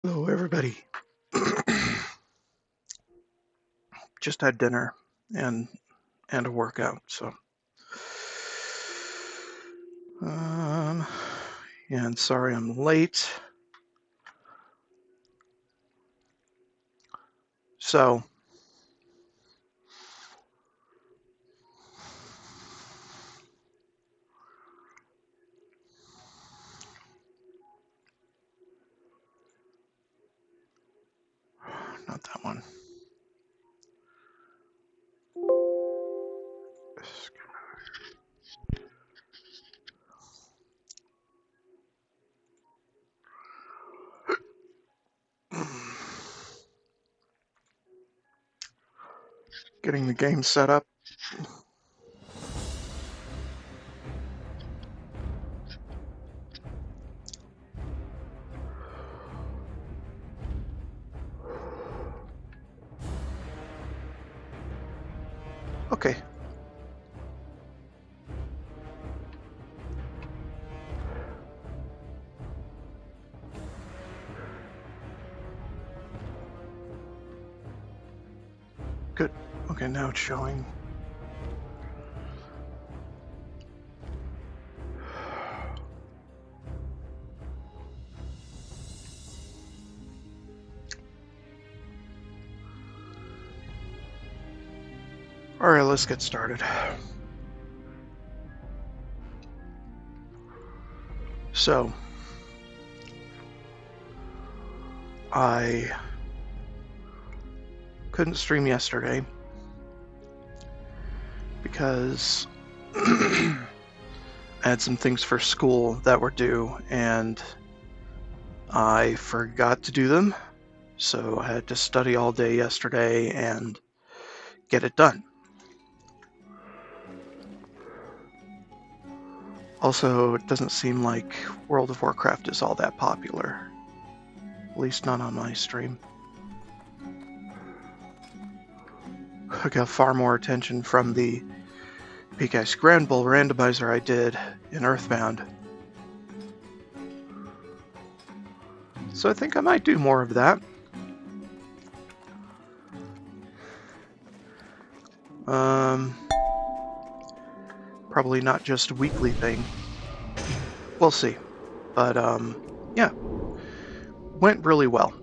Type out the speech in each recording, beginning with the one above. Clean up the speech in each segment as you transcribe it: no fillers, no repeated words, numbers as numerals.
Hello, everybody. Just had dinner and a workout, so and sorry I'm late. So not that one. Getting the game set up. Okay. Good. Okay, now it's showing. All right, let's get started. So, I couldn't stream yesterday because I had some things for school that were due and I forgot to do them. So I had to study all day yesterday and get it done. Also, it doesn't seem like World of Warcraft is all that popular. At least not on my stream. I got far more attention from the PK Scramble randomizer I did in Earthbound. So I think I might do more of that. Probably not just a weekly thing. We'll see. But, yeah. Went really well.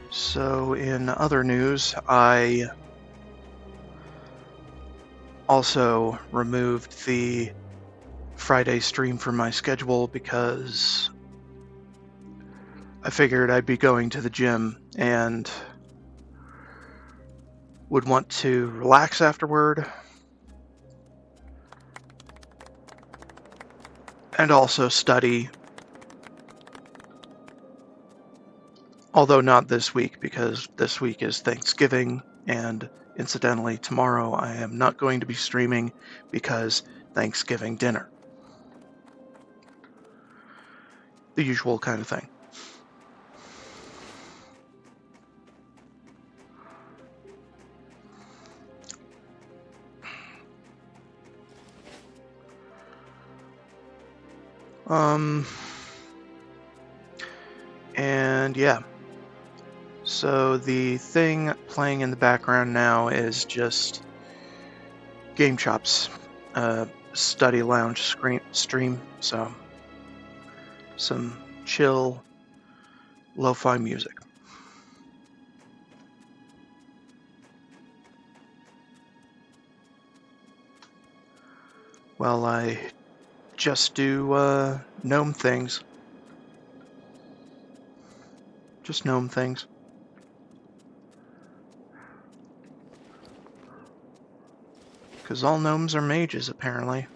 So, in other news, I also removed the Friday stream from my schedule because I figured I'd be going to the gym and would want to relax afterward and also study, although not this week because this week is Thanksgiving, and incidentally tomorrow I am not going to be streaming because Thanksgiving dinner. The usual kind of thing. And yeah. So the thing playing in the background now is just Game Chop's study lounge stream, so some chill lo-fi music. Well, I just do gnome things. Just gnome things. Because all gnomes are mages, apparently.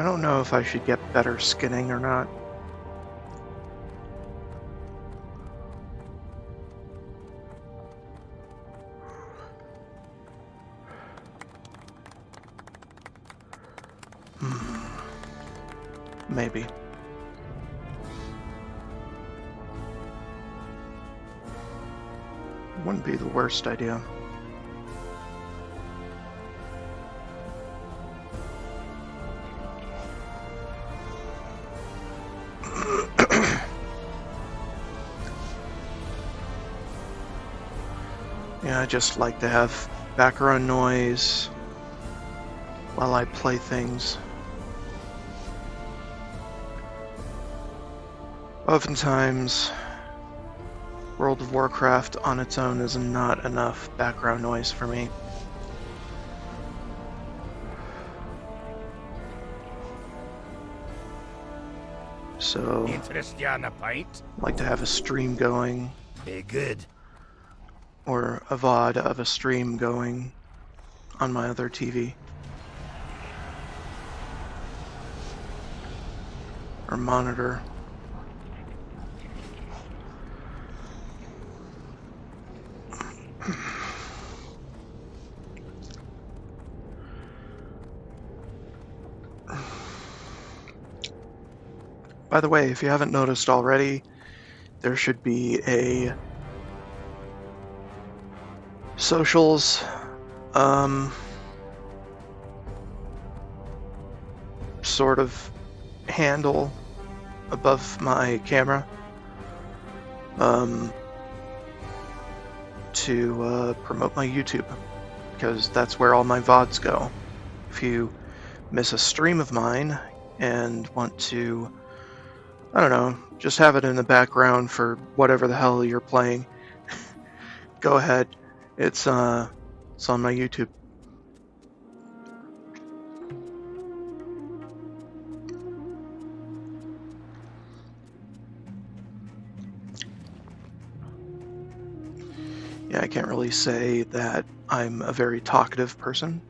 I don't know if I should get better skinning or not. Maybe. Wouldn't be the worst idea. Yeah, I just like to have background noise while I play things. Oftentimes, World of Warcraft on its own is not enough background noise for me. So, Interest you on a pint? I like to have a stream going, Be good. or a VoD of a stream going on my other TV. Or monitor. By the way, if you haven't noticed already, there should be a socials sort of handle above my camera to promote my YouTube, because that's where all my VODs go. If you miss a stream of mine and want to, I don't know, just have it in the background for whatever the hell you're playing, go ahead. It's on my YouTube. Yeah, I can't really say that I'm a very talkative person.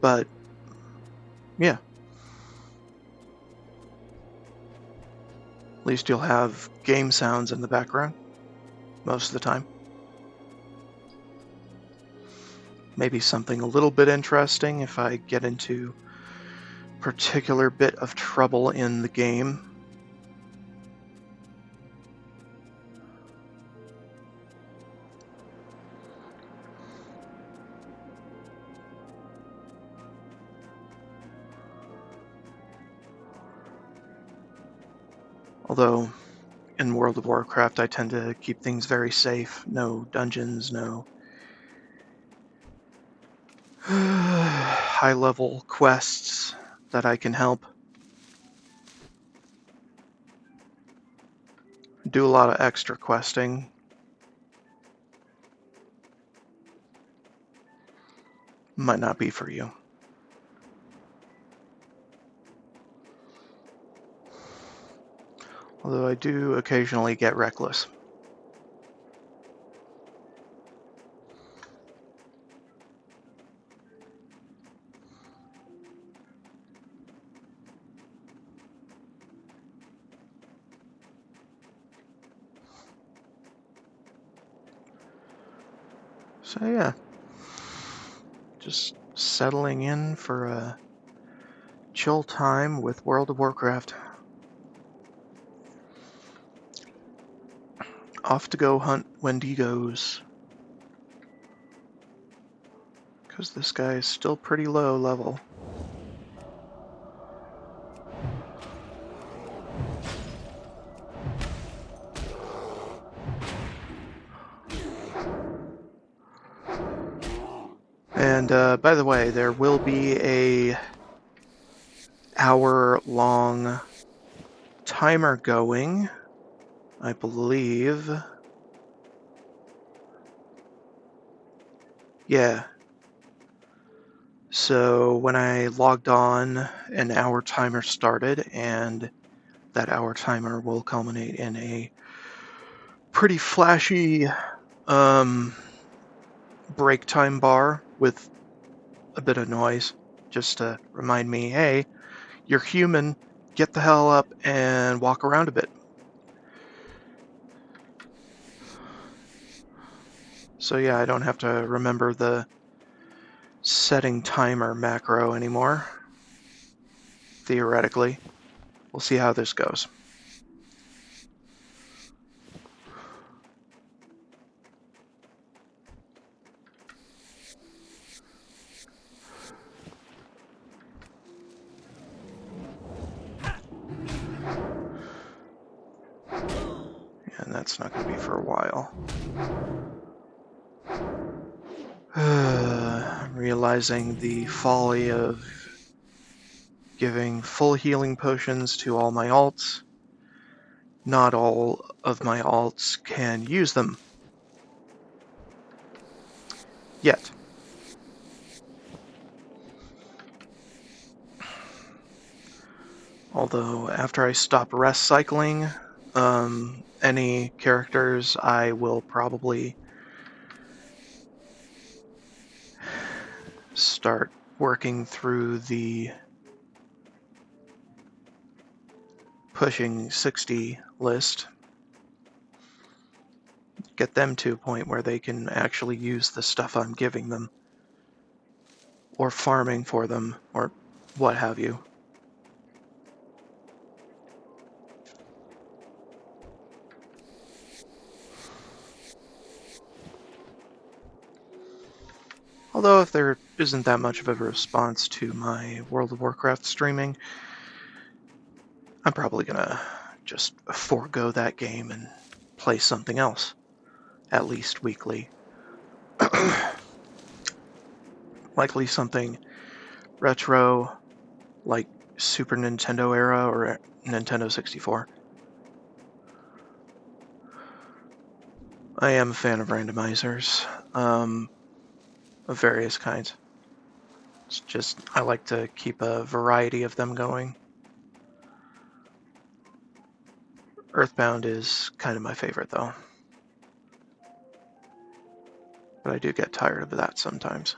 But yeah, at least you'll have game sounds in the background most of the time. Maybe something a little bit interesting if I get into a particular bit of trouble in the game. Although in World of Warcraft I tend to keep things very safe. No dungeons, no high-level quests that I can help. Do a lot of extra questing. Might not be for you. Although I do occasionally get reckless. So yeah, just settling in for a chill time with World of Warcraft. Off to go hunt Wendigos. Because this guy is still pretty low level. And by the way, there will be a hour-long timer going, I believe. Yeah. So when I logged on, an hour timer started, and that hour timer will culminate in a pretty flashy break time bar with a bit of noise just to remind me, hey, you're human, get the hell up and walk around a bit. So yeah, I don't have to remember the setting timer macro anymore. Theoretically. We'll see how this goes. And that's not going to be for a while. Realizing the folly of giving full healing potions to all my alts. Not all of my alts can use them. Yet. Although, after I stop rest cycling, any characters I will probably start working through the pushing 60 list. Get them to a point where they can actually use the stuff I'm giving them. Or farming for them, or what have you. Although if there isn't that much of a response to my World of Warcraft streaming, I'm probably gonna just forego that game and play something else, at least weekly. Likely something retro, like Super Nintendo era or Nintendo 64. I am a fan of randomizers, of various kinds. It's just, I like to keep a variety of them going. Earthbound is kind of my favorite, though. But I do get tired of that sometimes.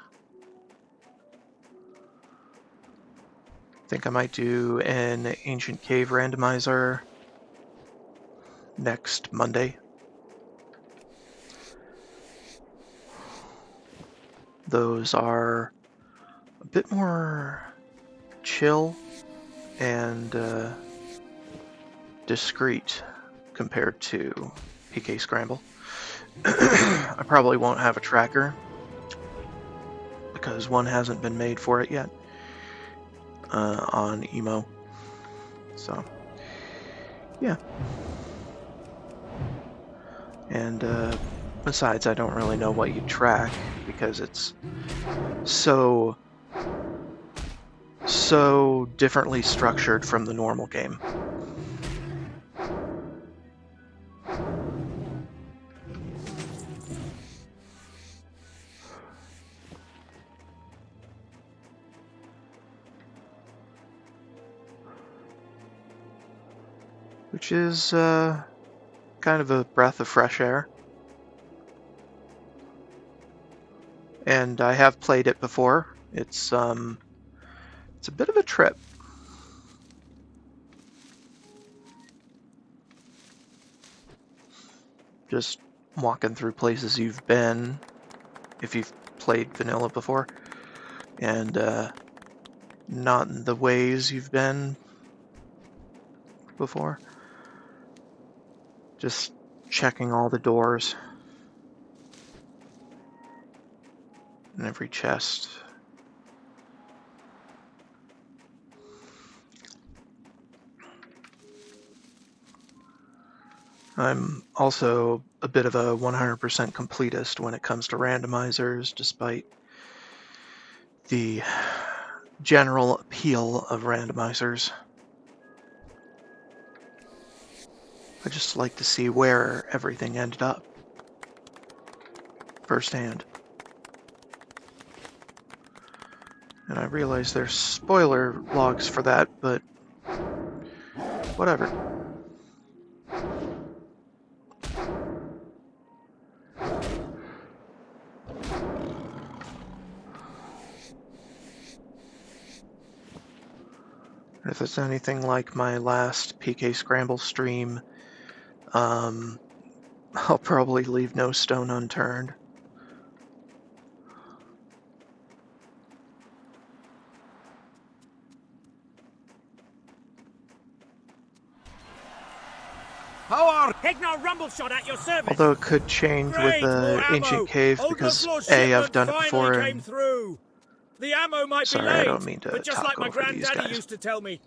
I think I might do an Ancient Cave randomizer next Monday. Those are a bit more chill and discreet compared to PK Scramble. I probably won't have a tracker because one hasn't been made for it yet on emo. So, yeah. And besides, I don't really know what you track because it's so differently structured from the normal game. Which is kind of a breath of fresh air. And I have played it before. It's a bit of a trip. Just walking through places you've been, if you've played vanilla before, and not in the ways you've been before. Just checking all the doors in every chest. I'm also a bit of a 100% completist when it comes to randomizers, despite the general appeal of randomizers. I just like to see where everything ended up firsthand. And I realize there's spoiler logs for that, but whatever. If it's anything like my last PK Scramble stream, I'll probably leave no stone unturned. Take no rumble shot at your service. Although it could change with Great, more the Ancient ammo. Cave Old because McFlaw's A, I've shipment done it finally before, came and through. The ammo might be sorry, I late, don't mean to but just talk like my over these granddaddy guys. used to tell me,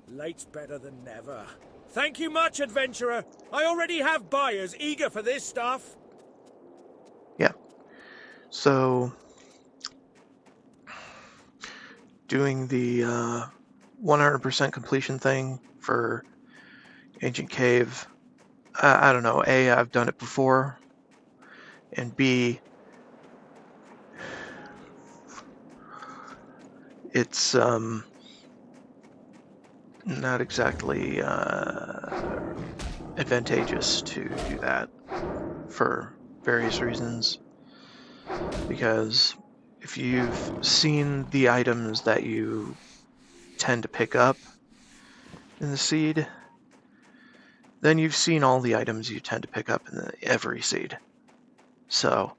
late's better than never. Thank you much, adventurer. I already have buyers eager for this stuff. Yeah. So, doing the 100% completion thing for Ancient Cave, I don't know. A, I've done it before, and B, it's not exactly advantageous to do that for various reasons. Because if you've seen the items that you tend to pick up in the seed, then you've seen all the items you tend to pick up in every seed. So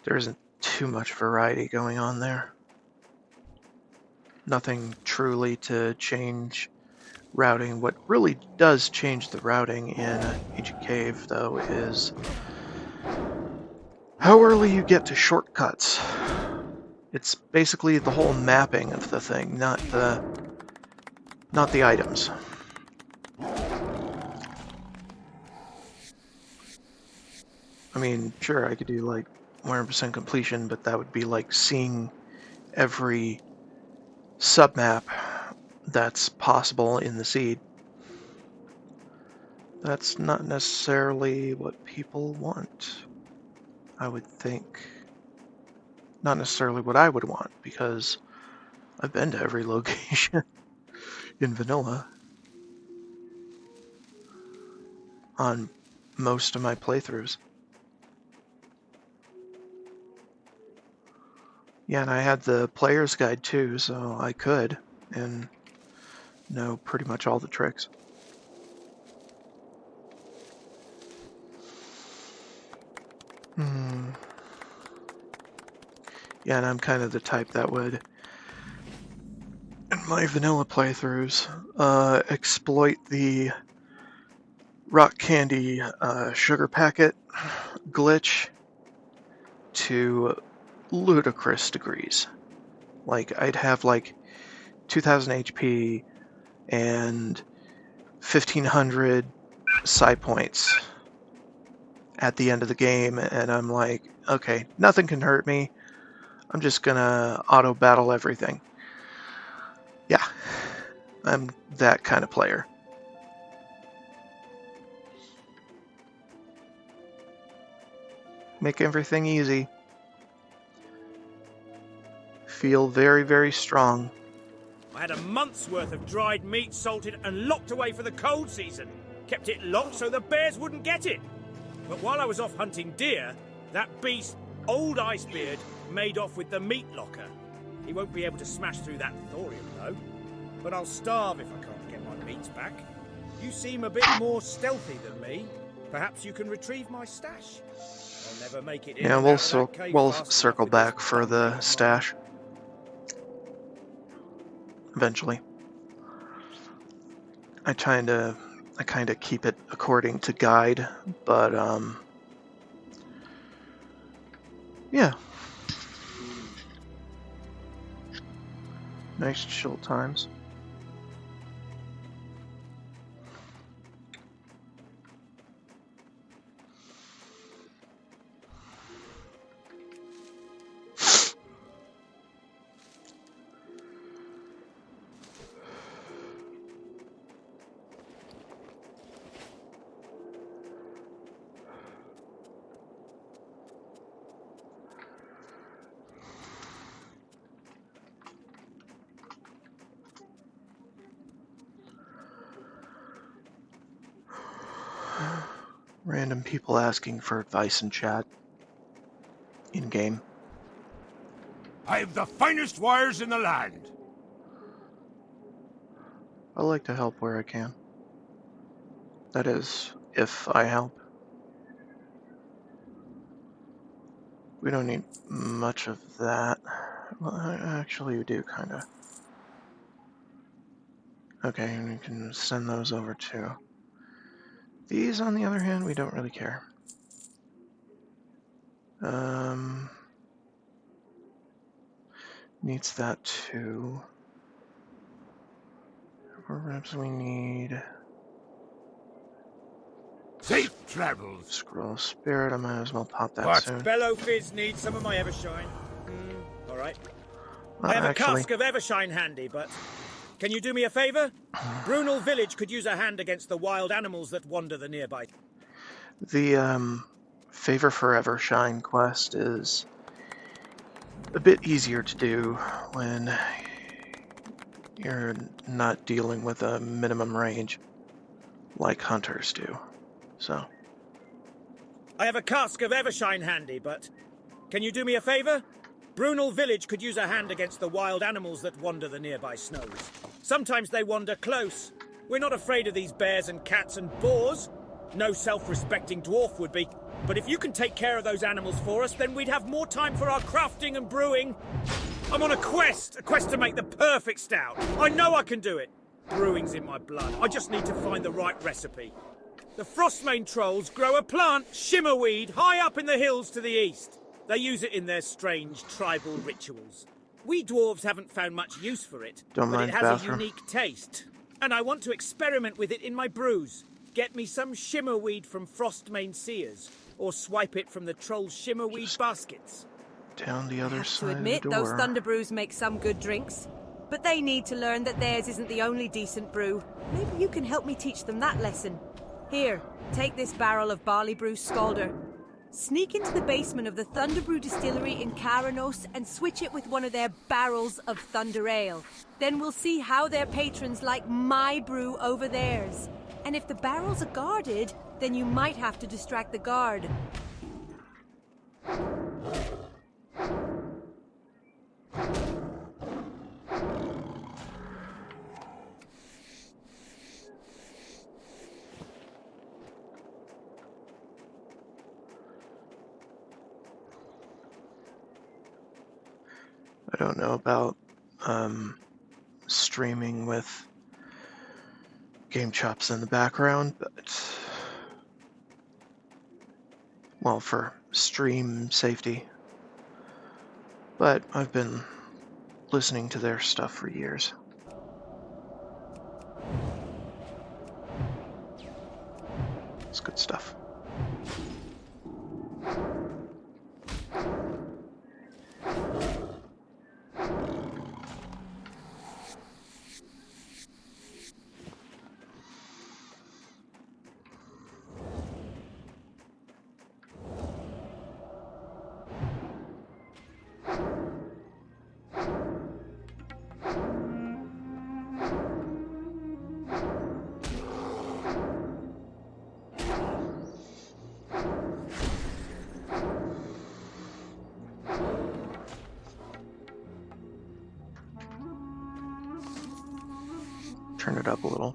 there isn't too much variety going on there. Nothing truly to change routing. What really does change the routing in Ancient Cave, though, is how early you get to shortcuts. It's basically the whole mapping of the thing, not the items. I mean, sure, I could do like 100% completion, but that would be like seeing every submap that's possible in the seed. That's not necessarily what people want, I would think. Not necessarily what I would want, because I've been to every location in vanilla on most of my playthroughs. Yeah, and I had the player's guide too, so I could, and know pretty much all the tricks. Yeah, and I'm kind of the type that would, in my vanilla playthroughs, exploit the rock candy sugar packet glitch to ludicrous degrees. Like, I'd have like 2000 HP and 1500 psi points at the end of the game, and I'm like, okay, nothing can hurt me. I'm just gonna auto battle everything. Yeah, I'm that kind of player. Make everything easy. Feel very, very strong. I had a month's worth of dried meat salted and locked away for the cold season. Kept it locked so the bears wouldn't get it. But while I was off hunting deer, that beast, Old Icebeard, made off with the meat locker. He won't be able to smash through that thorium, though. But I'll starve if I can't get my meats back. You seem a bit more stealthy than me. Perhaps you can retrieve my stash. I'll never make it in. Yeah, we'll circle back for the stash eventually. I kind of keep it according to guide, but yeah. Nice chill times. Random people asking for advice in chat. In game. I have the finest wires in the land. I like to help where I can. That is, if I help. We don't need much of that. Well, actually, we do, kind of. Okay, and we can send those over too. These, on the other hand, we don't really care. Needs that too. Perhaps we need Safe travels. Scroll Spirit. I might as well pop that What? soon. Bellow Fizz needs some of my Evershine. Alright. I have a Actually, cask of Evershine handy, but can you do me a favour? Brunel Village could use a hand against the wild animals that wander the nearby. the Favor Forever Shine quest is a bit easier to do when you're not dealing with a minimum range like hunters do. So, I have a cask of Evershine handy, but can you do me a favour? Brunel Village could use a hand against the wild animals that wander the nearby snows. Sometimes they wander close. We're not afraid of these bears and cats and boars. No self-respecting dwarf would be. But if you can take care of those animals for us, then we'd have more time for our crafting and brewing. I'm on a quest to make the perfect stout. I know I can do it. Brewing's in my blood. I just need to find the right recipe. The Frostmane trolls grow a plant, shimmerweed, high up in the hills to the east. They use it in their strange tribal rituals. We dwarves haven't found much use for it, don't but mind it the has a bathroom. unique taste. And I want to experiment with it in my brews. Get me some shimmerweed from Frostmane seers, or swipe it from the troll's shimmerweed baskets. Down the other Have to side admit, of the those door. Thunder Brews make some good drinks. But they need to learn that theirs isn't the only decent brew. Maybe you can help me teach them that lesson. Here, take this barrel of barley brew Scalder. Sneak into the basement of the Thunder Brew distillery in Caranos and switch it with one of their barrels of Thunder Ale. Then we'll see how their patrons like my brew over theirs. And if the barrels are guarded, then you might have to distract the guard. I don't know about streaming with game chops in the background, but well, for stream safety. But I've been listening to their stuff for years. It's good stuff. Turn it up a little.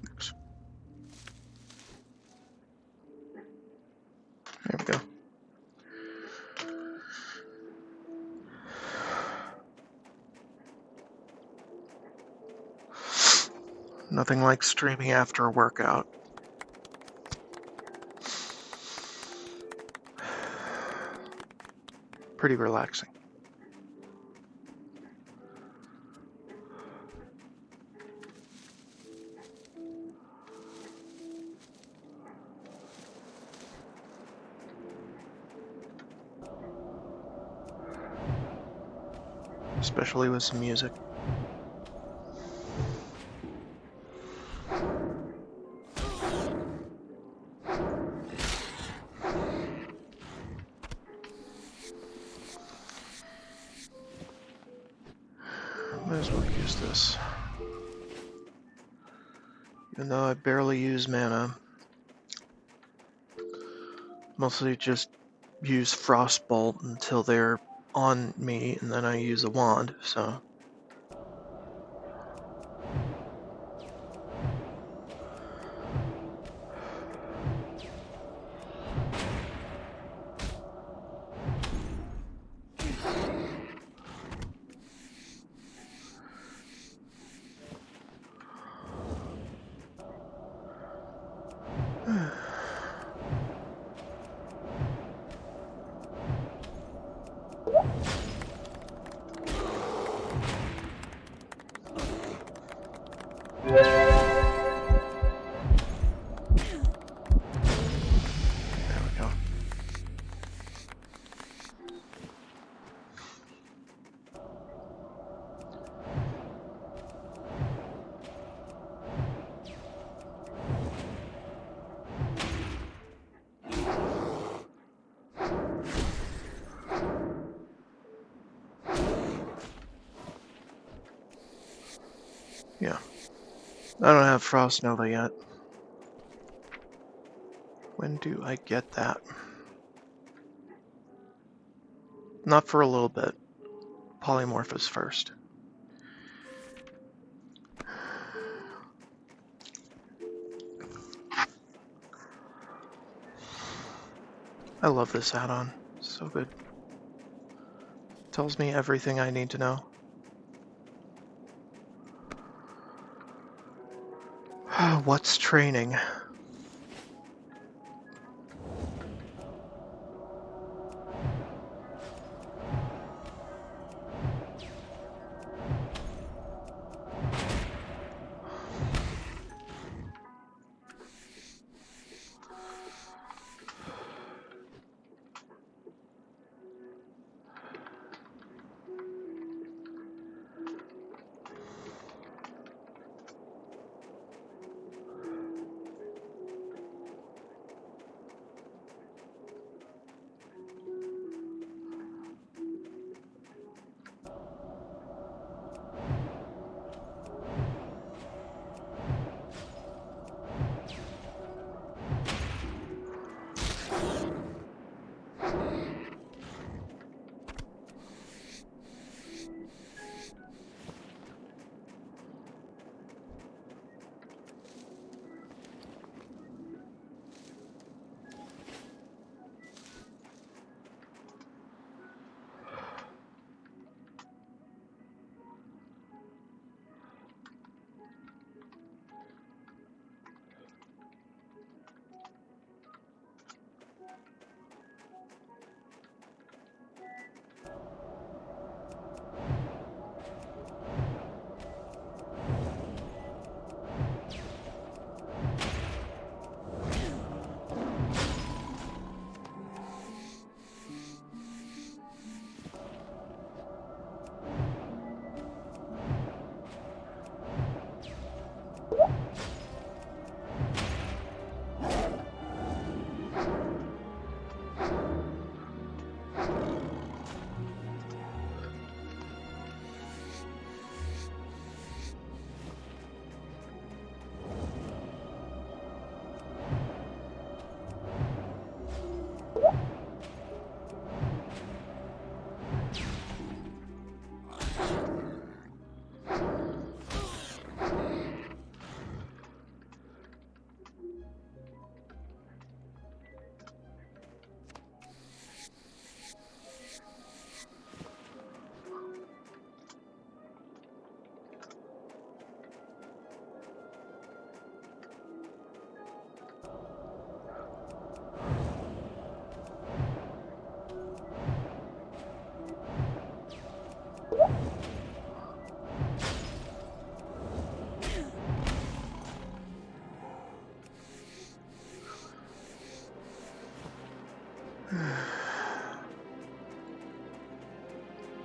Oops. There we go. Nothing like streaming after a workout. Pretty relaxing. especially with some music. Might as well use this. Even though I barely use mana. Mostly just use Frostbolt until they're on me, and then I use a wand, so... There we go. Yeah. I don't have Frost Nova yet. When do I get that? Not for a little bit. Polymorphous first. I love this add-on. So good. Tells me everything I need to know. What's training?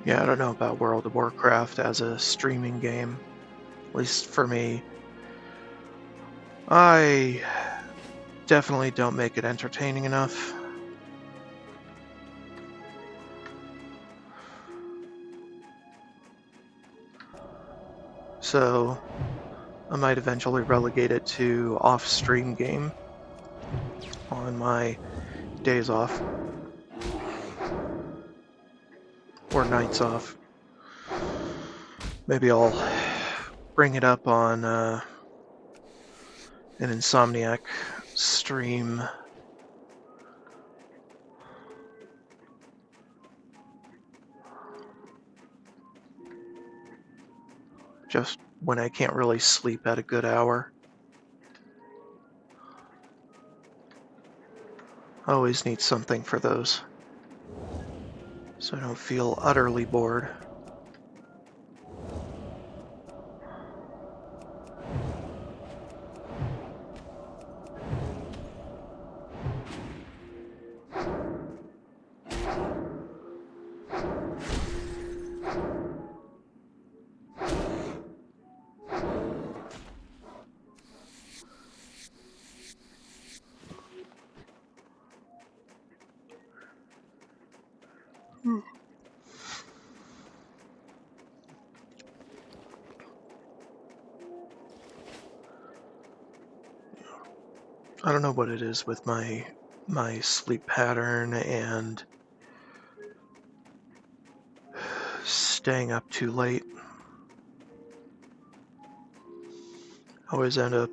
Yeah, I don't know about World of Warcraft as a streaming game. At least for me. I definitely don't make it entertaining enough. So I might eventually relegate it to off-stream game on my days off or nights off. Maybe I'll bring it up on an Insomniac stream. Just when I can't really sleep at a good hour. I always need something for those, so I don't feel utterly bored. I don't know what it is with my sleep pattern and staying up too late. I always end up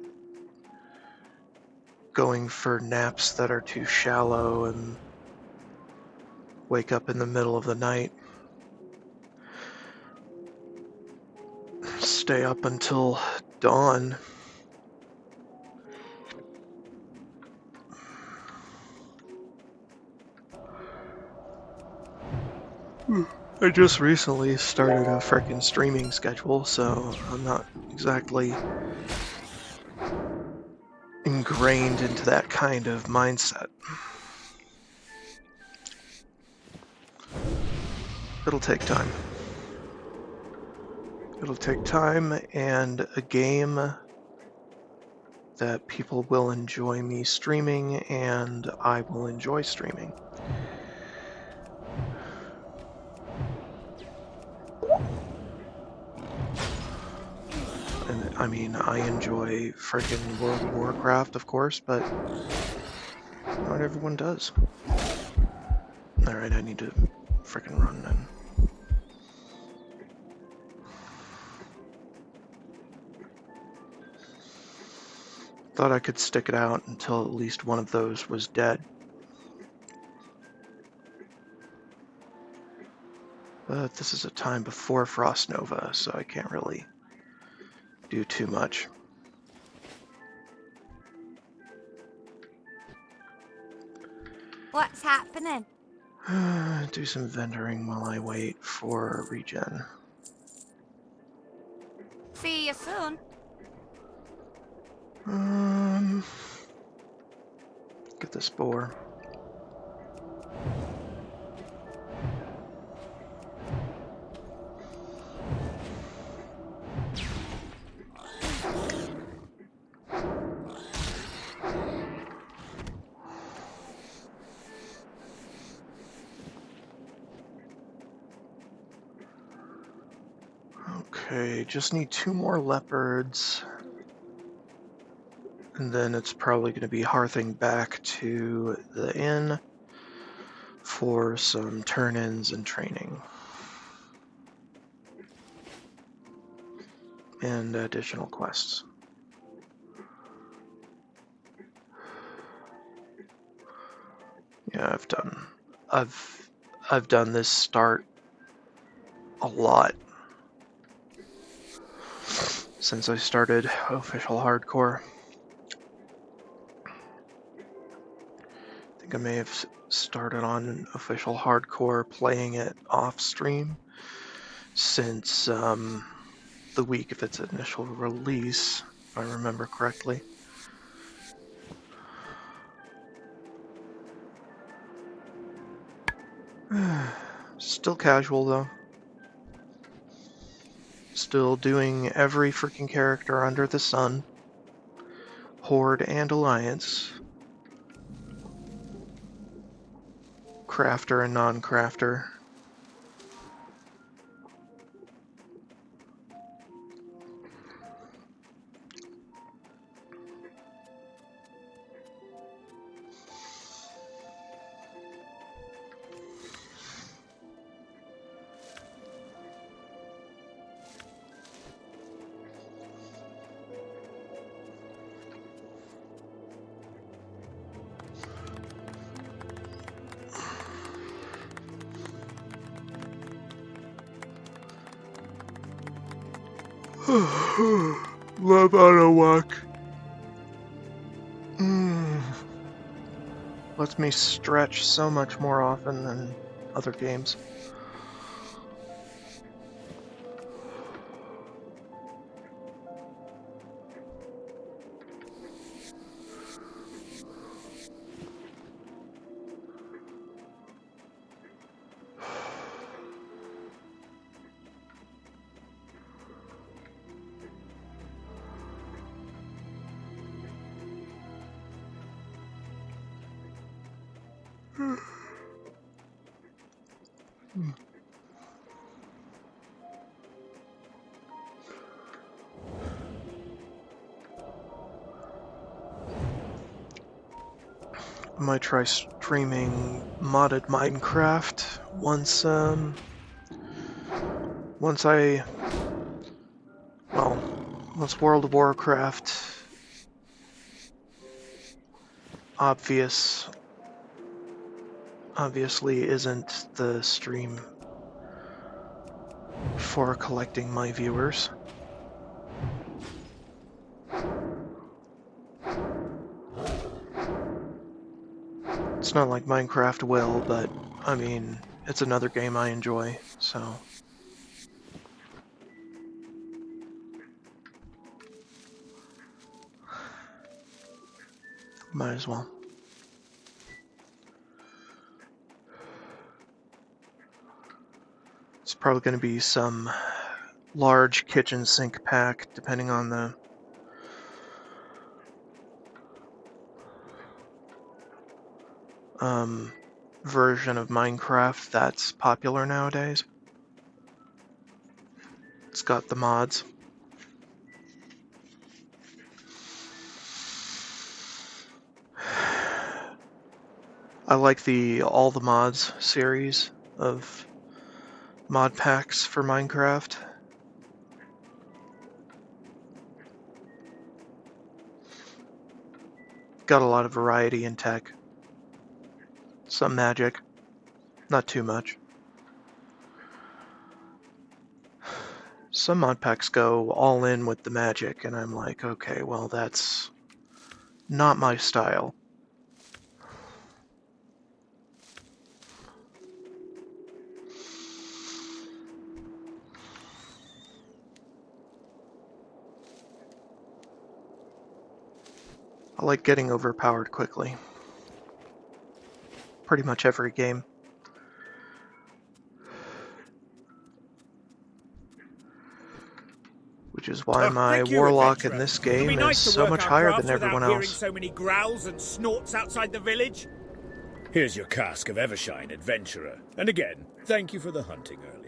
going for naps that are too shallow and wake up in the middle of the night. Stay up until dawn. I just recently started a frickin' streaming schedule, so I'm not exactly ingrained into that kind of mindset. It'll take time. It'll take time and a game that people will enjoy me streaming and I will enjoy streaming. And I mean, I enjoy frickin' World of Warcraft, of course, but not everyone does. Alright, I need to frickin' run then. Thought I could stick it out until at least one of those was dead. But this is a time before Frost Nova, so I can't really do too much. What's happening? Do some vendoring while I wait for regen. See you soon. Get this boar. Okay, just need 2 more leopards. And then it's probably going to be hearthing back to the inn for some turn-ins and training. And additional quests. Yeah, I've done this start a lot since I started official hardcore. I think I may have started on official hardcore playing it off stream since the week of its initial release, if I remember correctly. Still casual though. Still doing every freaking character under the sun. Horde and Alliance. Crafter and non-crafter. Love on a walk. Lets me stretch so much more often than other games. I might try streaming modded Minecraft once once World of Warcraft obviously isn't the stream for collecting my viewers. It's not like Minecraft will, but I mean, it's another game I enjoy, so. Might as well. It's probably going to be some large kitchen sink pack, depending on the version of Minecraft that's popular nowadays. It's got the mods. I like the All the Mods series of mod packs for Minecraft. Got a lot of variety in tech. Some magic. Not too much. Some mod packs go all in with the magic, and I'm like, okay, well, that's not my style. I like getting overpowered quickly. Pretty much every game. Which is why my Thank you, warlock in adventurer. this It would game be is nice to so work much our higher crafts than everyone without hearing else. so many growls and snorts outside the village. Here's your cask of Evershine, adventurer. And again, thank you for the hunting earlier.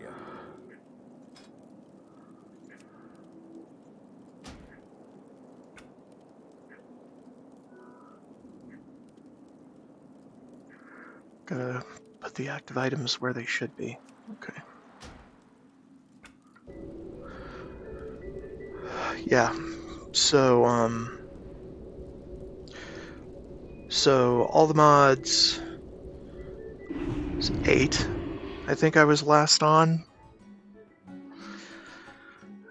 Gotta put the active items where they should be. Okay. Yeah. So, so all the mods, it's 8, I think I was last on.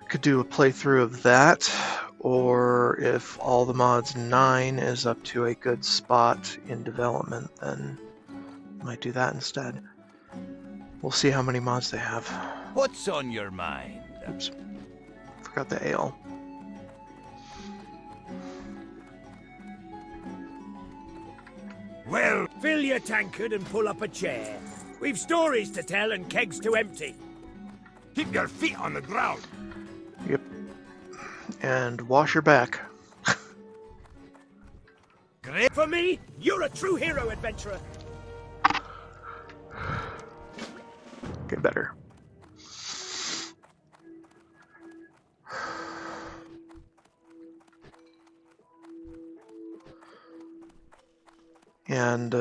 Could do a playthrough of that, or if all the mods 9 is up to a good spot in development, then I might do that instead. We'll see how many mods they have. What's on your mind? Oops. Forgot the ale. Well, Fill your tankard and pull up a chair. We've stories to tell and kegs to empty. keep your feet on the ground. Yep. And wash your back. For me, you're a true hero, adventurer. Get better. And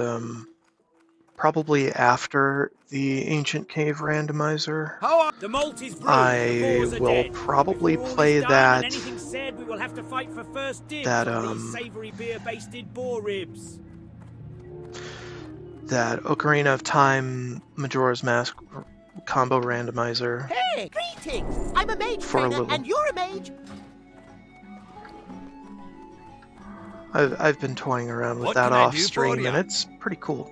probably after the Ancient Cave Randomizer, The malt is brewed, the I boars are will dead. probably Before all play is done and that anything said, we will have to fight for first dibs that on these savoury beer-basted boar ribs. that Ocarina of Time Majora's Mask combo randomizer Hey, greetings! I'm a mage for a trainer, little. and you're a mage. I've been toying around with What that can I off do for stream, ya? and it's pretty cool.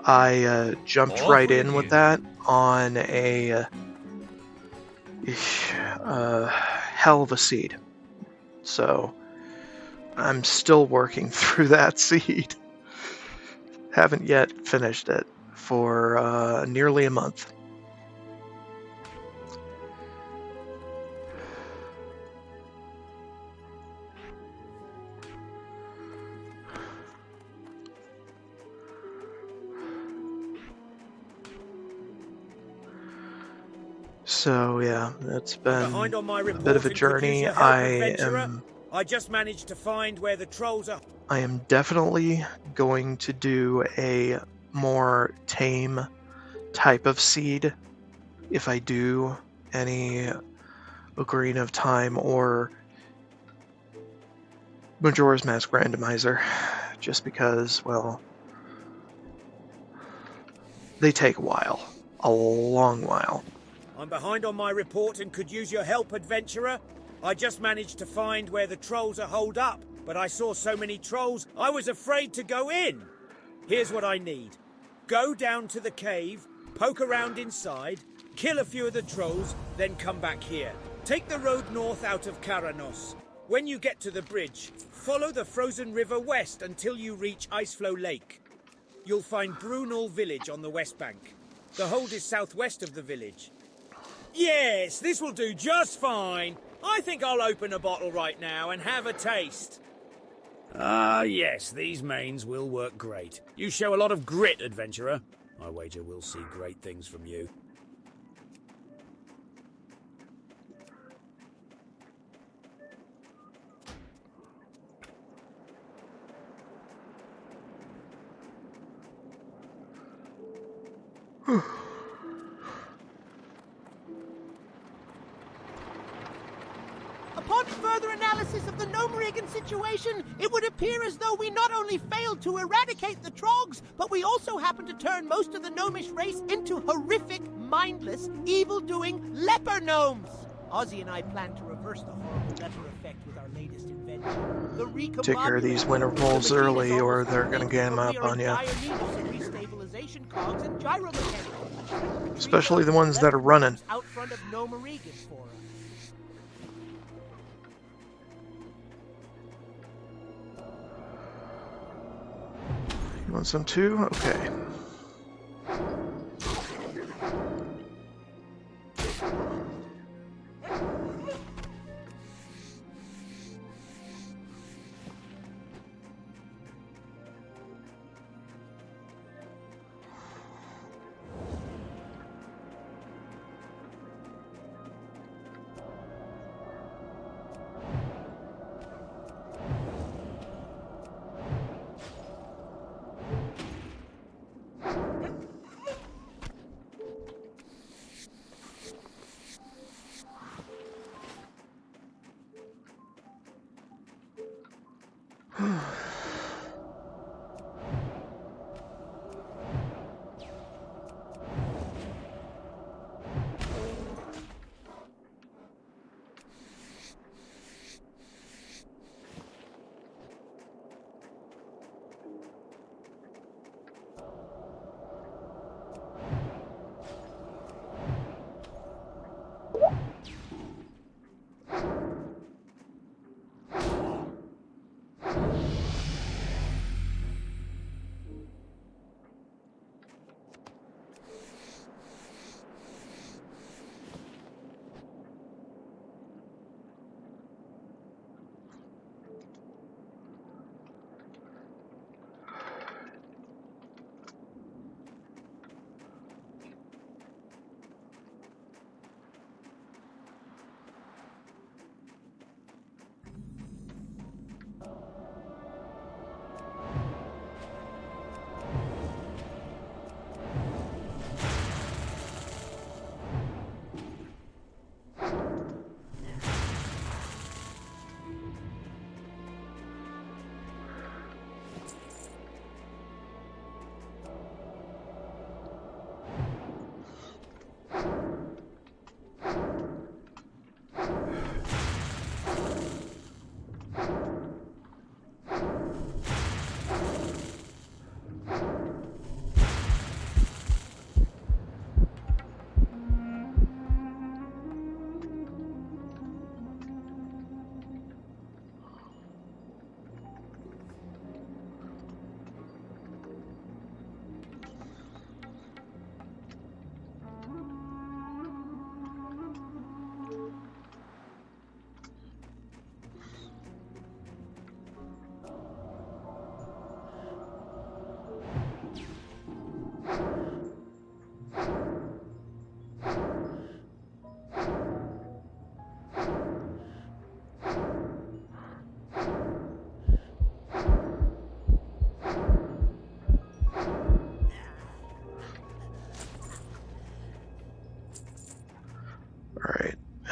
I jumped Off right with in with you. that on a hell of a seed. So I'm still working through that seed. Haven't yet finished it for nearly a month. So yeah, it's been Behind on my a report bit of a and could use journey. your help, adventurer. I just managed to find where the trolls are. I am definitely going to do a more tame type of seed if I do any Ocarina of Time or Majora's Mask randomizer, just because, well, they take a while. A long while. I'm behind on my report and could use your help, adventurer. I just managed to find where the trolls are holed up, but I saw so many trolls, I was afraid to go in. Here's what I need. Go down to the cave, poke around inside, kill a few of the trolls, then come back here. Take the road north out of Karanos. When you get to the bridge, follow the frozen river west until you reach Iceflow Lake. You'll find Brunel village on the west bank. The hold is southwest of the village. Yes, this will do just fine. I think I'll open a bottle right now and have a taste. Ah, yes, these mains will work great. You show a lot of grit, adventurer. I wager we'll see great things from you. Upon further analysis of the Gnomeregan situation, it would appear as though we not only failed to eradicate the Trogs, but we also happened to turn most of the gnomish race into horrific, mindless, evil-doing leper gnomes. Ozzy and I plan to reverse the horrible leper effect with our latest invention. The Take care of these recombobulator. winter The wolves machine is early, or almost they're gonna complete, gang but up we are on in you. dire need of some restabilization cogs and gyromechanics. Especially the Retrieve ones those that are leper running. gnomes out front of Gnomeregan for us. You want some too? Okay.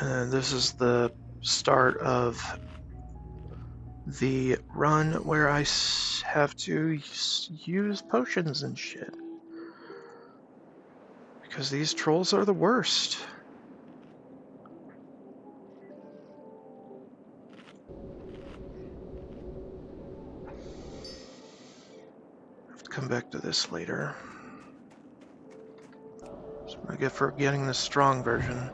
This is the start of the run where I have to use potions and shit. Because these trolls are the worst. I have to come back to this later. That's what I get for getting the strong version.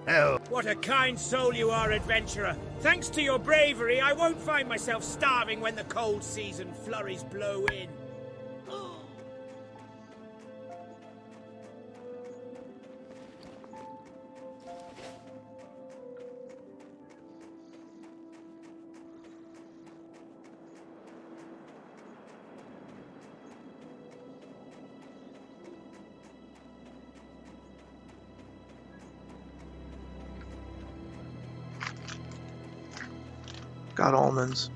Hell. What a kind soul you are, adventurer. Thanks to your bravery, I won't find myself starving when the cold season flurries blow in. Got almonds.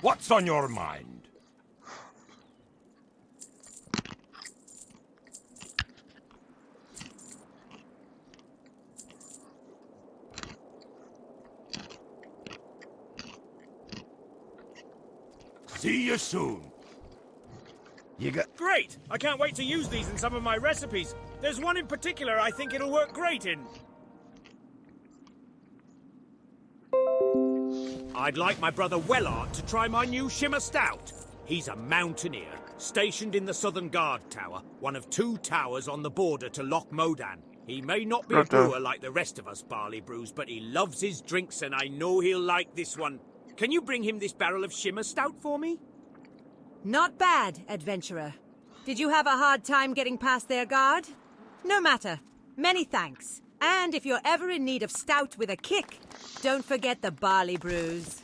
What's on your mind? See you soon. You got... Great! I can't wait to use these in some of my recipes. There's one in particular I think it'll work great in. I'd like my brother Wellart to try my new Shimmer Stout. He's a mountaineer, stationed in the Southern Guard Tower, one of 2 towers on the border to Loch Modan. He may not be a brewer like the rest of us barley brews, but he loves his drinks and I know he'll like this one. Can you bring him this barrel of Shimmer Stout for me? Not bad, adventurer. Did you have a hard time getting past their guard? No matter. Many thanks. And if you're ever in need of stout with a kick, don't forget the barley brews.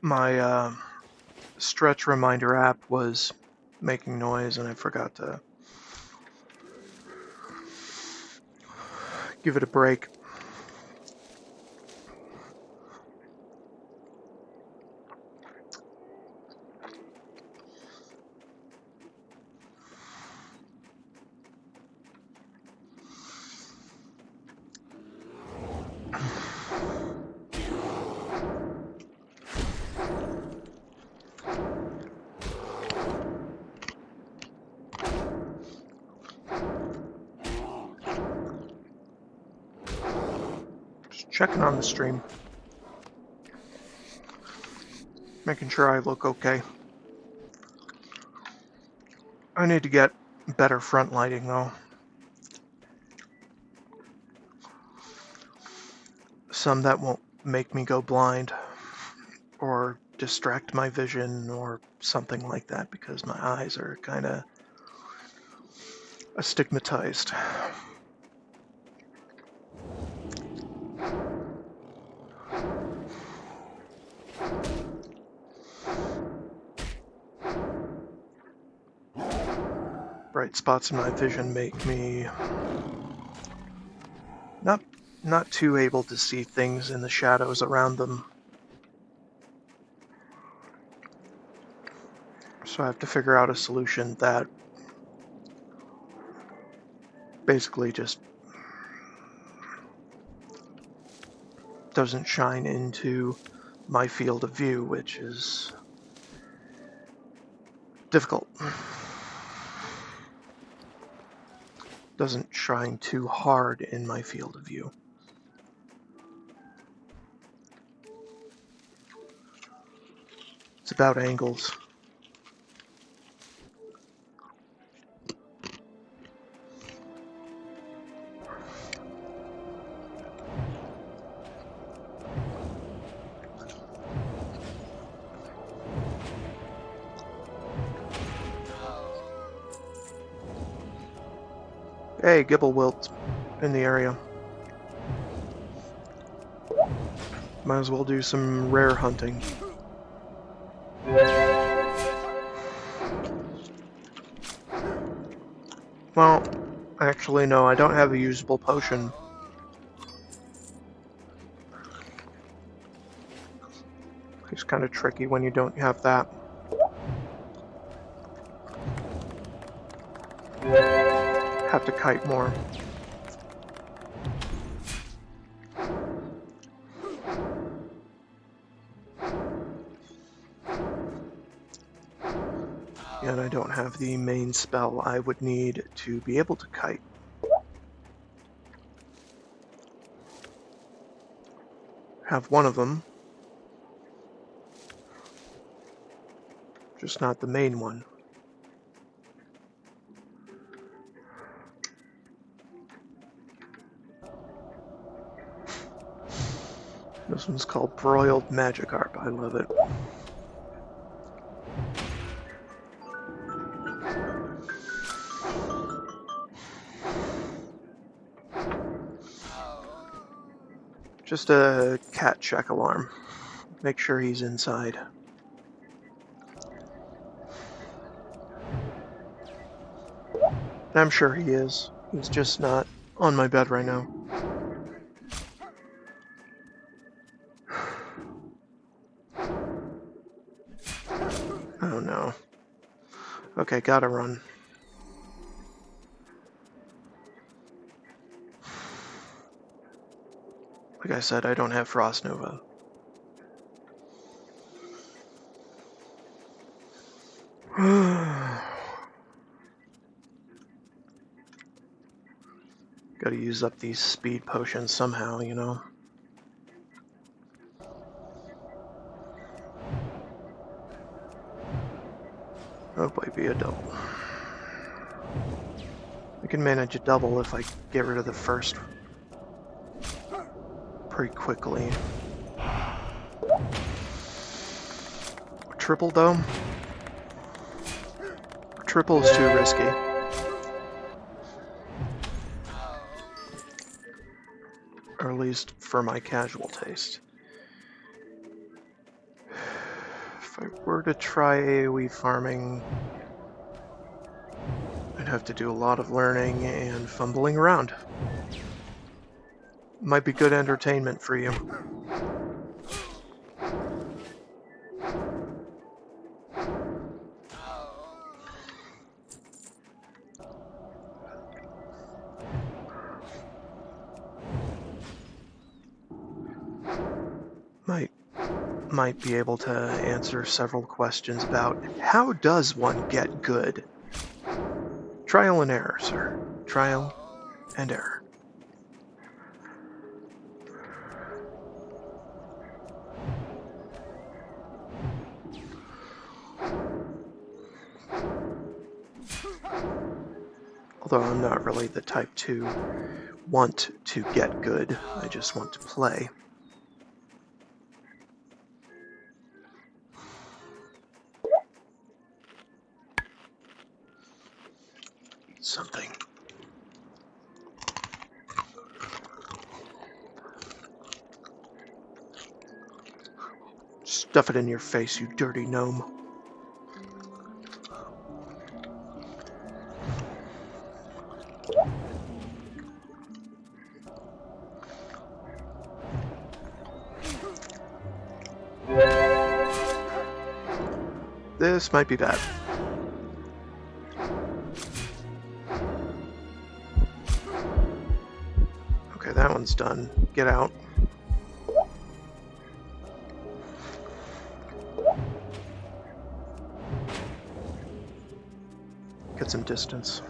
My stretch reminder app was making noise and I forgot to give it a break. Checking on the stream. Making sure I look okay. I need to get better front lighting though. Some that won't make me go blind or distract my vision or something like that because my eyes are kind of astigmatized. Bright spots in my vision make me not too able to see things in the shadows around them. So I have to figure out a solution that basically just doesn't shine into my field of view, which is difficult. Doesn't shine too hard in my field of view. It's about angles. Hey, Gibblewilt's in the area. Might as well do some rare hunting. Well, actually no, I don't have a usable potion. It's kind of tricky when you don't have that. Have to kite more. And I don't have the main spell I would need to be able to kite. Have one of them, just not the main one. This one's called Broiled Magikarp. I love it. Just a cat check alarm. make sure he's inside. I'm sure he is. He's just not on my bed right now. Oh no. Okay, gotta run. Like I said, I don't have Frost Nova. Gotta use up these speed potions somehow, you know? Hope I be a double. I can manage a double if I get rid of the first pretty quickly. Triple though? Triple is too risky. Or at least for my casual taste. If I were to try AoE farming, I'd have to do a lot of learning and fumbling around. Might be good entertainment for you. Might be able to answer several questions about how does one get good? Trial and error, sir. Trial and error. Although I'm not really the type to want to get good, I just want to play. Something. Stuff it in your face, you dirty gnome. This might be bad. Okay, that one's done. Get out. Get some distance.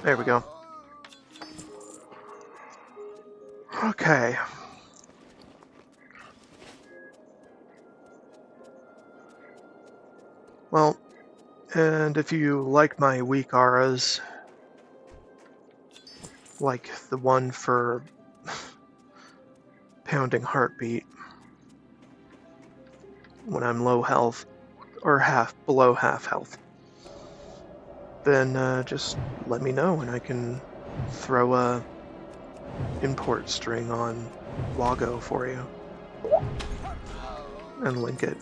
There we go. Okay. Well, and if you like my weak auras, like the one for pounding heartbeat when I'm low health, or below half health, then just let me know and I can throw a import string on Wago for you and link it.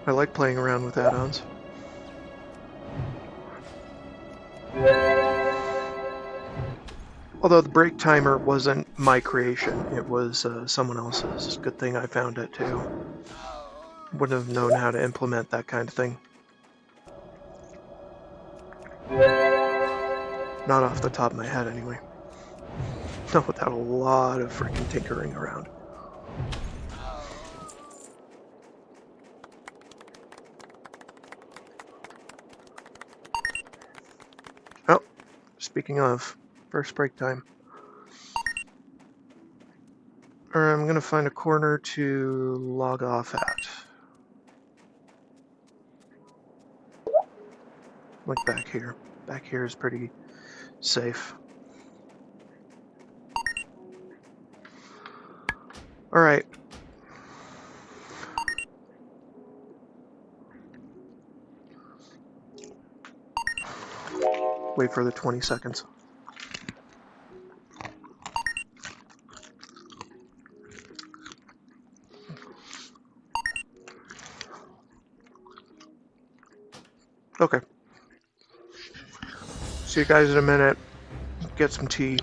I like playing around with add-ons. Although the break timer wasn't my creation, it was someone else's. Good thing I found it too. Wouldn't have known how to implement that kind of thing. Not off the top of my head, anyway. Not without a lot of freaking tinkering around. Oh, speaking of, first break time. I'm gonna find a corner to log off at. Like back here. Back here is pretty safe. Alright. wait for the 20 seconds. Okay. See you guys in a minute. Get some tea.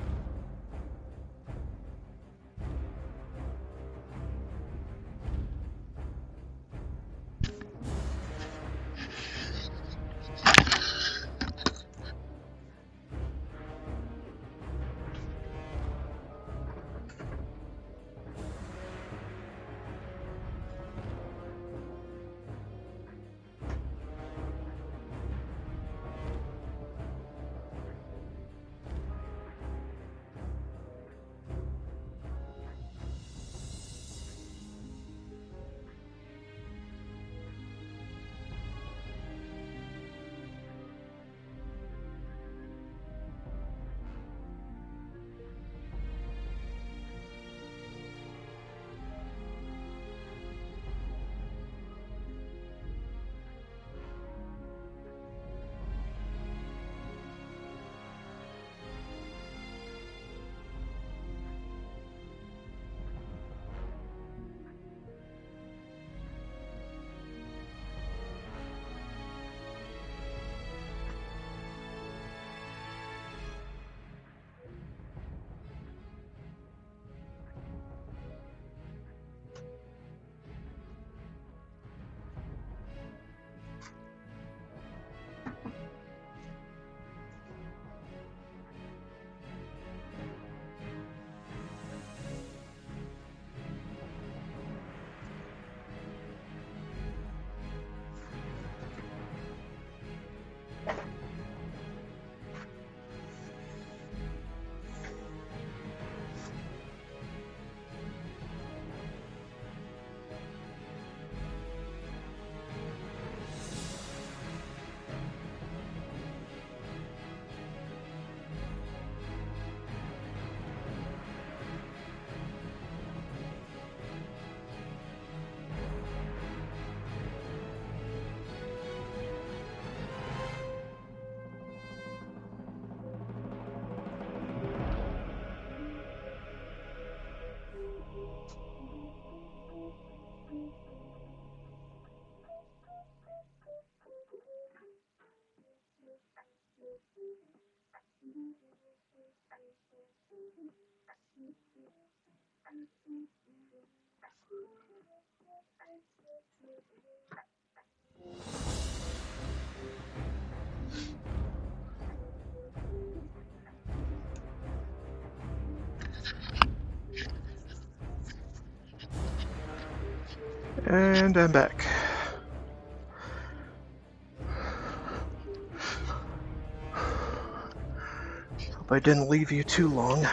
And I'm back. Hope I didn't leave you too long.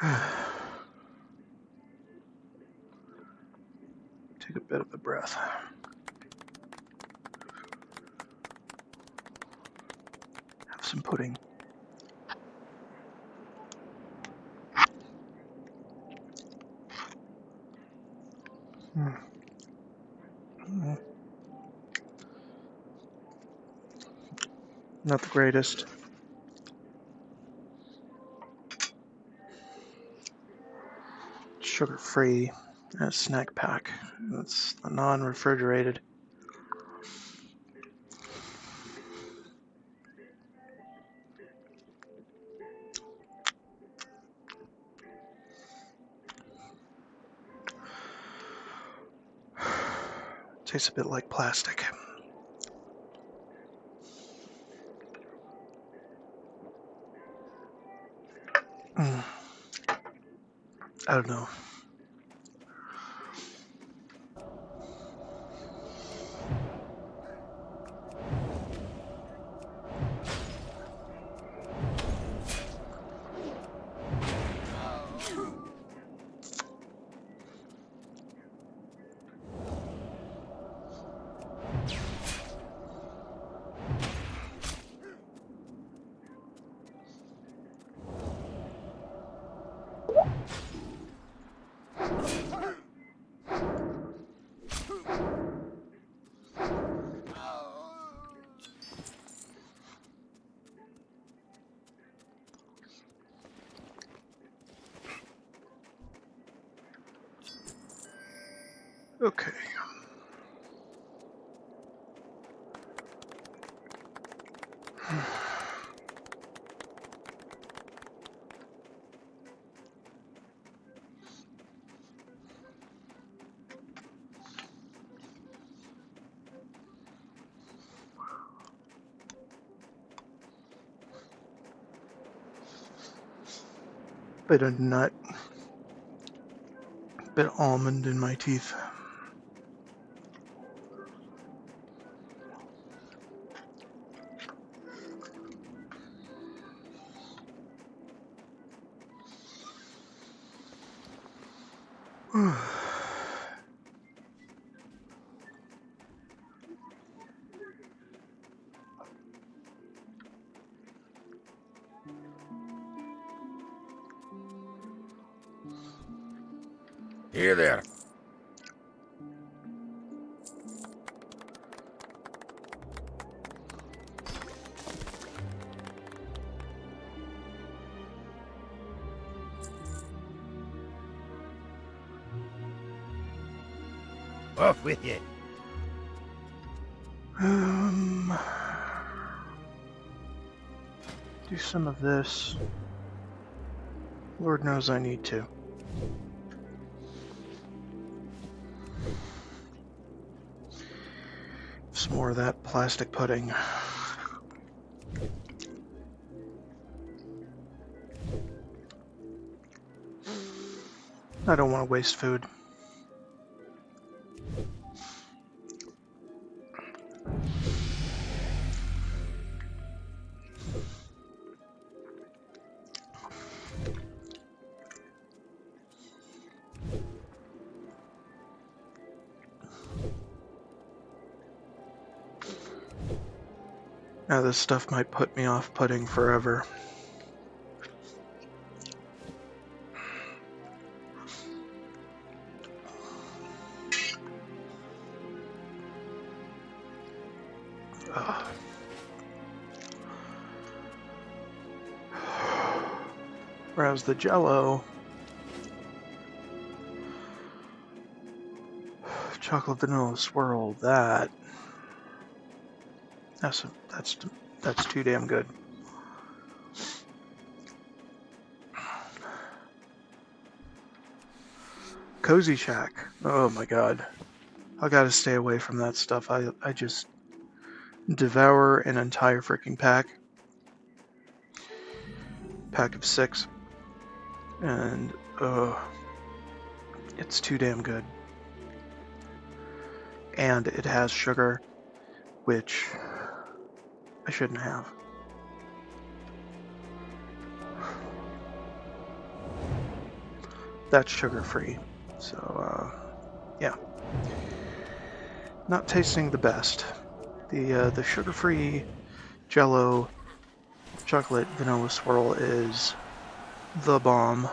Take a bit of a breath. Have some pudding. Not the greatest. Sugar-free snack pack. That's the non-refrigerated. Tastes a bit like plastic. I don't know. Okay. Bit of nut. Bit of almond in my teeth. Here there. Off with you. Do some of this. Lord knows I need to. Some more of that plastic pudding. I don't want to waste food. Now this stuff might put me off pudding forever. Whereas the Jello, chocolate vanilla swirl, that's too damn good. Cozy Shack. Oh my god. I gotta stay away from that stuff. I just devour an entire freaking pack. Pack of 6. And, it's too damn good. And it has sugar, which I shouldn't have. that's sugar-free. So, yeah. Not tasting the best. The sugar-free Jello chocolate vanilla swirl is the bomb.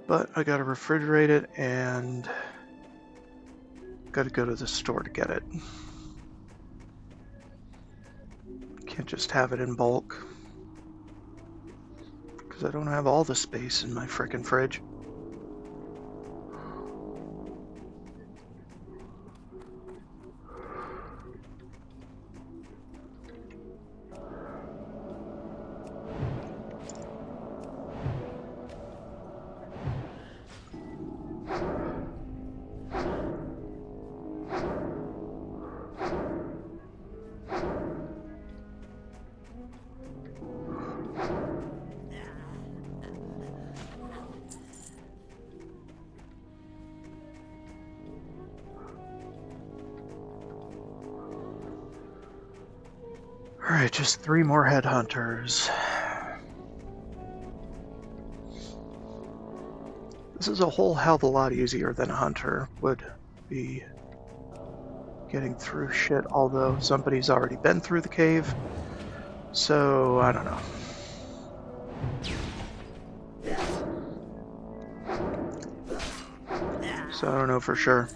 But I gotta refrigerate it and gotta go to the store to get it. Can't just have it in bulk. Because I don't have all the space in my frickin' fridge. Alright, just 3 more headhunters. This is a whole hell of a lot easier than a hunter would be getting through shit, although somebody's already been through the cave. So, I don't know. So I don't know for sure.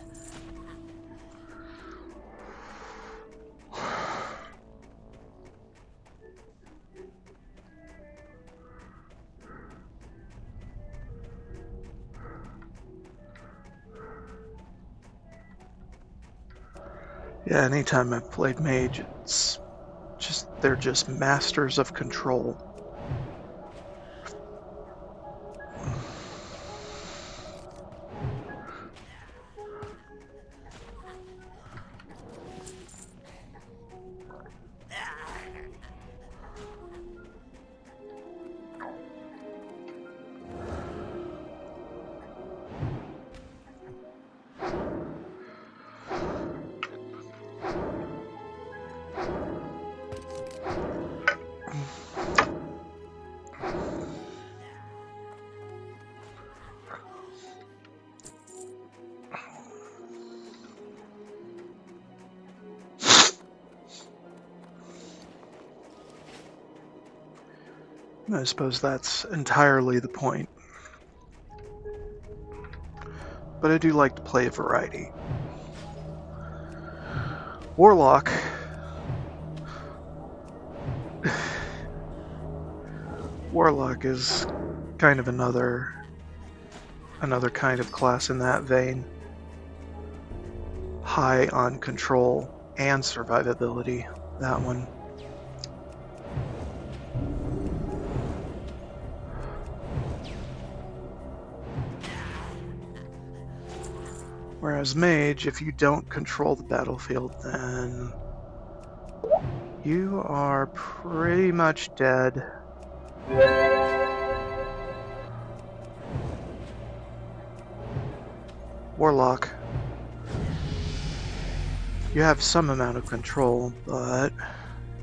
Yeah, anytime I've played mage, it's just, they're just masters of control. I suppose that's entirely the point. But I do like to play a variety. Warlock. Warlock is kind of another kind of class in that vein. High on control and survivability, that one. Whereas mage, if you don't control the battlefield, then you are pretty much dead. Warlock. You have some amount of control, but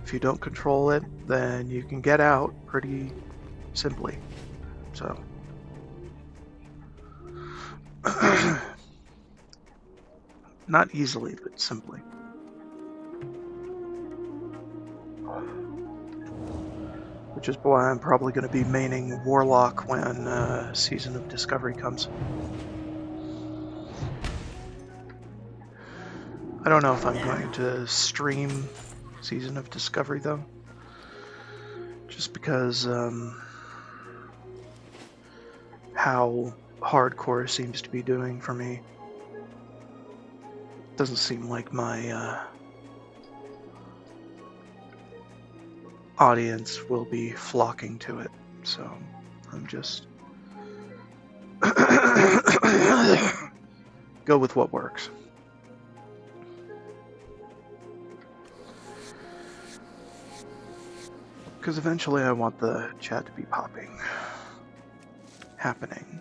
if you don't control it, then you can get out pretty simply. So. Not easily, but simply. Which is why I'm probably going to be maining Warlock when Season of Discovery comes. I don't know if I'm going to stream Season of Discovery, though. Just because how hardcore seems to be doing for me. Doesn't seem like my audience will be flocking to it, so I'm just go with what works. Because eventually I want the chat to be popping, happening.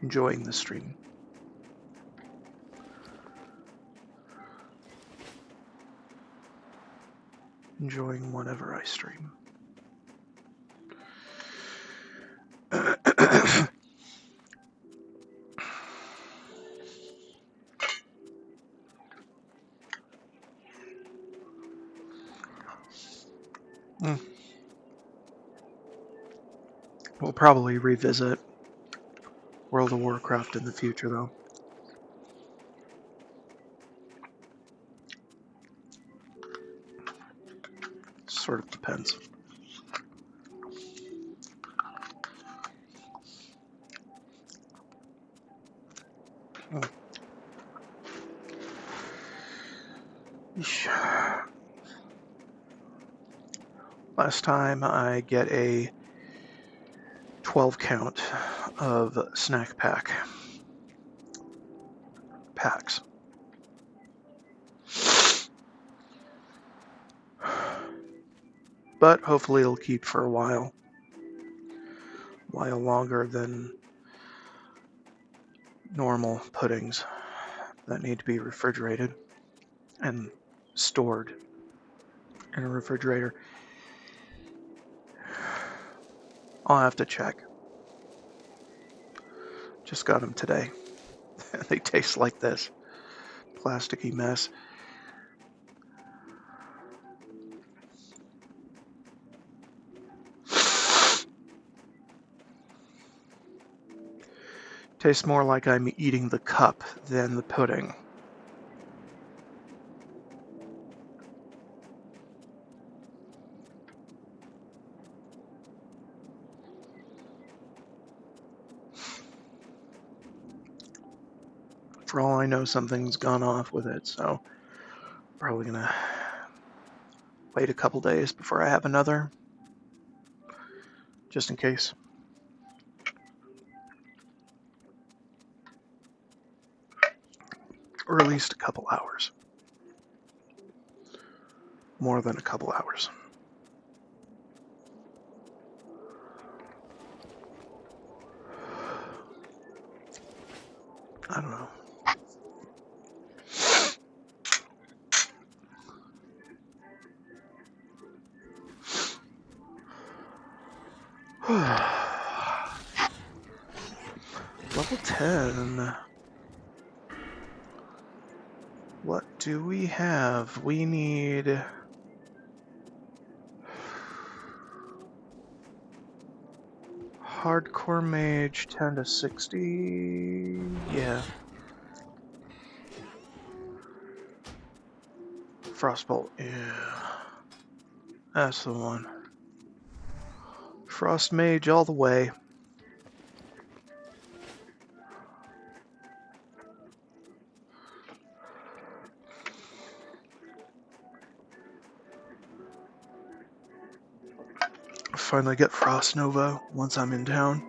Enjoying the stream. enjoying whatever I stream. We'll probably revisit World of Warcraft in the future, though. Sort of depends. Last time I get a 12 count of snack packs. But hopefully it'll keep for a while longer than normal puddings that need to be refrigerated and stored in a refrigerator. I'll have to check. Just got them today. They taste like this. Plasticky mess. Tastes more like I'm eating the cup than the pudding. For all I know, something's gone off with it, so probably gonna wait a couple days before I have another, just in case. Or at least a couple hours. More than a couple hours. I don't know. Level 10. What do we have? We need... Hardcore Mage 10 to 60... Yeah. Frostbolt, yeah. That's the one. Frost Mage all the way. Finally get Frost Nova once I'm in town.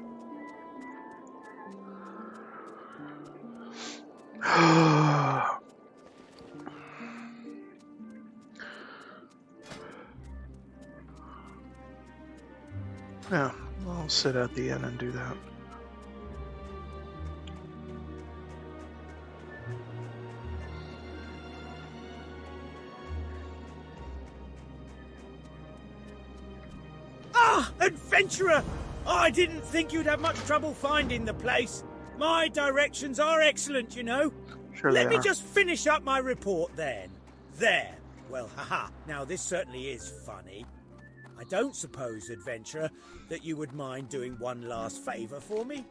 Yeah, I'll sit at the inn and do that. Ah, adventurer! I didn't think you'd have much trouble finding the place. My directions are excellent, you know. Sure Let they me are. just finish up my report then. There. Well, haha. Now this certainly is funny. I don't suppose, adventurer, that you would mind doing one last favour for me?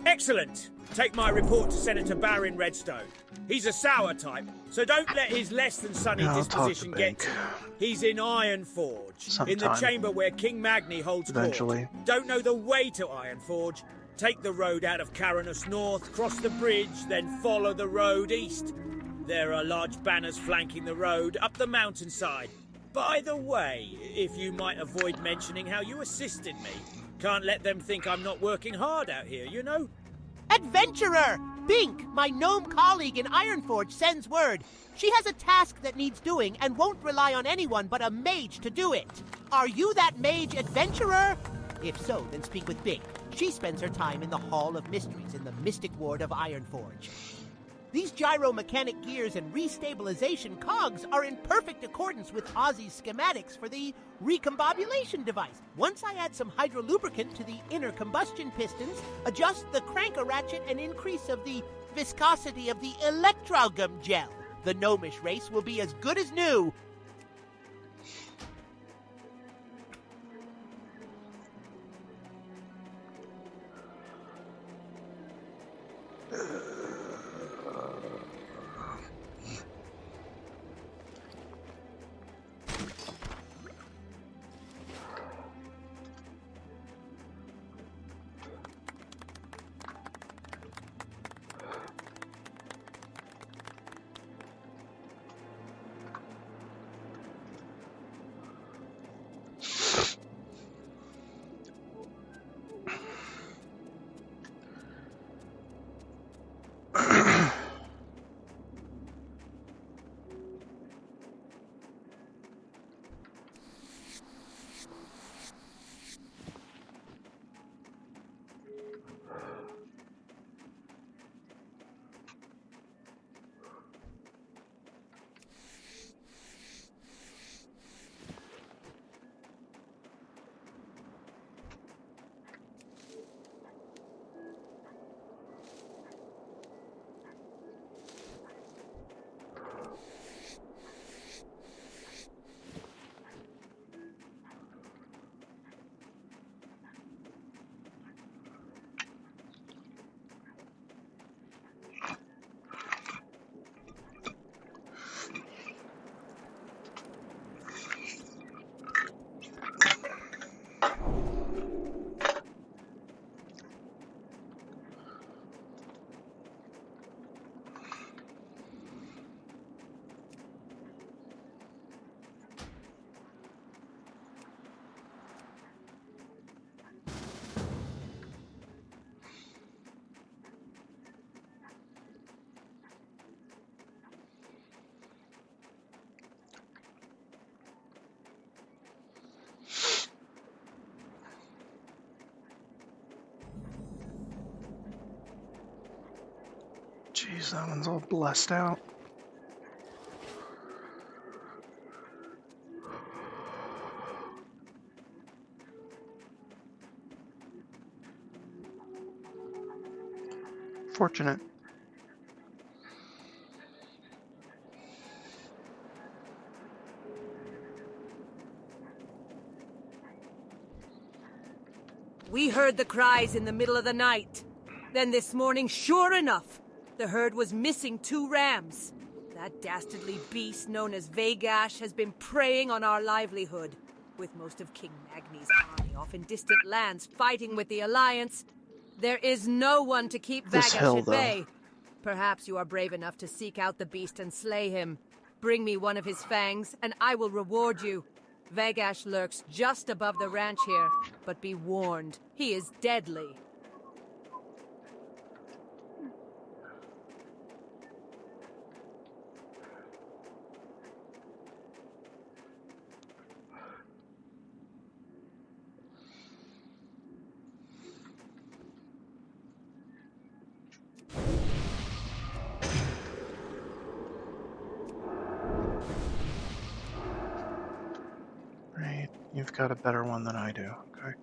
Excellent! Take my report to Senator Baron Redstone. He's a sour type, so don't let his less than sunny Yeah, I'll talk to disposition get to Bink. you. He's in Ironforge, in the Sometime. chamber where King Magni holds Eventually. court. Don't know the way to Ironforge? Take the road out of Caranus North, cross the bridge, then follow the road east. There are large banners flanking the road up the mountainside. By the way, if you might avoid mentioning how you assisted me. Can't let them think I'm not working hard out here, you know? Adventurer! Bink, my gnome colleague in Ironforge, sends word. She has a task that needs doing and won't rely on anyone but a mage to do it. Are you that mage, adventurer? If so, then speak with Bink. She spends her time in the Hall of Mysteries in the Mystic Ward of Ironforge. These gyromechanic gears and restabilization cogs are in perfect accordance with Ozzy's schematics for the recombobulation device. Once I add some hydrolubricant to the inner combustion pistons, adjust the cranker ratchet, and increase of the viscosity of the electrogum gel, the gnomish race will be as good as new. Jeez, that one's all blessed out. Fortunate. We heard the cries in the middle of the night. Then this morning, sure enough, the herd was missing 2 rams. That dastardly beast known as Vagash has been preying on our livelihood. With most of King Magni's army off in distant lands fighting with the Alliance, there is no one to keep This Vagash hill, at though. bay. Perhaps you are brave enough to seek out the beast and slay him. Bring me one of his fangs, and I will reward you. Vagash lurks just above the ranch here, but be warned, he is deadly. Right, you've got a better one than I do, okay?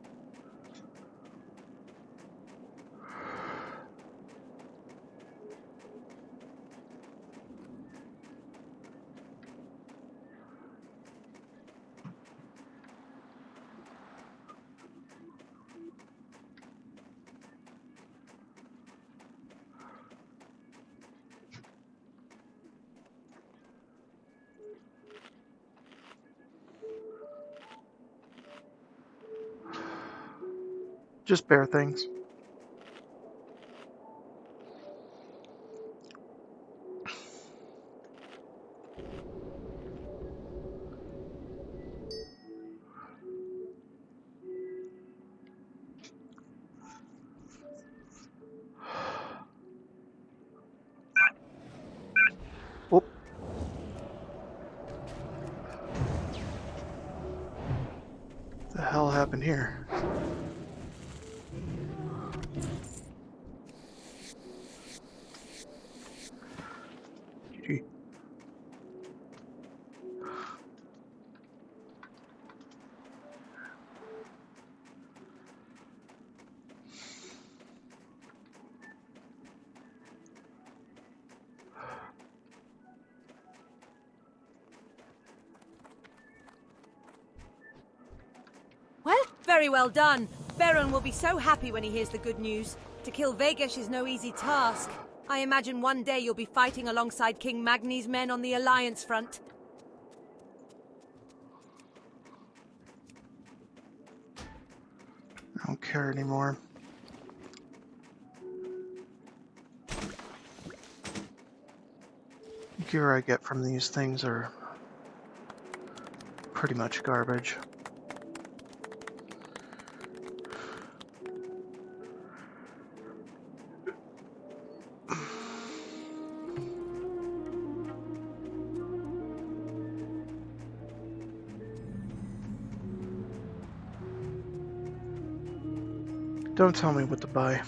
Just bare things. Whoop. The hell happened here? Very well done. Baron will be so happy when he hears the good news. To kill Vegesh is no easy task. I imagine one day you'll be fighting alongside King Magni's men on the Alliance front. I don't care anymore. Gear I get from these things are pretty much garbage. Don't tell me what to buy.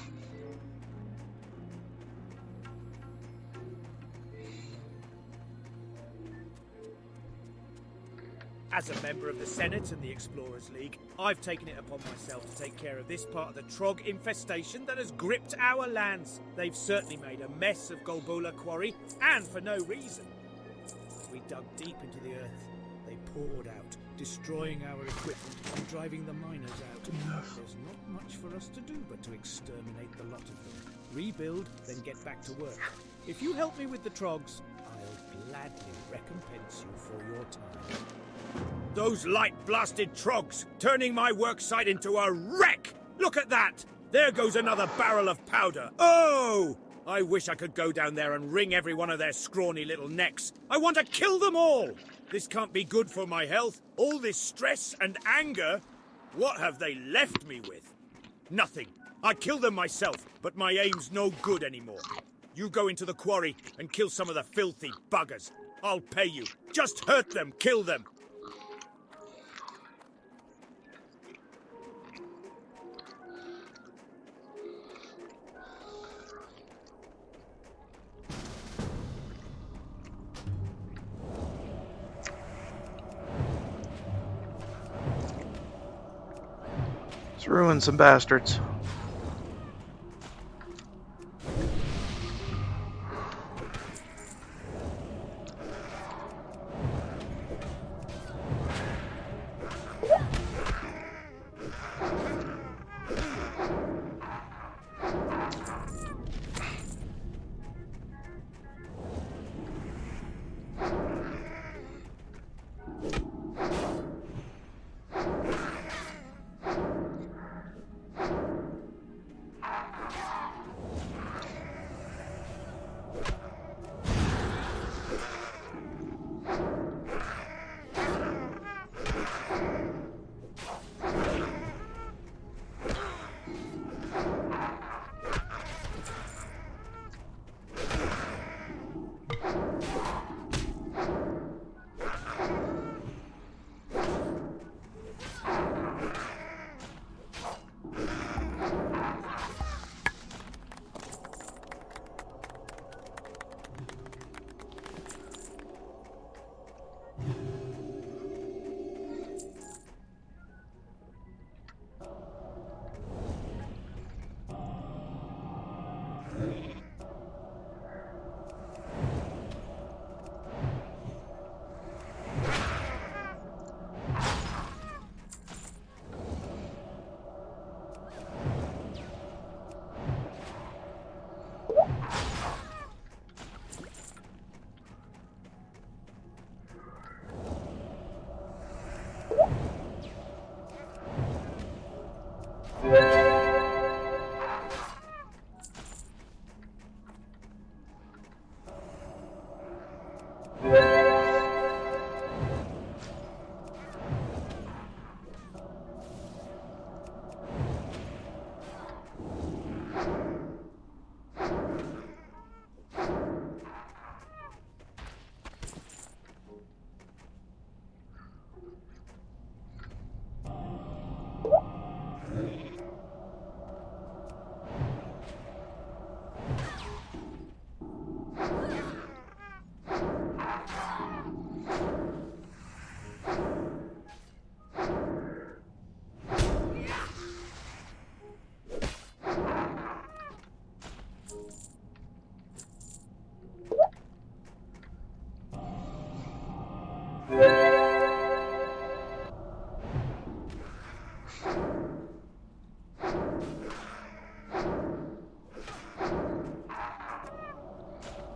As a member of the Senate and the Explorers League, I've taken it upon myself to take care of this part of the Trog infestation that has gripped our lands. They've certainly made a mess of Golbula Quarry, and for no reason. We dug deep into the earth. They poured out, destroying our equipment and driving the miners out. There's not much for us to do but to exterminate the lot of them. Rebuild, then get back to work. If you help me with the Trogs, I'll gladly recompense you for your time. Those light-blasted Trogs, turning my worksite into a wreck! Look at that! There goes another barrel of powder. Oh! I wish I could go down there and wring every one of their scrawny little necks. I want to kill them all! This can't be good for my health. All this stress and anger. What have they left me with? Nothing. I'd kill them myself, but my aim's no good anymore. You go into the quarry and kill some of the filthy buggers. I'll pay you. Just hurt them, kill them. Let's ruin some bastards.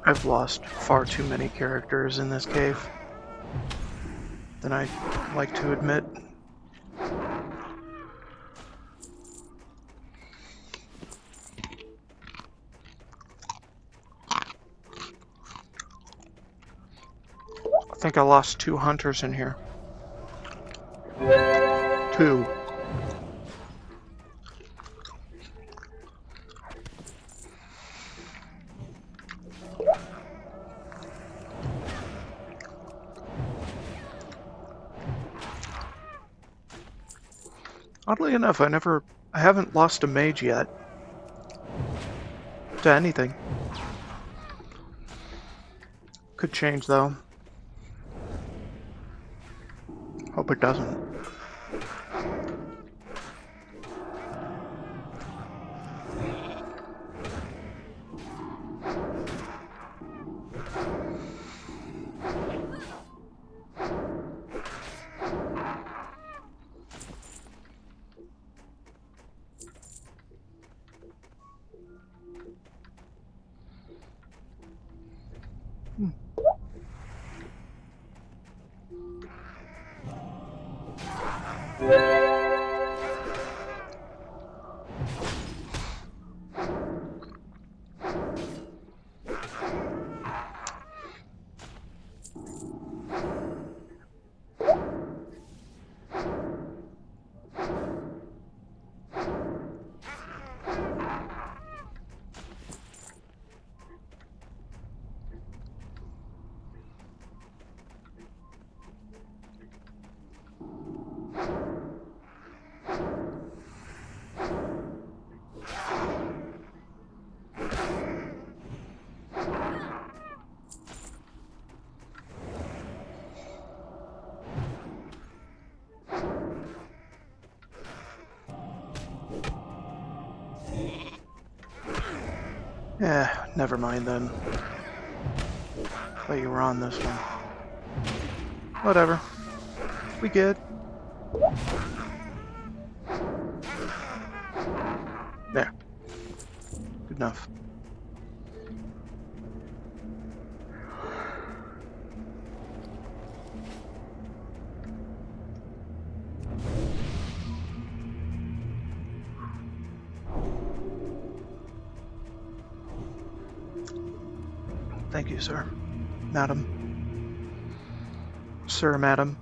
I've lost far too many characters in this cave than I like to admit. I think I lost 2 hunters in here. 2. Oddly enough, I haven't lost a mage yet. To anything. Could change though. Hope it doesn't. Never mind then. Thought you were on this one. Whatever. We good. There. Good enough. Thank you, sir. Madam. Sir, madam.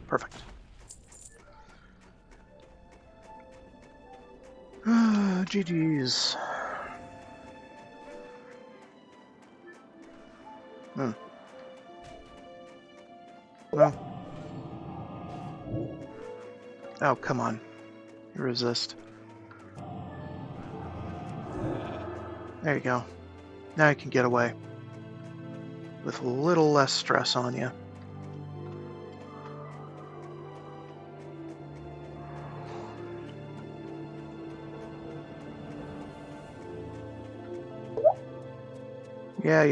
Perfect. GG's. Well. Oh, come on. You resist. There you go. Now you can get away. With a little less stress on you. Yeah.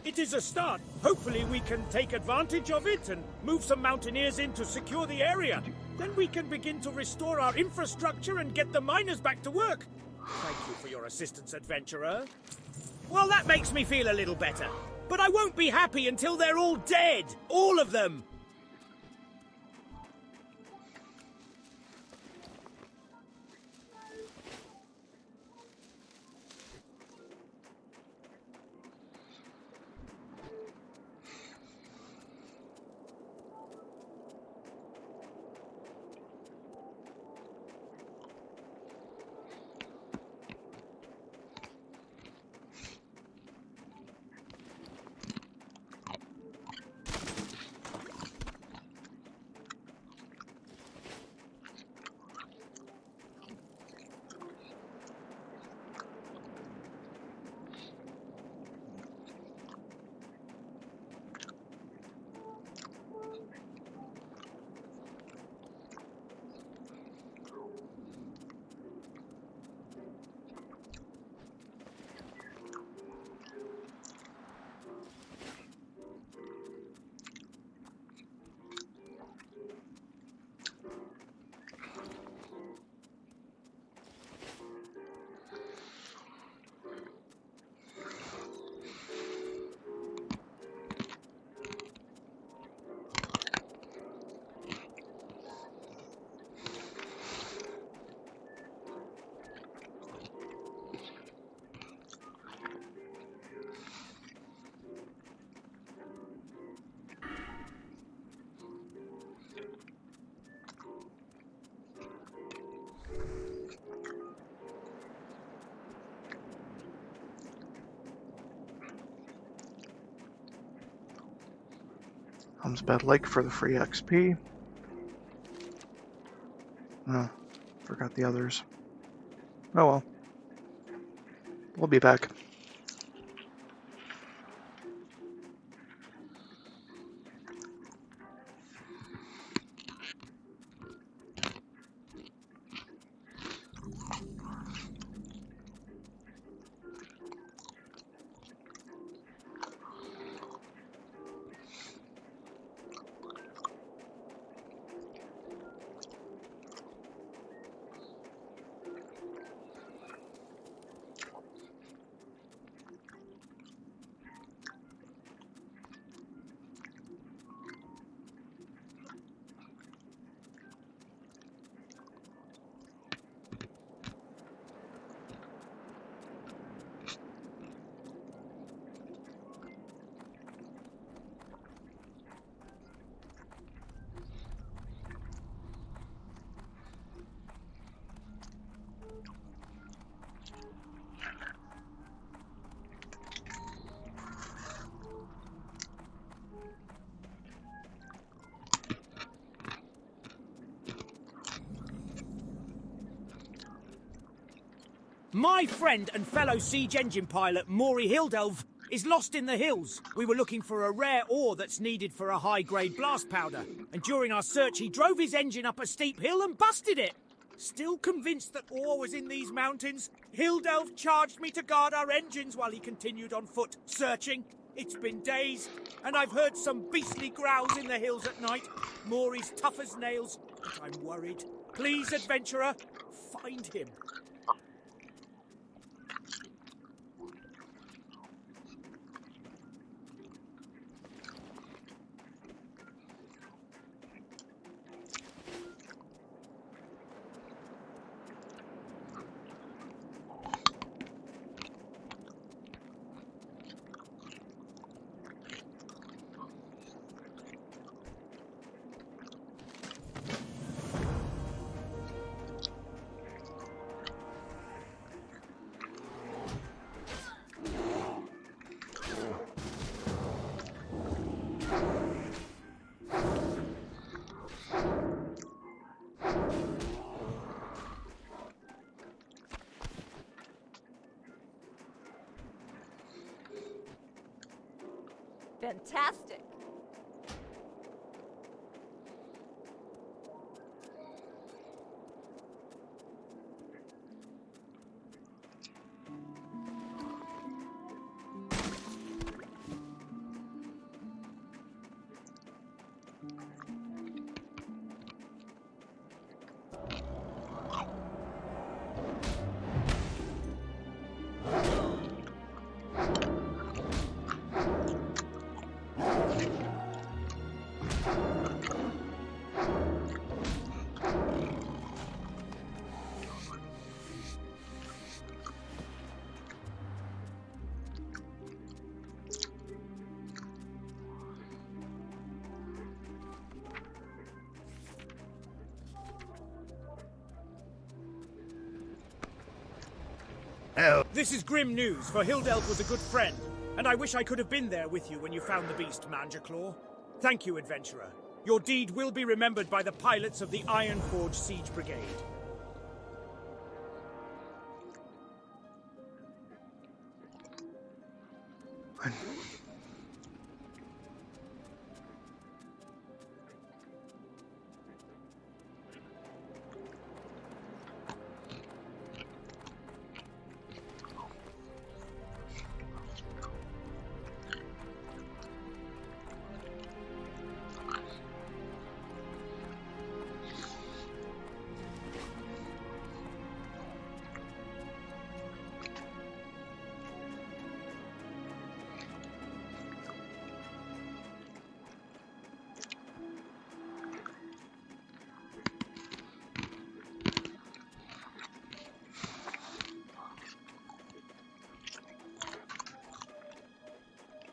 It is a start. Hopefully we can take advantage of it and move some mountaineers in to secure the area. Then we can begin to restore our infrastructure and get the miners back to work. Thank you for your assistance, adventurer. Well, that makes me feel a little better. But I won't be happy until they're all dead. All of them. Homestead Lake for the free XP. Oh, forgot the others. Oh well. We'll be back. My friend and fellow siege engine pilot, Maury Hildelv, is lost in the hills. We were looking for a rare ore that's needed for a high-grade blast powder, and during our search he drove his engine up a steep hill and busted it. Still convinced that ore was in these mountains, Hildelv charged me to guard our engines while he continued on foot, searching. It's been days, and I've heard some beastly growls in the hills at night. Maury's tough as nails, but I'm worried. Please, adventurer, find him. Fantastic! hell. This is grim news, for Hildelf was a good friend, and I wish I could have been there with you when you found the beast, Mangerclaw. Thank you, adventurer. Your deed will be remembered by the pilots of the Ironforge Siege Brigade.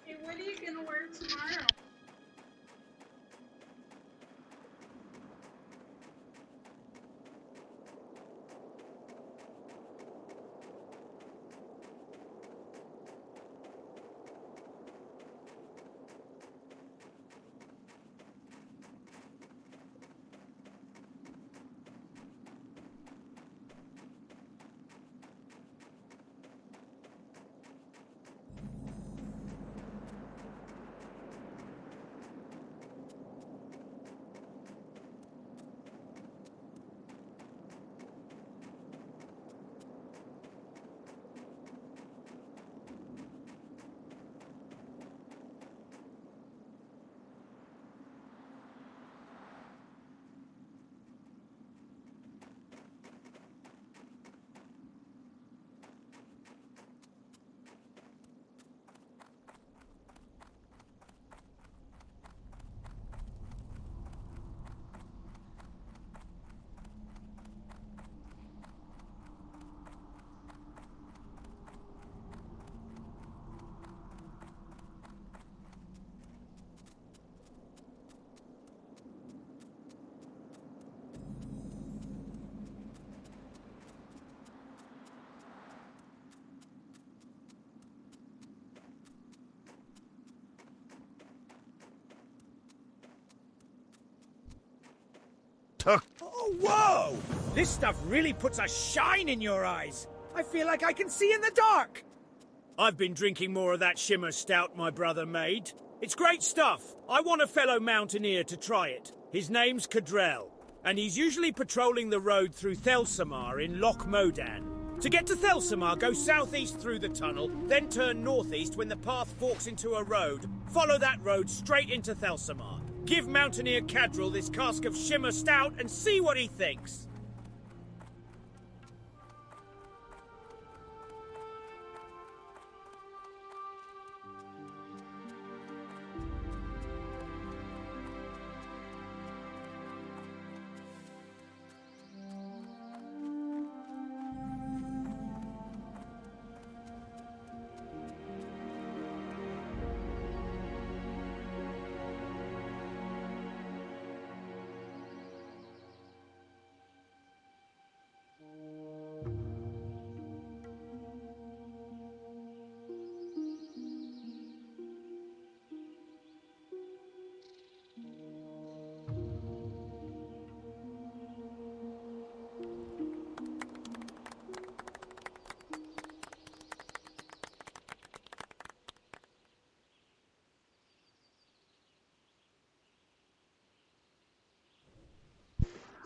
Hey, what are you gonna wear tomorrow? Oh, whoa! This stuff really puts a shine in your eyes. I feel like I can see in the dark. I've been drinking more of that shimmer stout my brother made. It's great stuff. I want a fellow mountaineer to try it. His name's Cadrell, and he's usually patrolling the road through Thelsamar in Loch Modan. To get to Thelsamar, go southeast through the tunnel, then turn northeast when the path forks into a road. Follow that road straight into Thelsamar. Give Mountaineer Cadrell this cask of shimmer stout and see what he thinks.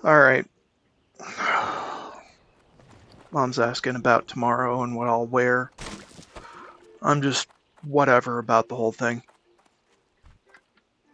Alright. Mom's asking about tomorrow and what I'll wear. I'm just whatever about the whole thing.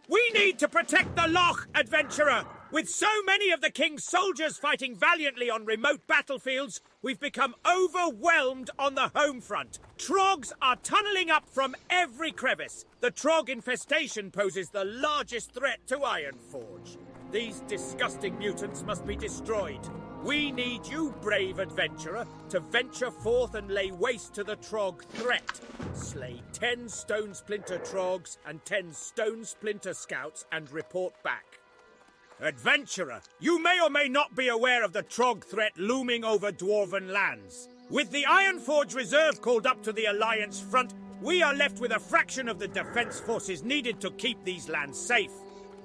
We need to protect the Loch, adventurer! With so many of the King's soldiers fighting valiantly on remote battlefields, we've become overwhelmed on the home front. Trogs are tunneling up from every crevice. The Trog infestation poses the largest threat to Ironforge. These disgusting mutants must be destroyed. We need you, brave adventurer, to venture forth and lay waste to the Trog threat. Slay 10 Stone Splinter Trogs and 10 Stone Splinter Scouts and report back. Adventurer, you may or may not be aware of the Trog threat looming over Dwarven lands. With the Ironforge Reserve called up to the Alliance front, we are left with a fraction of the defense forces needed to keep these lands safe.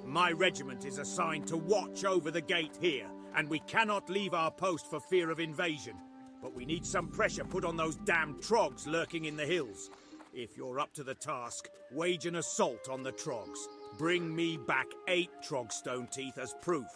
My regiment is assigned to watch over the gate here, and we cannot leave our post for fear of invasion. But we need some pressure put on those damn trogs lurking in the hills. If you're up to the task, wage an assault on the trogs. Bring me back 8 trog stone teeth as proof.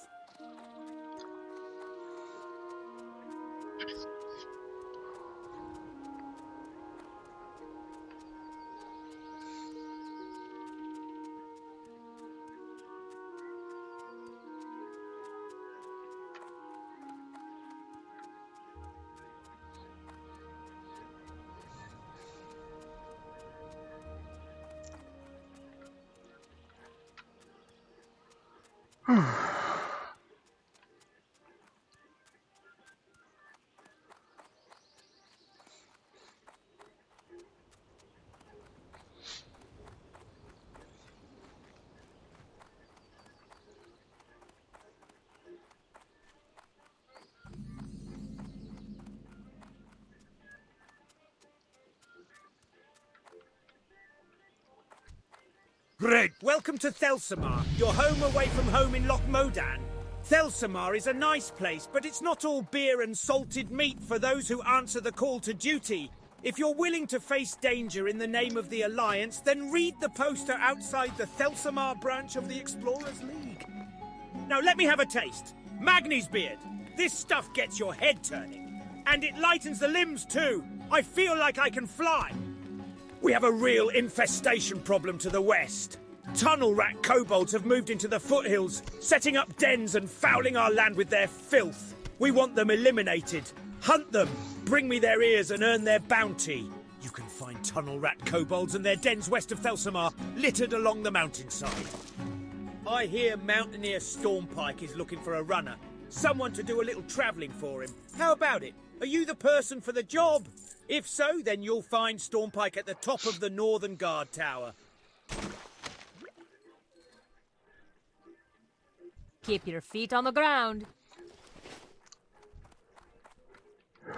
Great! Welcome to Thelsamar, your home away from home in Loch Modan. Thelsamar is a nice place, but it's not all beer and salted meat for those who answer the call to duty. If you're willing to face danger in the name of the Alliance, then read the poster outside the Thelsamar branch of the Explorers League. Now let me have a taste. Magni's beard. This stuff gets your head turning. And it lightens the limbs too. I feel like I can fly. We have a real infestation problem to the west. Tunnel rat kobolds have moved into the foothills, setting up dens and fouling our land with their filth. We want them eliminated. Hunt them, bring me their ears and earn their bounty. You can find tunnel rat kobolds and their dens west of Thelsamar, littered along the mountainside. I hear Mountaineer Stormpike is looking for a runner. Someone to do a little travelling for him. How about it? Are you the person for the job? If so, then you'll find Stormpike at the top of the Northern Guard Tower. Keep your feet on the ground.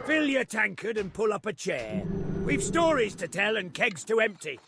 Fill your tankard and pull up a chair. We've stories to tell and kegs to empty.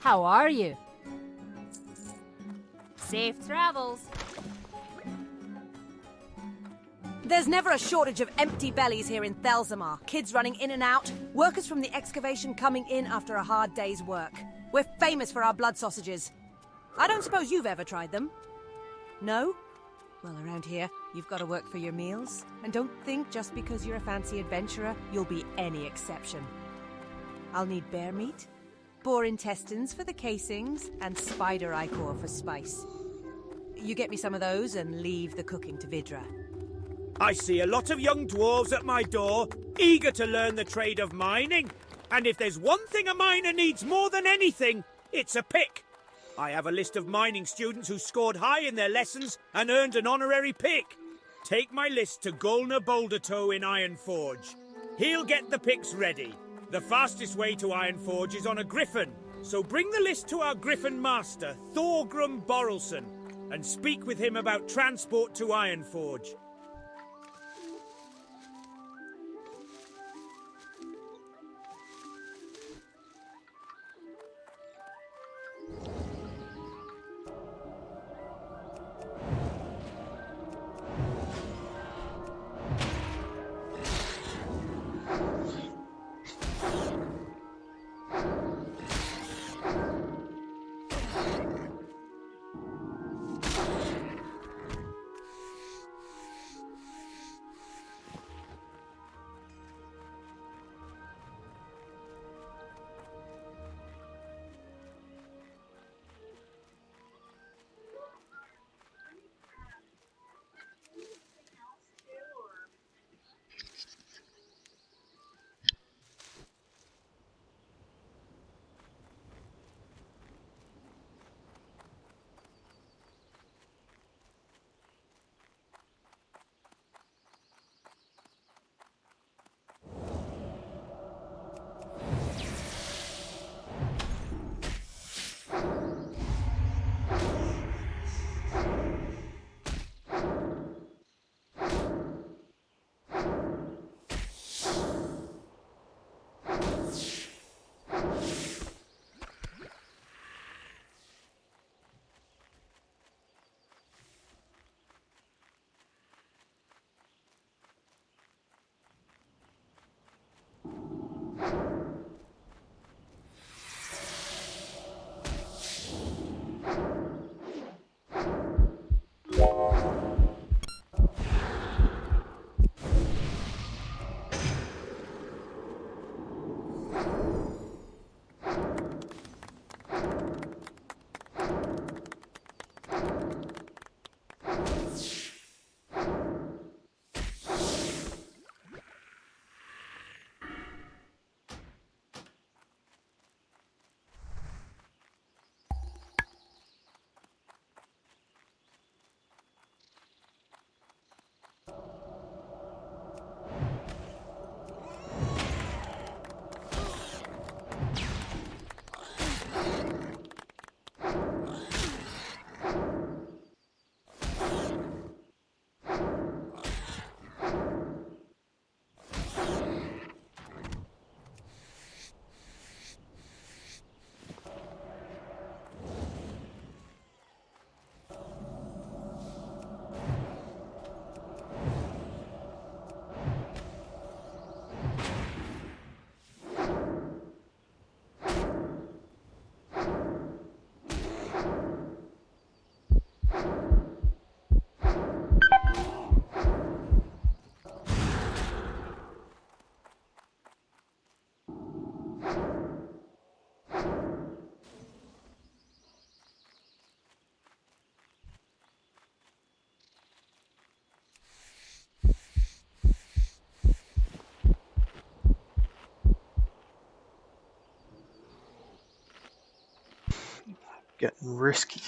How are you? Safe travels. There's never a shortage of empty bellies here in Thelsamar. Kids running in and out, workers from the excavation coming in after a hard day's work. We're famous for our blood sausages. I don't suppose you've ever tried them? No? Well, around here, you've got to work for your meals. And don't think just because you're a fancy adventurer, you'll be any exception. I'll need bear meat, boar intestines for the casings, and spider ichor for spice. You get me some of those and leave the cooking to Vidra. I see a lot of young dwarves at my door, eager to learn the trade of mining. And if there's one thing a miner needs more than anything, it's a pick. I have a list of mining students who scored high in their lessons and earned an honorary pick. Take my list to Golna Bouldertoe in Ironforge. He'll get the picks ready. The fastest way to Ironforge is on a griffin, so bring the list to our griffin master, Thorgrim Borrelson, and speak with him about transport to Ironforge. Getting risky.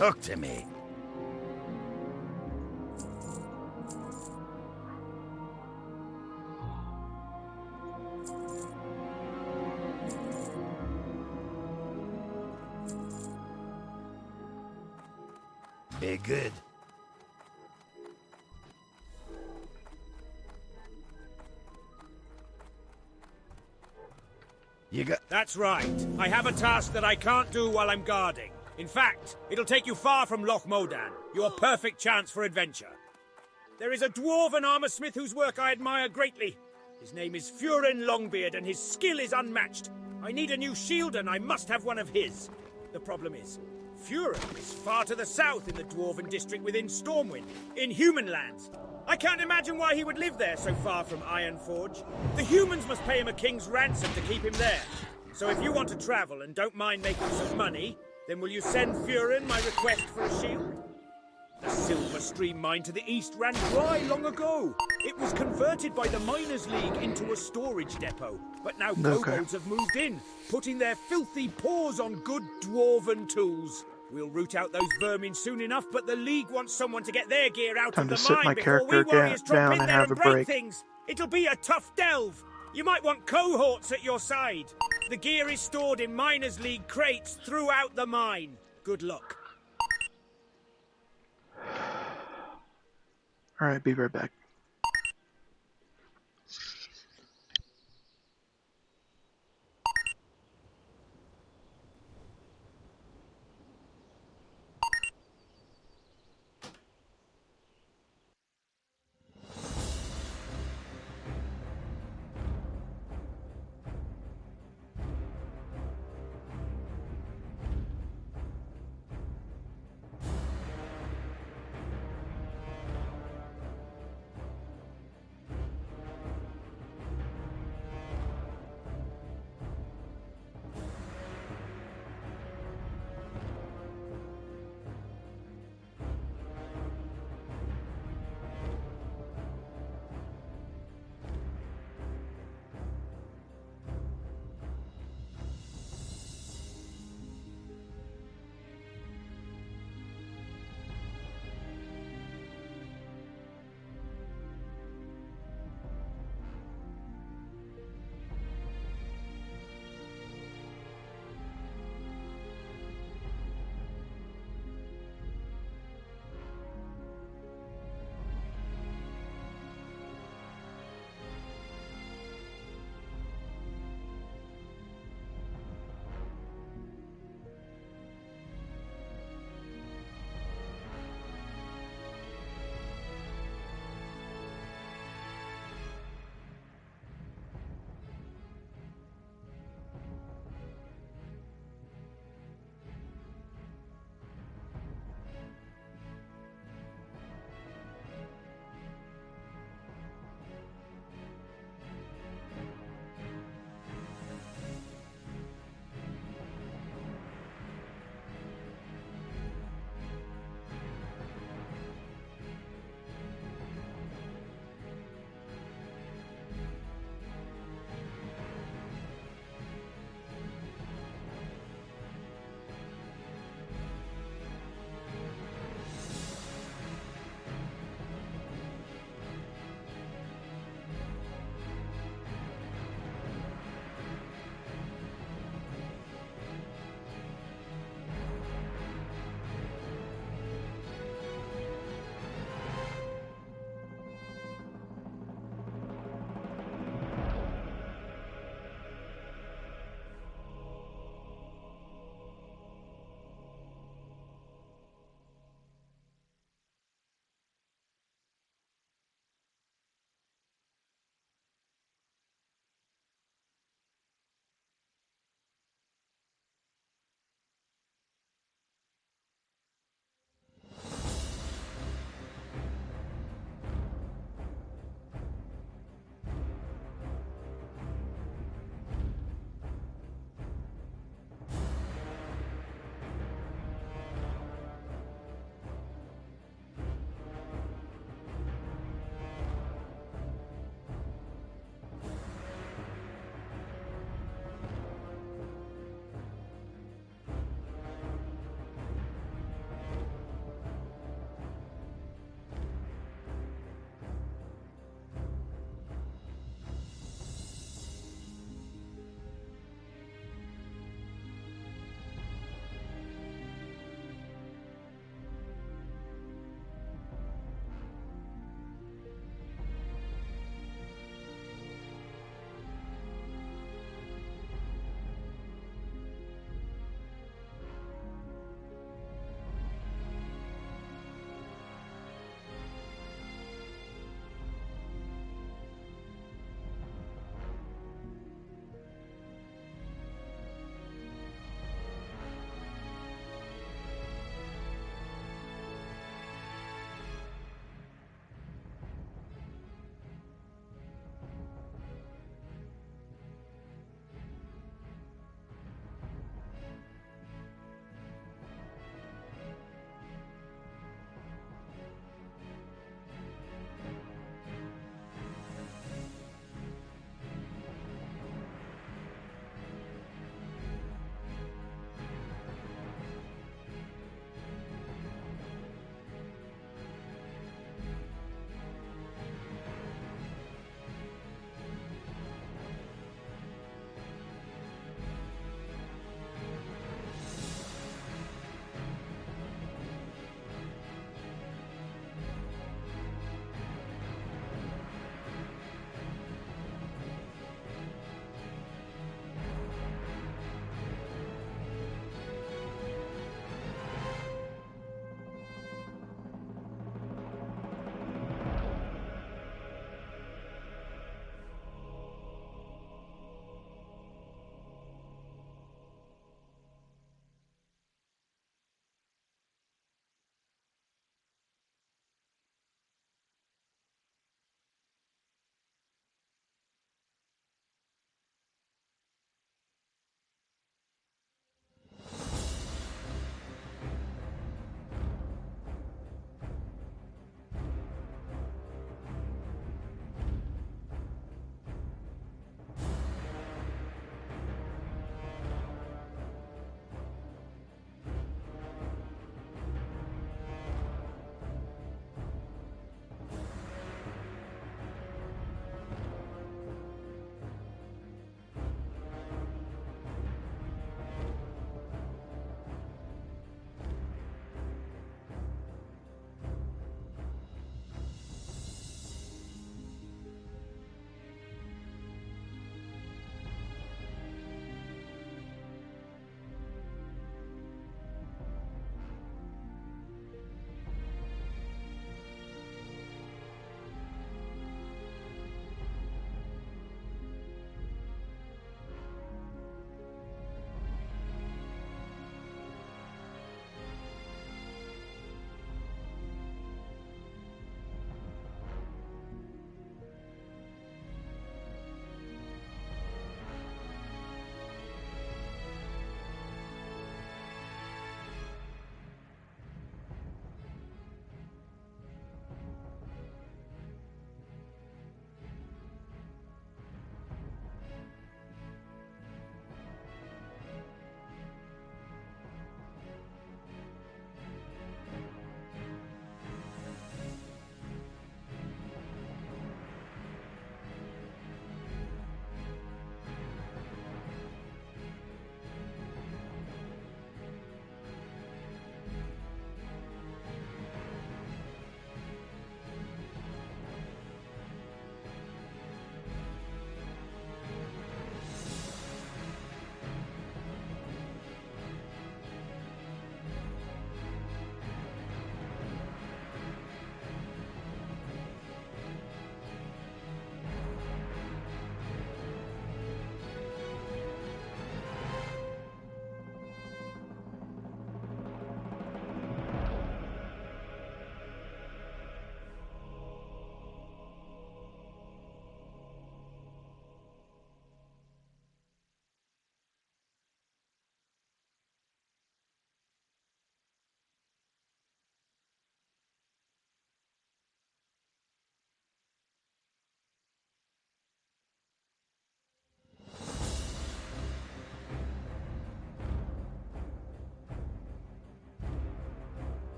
Talk to me. Be good. You got... That's right. I have a task that I can't do while I'm guarding. In fact, it'll take you far from Loch Modan, your perfect chance for adventure. There is a dwarven armorsmith whose work I admire greatly. His name is Furin Longbeard, and his skill is unmatched. I need a new shield, and I must have one of his. The problem is, Furin is far to the south in the dwarven district within Stormwind, in human lands. I can't imagine why he would live there so far from Ironforge. The humans must pay him a king's ransom to keep him there. So if you want to travel and don't mind making some money, then will you send Furin my request for a shield? The Silver Stream mine to the east ran dry long ago. It was converted by the Miners' League into a storage depot. But now kobolds have moved in, putting their filthy paws on good dwarven tools. We'll root out those vermin soon enough, but the League wants someone to get their gear out Time of to the sit mine my before we character warriors drop down in and there have and a break break. things. It'll be a tough delve. You might want cohorts at your side. The gear is stored in Miners' League crates throughout the mine. Good luck. Alright, be right back.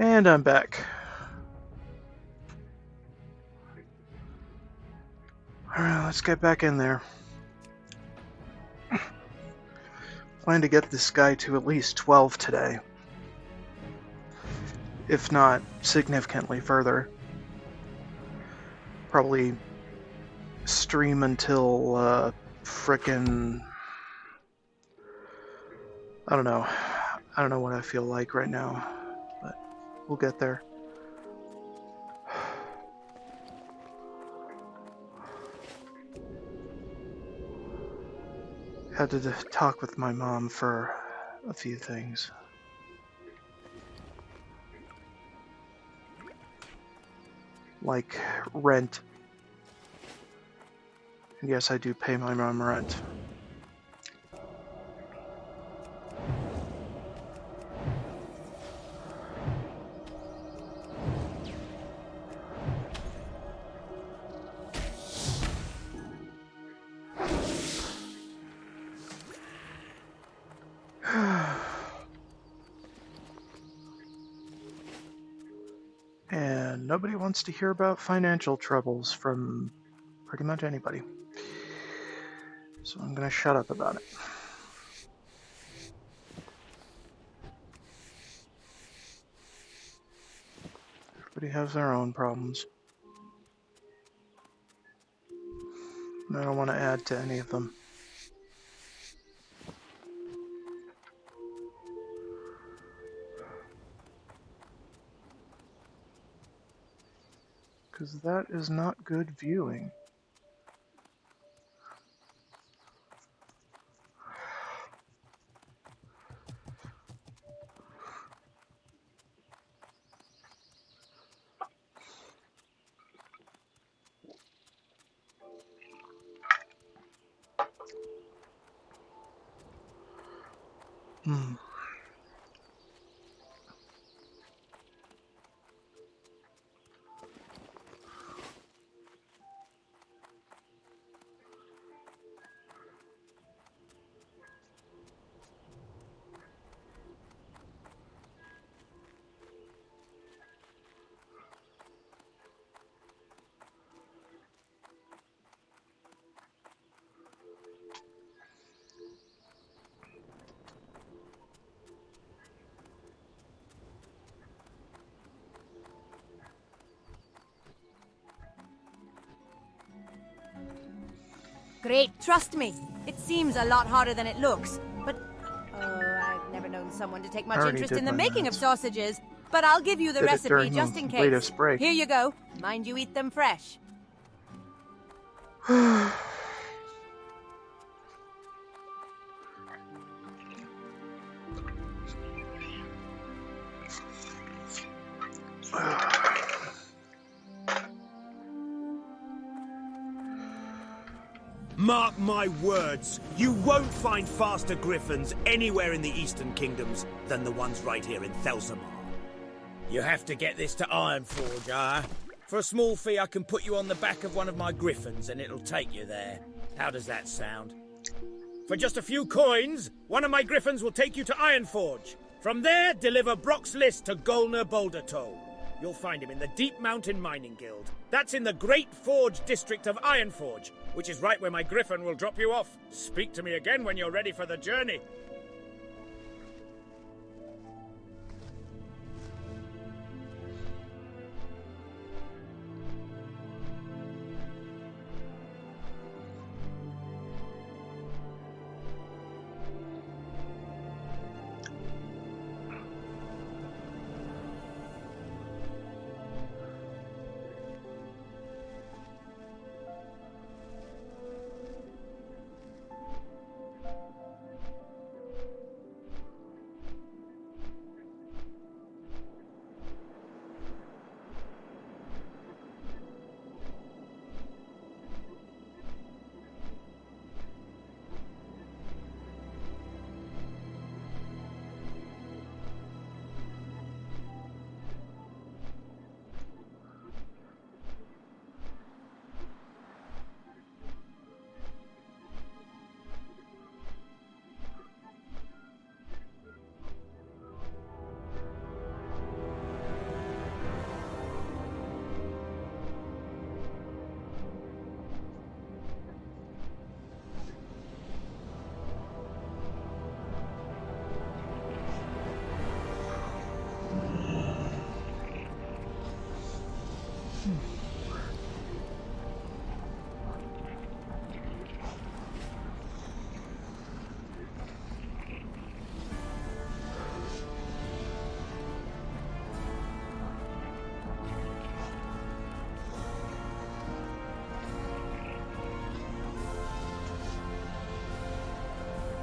And I'm back. Alright, let's get back in there. Plan to get this guy to at least 12 today. If not significantly further. Probably stream until frickin'... I don't know. I don't know what I feel like right now, but we'll get there. Had to talk with my mom for a few things. Like rent. And yes, I do pay my mom rent. And nobody wants to hear about financial troubles from pretty much anybody. So I'm gonna shut up about it. Everybody has their own problems. And I don't want to add to any of them. Because that is not good viewing. Hmm. Great, trust me. It seems a lot harder than it looks, but... Oh, I've never known someone to take much Already interest did in the my making of maths. sausages. But I'll give you the Did it recipe during just in the case. latest break. Here you go. Mind you eat them fresh. Mark my words, you won't find faster griffins anywhere in the Eastern Kingdoms than the ones right here in Thelsamar. You have to get this to Ironforge, ah? For a small fee, I can put you on the back of one of my griffins and it'll take you there. How does that sound? For just a few coins, one of my griffins will take you to Ironforge. From there, deliver Brock's list to Golner Bouldertoe. You'll find him in the Deep Mountain Mining Guild. That's in the Great Forge district of Ironforge, which is right where my griffin will drop you off. Speak to me again when you're ready for the journey.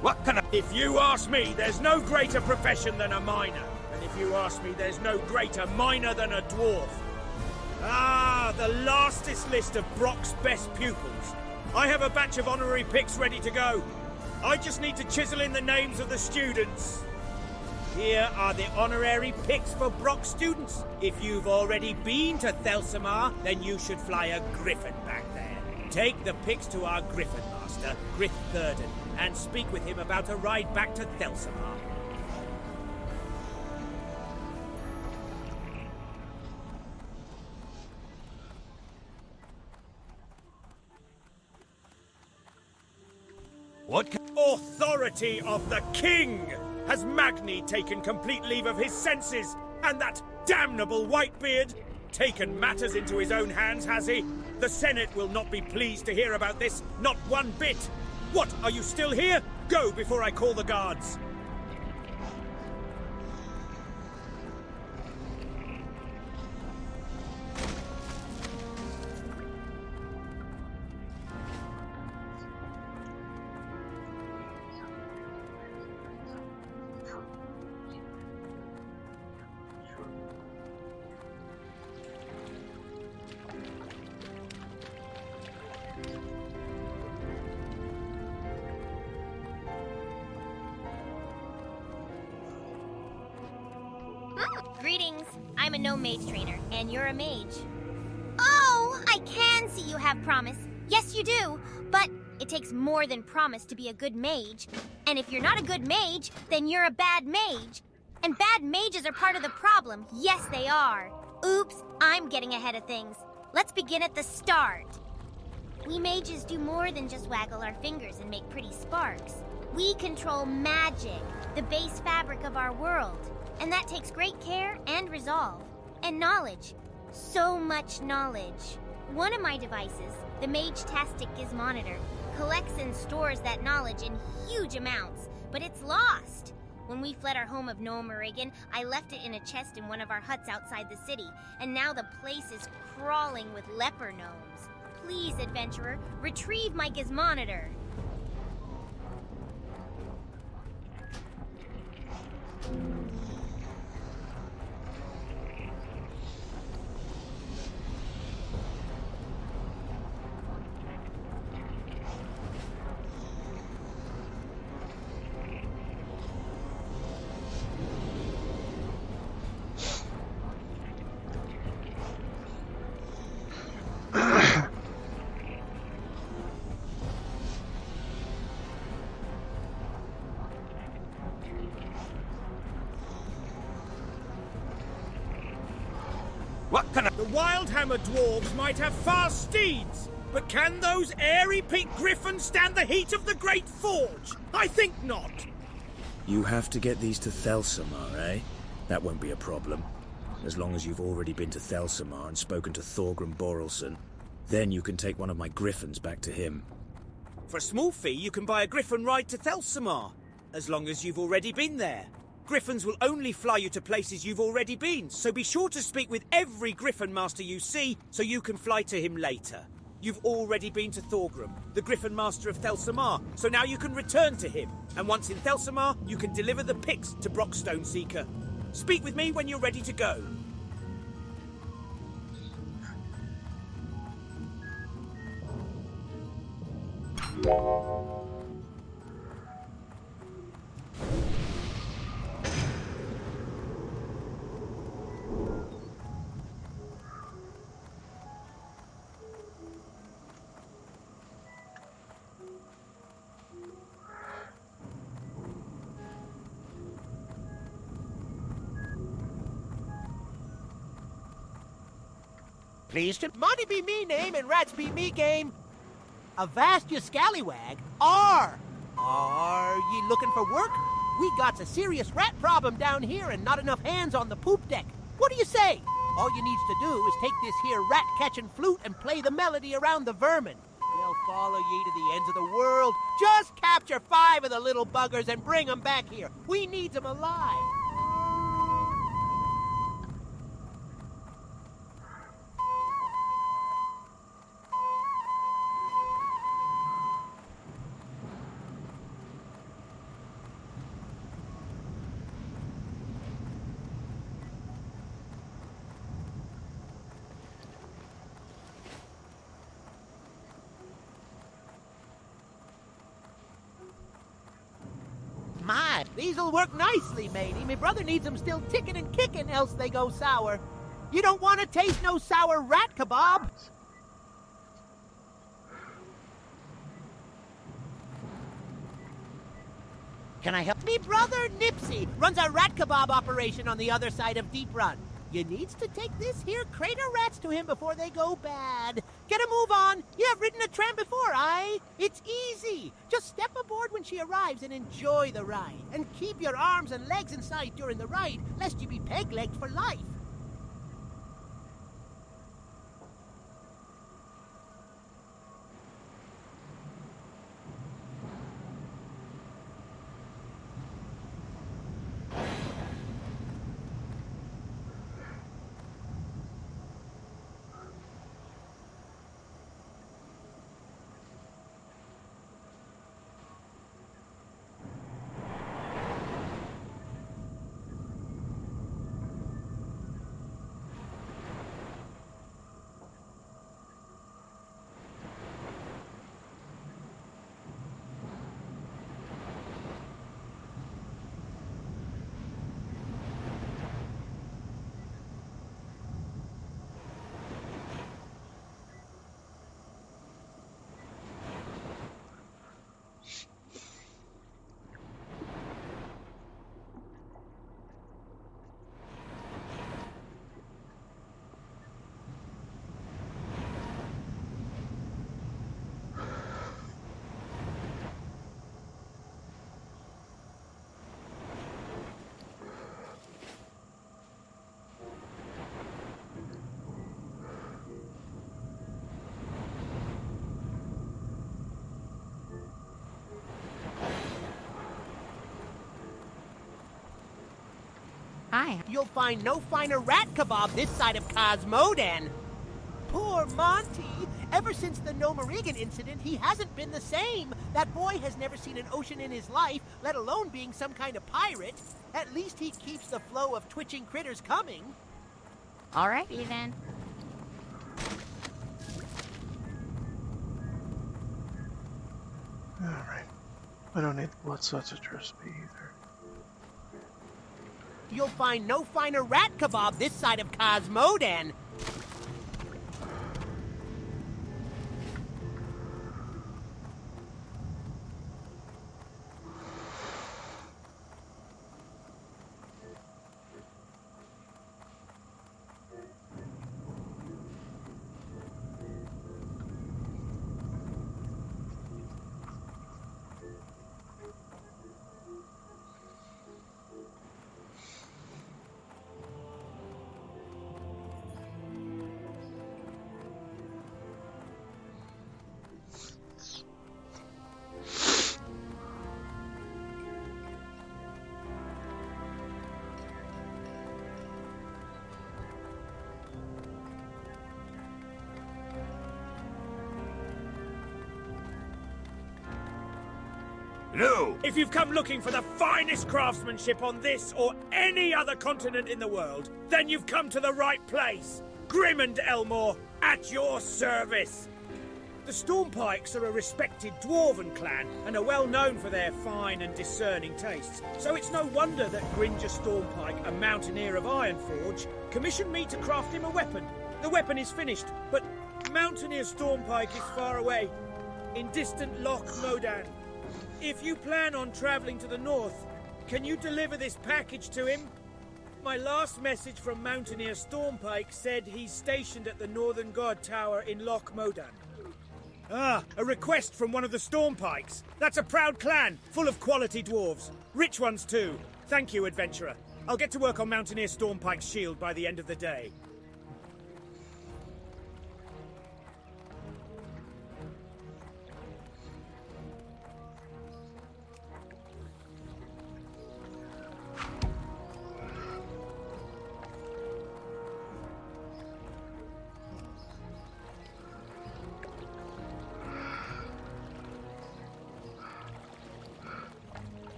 What can I... If you ask me, there's no greater profession than a miner. And if you ask me, there's no greater miner than a dwarf. Ah, the lastest list of Brock's best pupils. I have a batch of honorary picks ready to go. I just need to chisel in the names of the students. Here are the honorary picks for Brock students. If you've already been to Thelsamar, then you should fly a griffin back there. Take the picks to our griffin master, Grith Thurden, and speak with him about a ride back to Thelsamar. What can... Authority of the king! Has Magni taken complete leave of his senses? And that damnable Whitebeard taken matters into his own hands, has he? The Senate will not be pleased to hear about this, not one bit. What, are you still here? Go before I call the guards. Greetings. I'm a gnome mage trainer, and you're a mage. Oh, I can see you have promise. Yes, you do. But it takes more than promise to be a good mage. And if you're not a good mage, then you're a bad mage. And bad mages are part of the problem. Yes, they are. Oops, I'm getting ahead of things. Let's begin at the start. We mages do more than just waggle our fingers and make pretty sparks. We control magic, the base fabric of our world. And that takes great care and resolve. And knowledge. So much knowledge. One of my devices, the Mage-tastic Gizmonitor, collects and stores that knowledge in huge amounts, but it's lost. When we fled our home of Gnomerigan, I left it in a chest in one of our huts outside the city, and now the place is crawling with leper gnomes. Please, adventurer, retrieve my Gizmonitor. What can I... The Wildhammer dwarves might have fast steeds, but can those airy-peaked griffins stand the heat of the Great Forge? I think not. You have to get these to Thelsamar, eh? That won't be a problem. As long as you've already been to Thelsamar and spoken to Thorgrim Borrelson, then you can take one of my griffins back to him. For a small fee, you can buy a griffin ride to Thelsamar, as long as you've already been there. Griffins will only fly you to places you've already been, so be sure to speak with every griffin master you see so you can fly to him later. You've already been to Thorgrim, the griffin master of Thelsamar, so now you can return to him. And once in Thelsamar, you can deliver the picks to Brock Stoneseeker. Speak with me when you're ready to go. Pleased to... Money be me name and rats be me game. Avast you scallywag. Are ye looking for work? We got a serious rat problem down here and not enough hands on the poop deck. What do you say? All you needs to do is take this here rat-catching flute and play the melody around the vermin. They'll follow ye to the ends of the world. Just capture 5 of the little buggers and bring 'em back here. We needs 'em alive. My, these'll work nicely, matey. Me brother needs them still ticking and kicking, else they go sour. You don't want to taste no sour rat kebab. Can I help? Me brother Nipsey runs a rat kebab operation on the other side of Deep Run. You needs to take this here crate of rats to him before they go bad. Get a move on. You have ridden a tram before, aye? It's easy. Just step aboard when she arrives and enjoy the ride. And keep your arms and legs in sight during the ride, lest you be peg-legged for life. Hi. You'll find no finer rat kebab this side of Cosmodan. Poor Monty. Ever since the Nomorigan incident, he hasn't been the same. That boy has never seen an ocean in his life, let alone being some kind of pirate. At least he keeps the flow of twitching critters coming. Alrighty then. Alright. I don't need what's such a recipe either. You'll find no finer rat kebab this side of Cosmodan. No! If you've come looking for the finest craftsmanship on this or any other continent in the world, then you've come to the right place. Grim and Elmore, at your service. The Stormpikes are a respected dwarven clan and are well known for their fine and discerning tastes. So it's no wonder that Gringer Stormpike, a mountaineer of Ironforge, commissioned me to craft him a weapon. The weapon is finished, but Mountaineer Stormpike is far away, in distant Loch Modan. If you plan on traveling to the north, can you deliver this package to him? My last message from Mountaineer Stormpike said he's stationed at the Northern God Tower in Loch Modan. Ah, a request from one of the Stormpikes. That's a proud clan, full of quality dwarves. Rich ones too. Thank you, adventurer. I'll get to work on Mountaineer Stormpike's shield by the end of the day.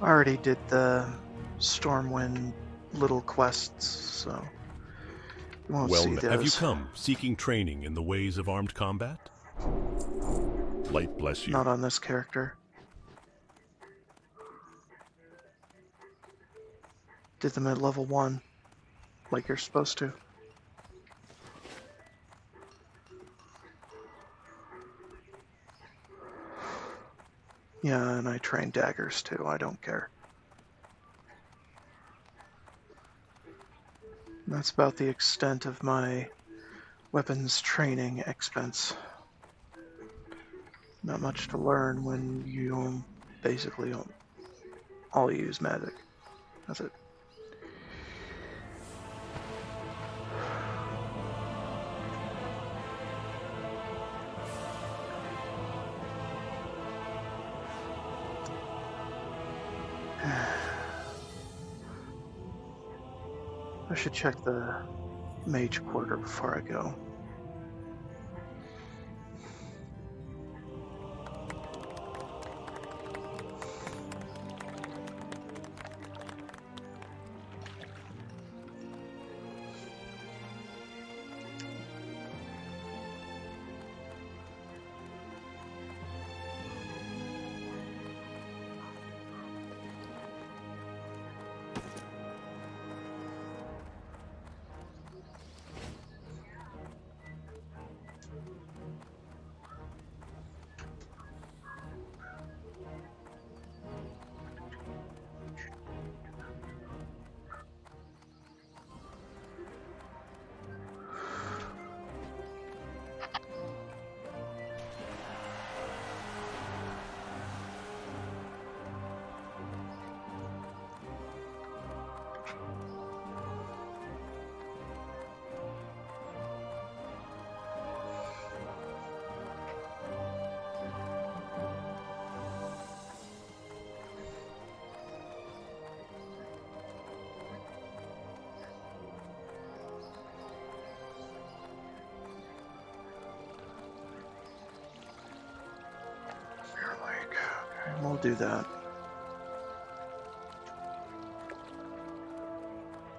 I already did the Stormwind little quests, so you won't see Well, have you those. come seeking training in the ways of armed combat? Light bless you. Not on this character. Did them at level 1, like you're supposed to. Yeah, and I train daggers too, I don't care. And that's about the extent of my weapons training expense. Not much to learn when you basically all use magic. That's it. I should check the mage quarter before I go. Okay, we'll do that.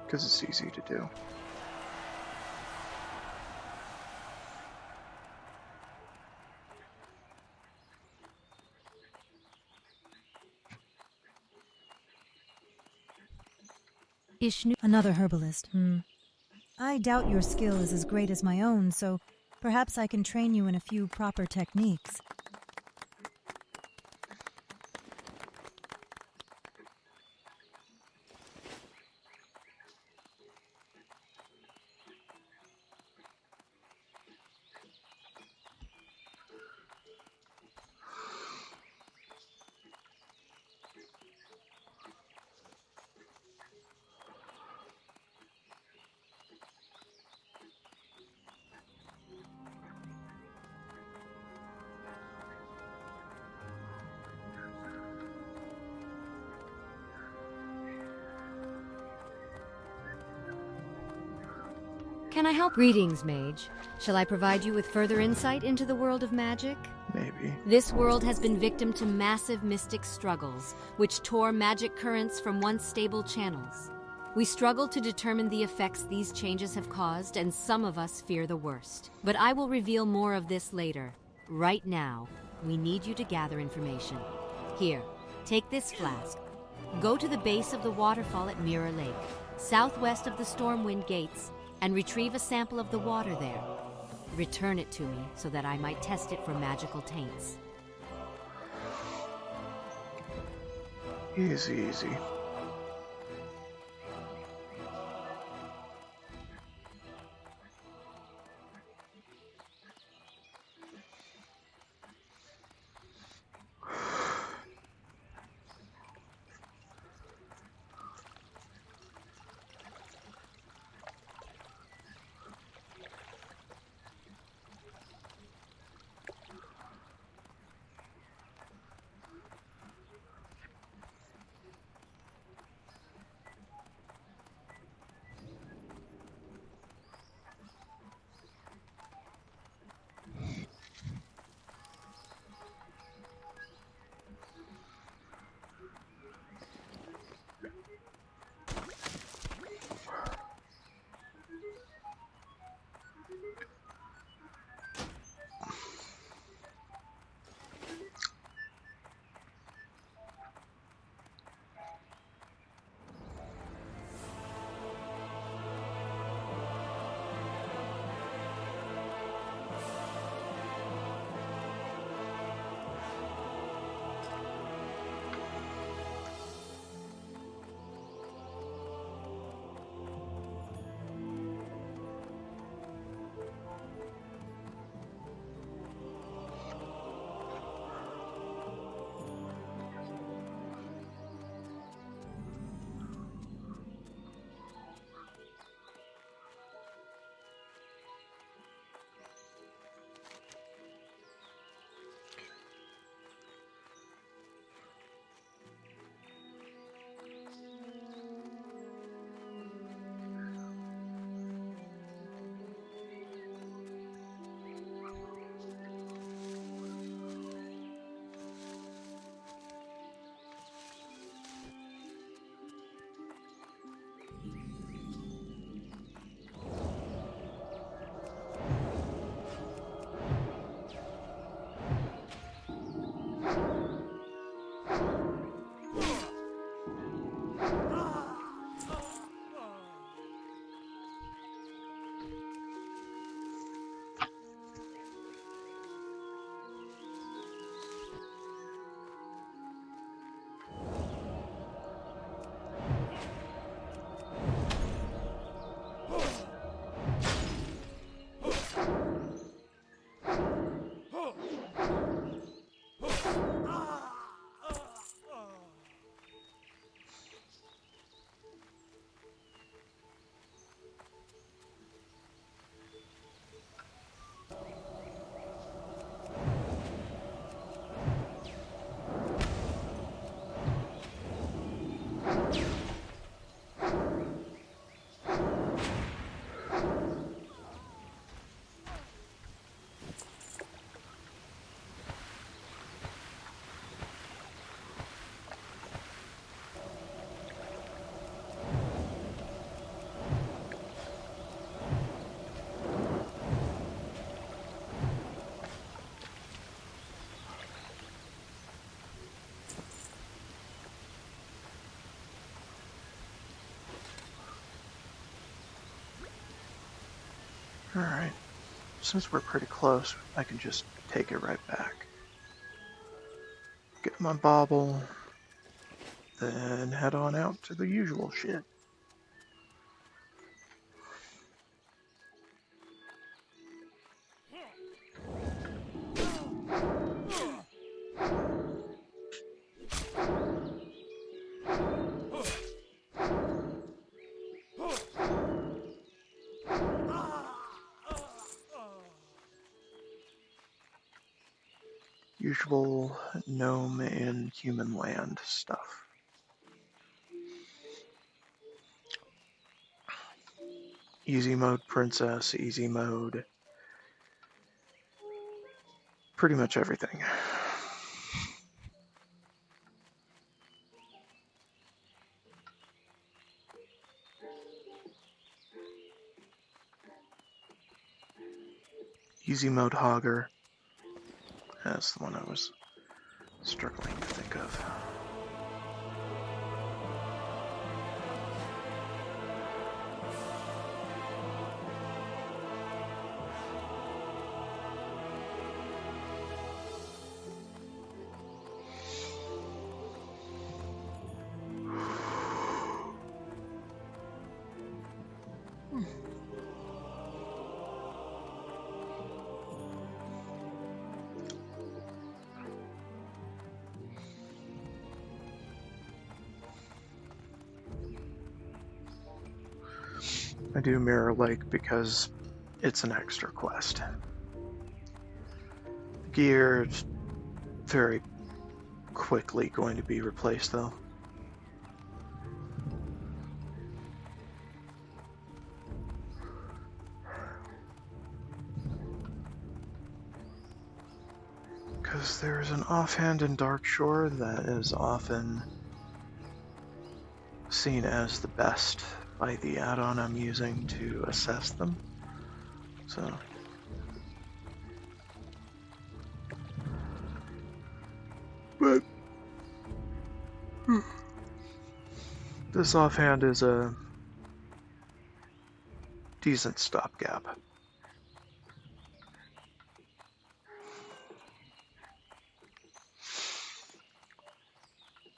Because it's easy to do. Another herbalist. I doubt your skill is as great as my own, so perhaps I can train you in a few proper techniques. Can I help? Greetings, mage. Shall I provide you with further insight into the world of magic? Maybe. This world has been victim to massive mystic struggles, which tore magic currents from once stable channels. We struggle to determine the effects these changes have caused, and some of us fear the worst. But I will reveal more of this later. Right now, we need you to gather information. Here, take this flask. Go to the base of the waterfall at Mirror Lake, southwest of the Stormwind Gates, and retrieve a sample of the water there. Return it to me so that I might test it for magical taints. Easy, easy. Alright, since we're pretty close, I can just take it right back. Get my bauble, then head on out to the usual shit. Usual gnome and human land stuff. Easy mode princess, easy mode, pretty much everything. Easy mode hogger. That's the one I was struggling to think of. I do Mirror Lake because it's an extra quest. Gear is very quickly going to be replaced though. Because there's an offhand in Darkshore that is often seen as the best by the add-on I'm using to assess them. So but this offhand is a decent stopgap.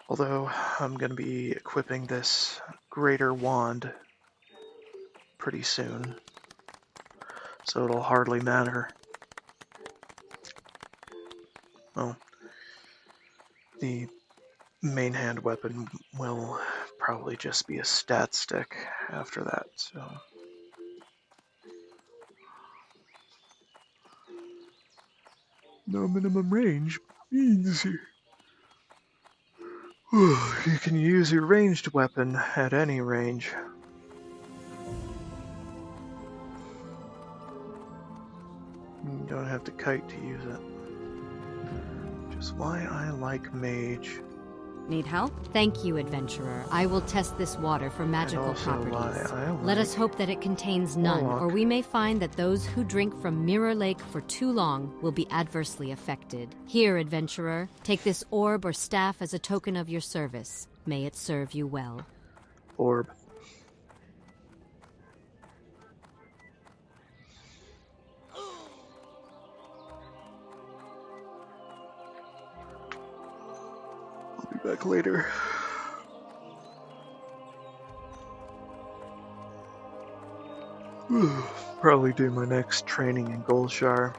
Although I'm going to be equipping this greater wand pretty soon, so it'll hardly matter. Well, the main hand weapon will probably just be a stat stick after that, so. No minimum range means you can use your ranged weapon at any range. You don't have to kite to use it. Which is why I like mage. Need help? Thank you, adventurer. I will test this water for magical properties. Let us hope that it contains none, or we may find that those who drink from Mirror Lake for too long will be adversely affected. Here, adventurer, take this orb or staff as a token of your service. May it serve you well. Orb. I'll be back later. Probably do my next training in Goldshire.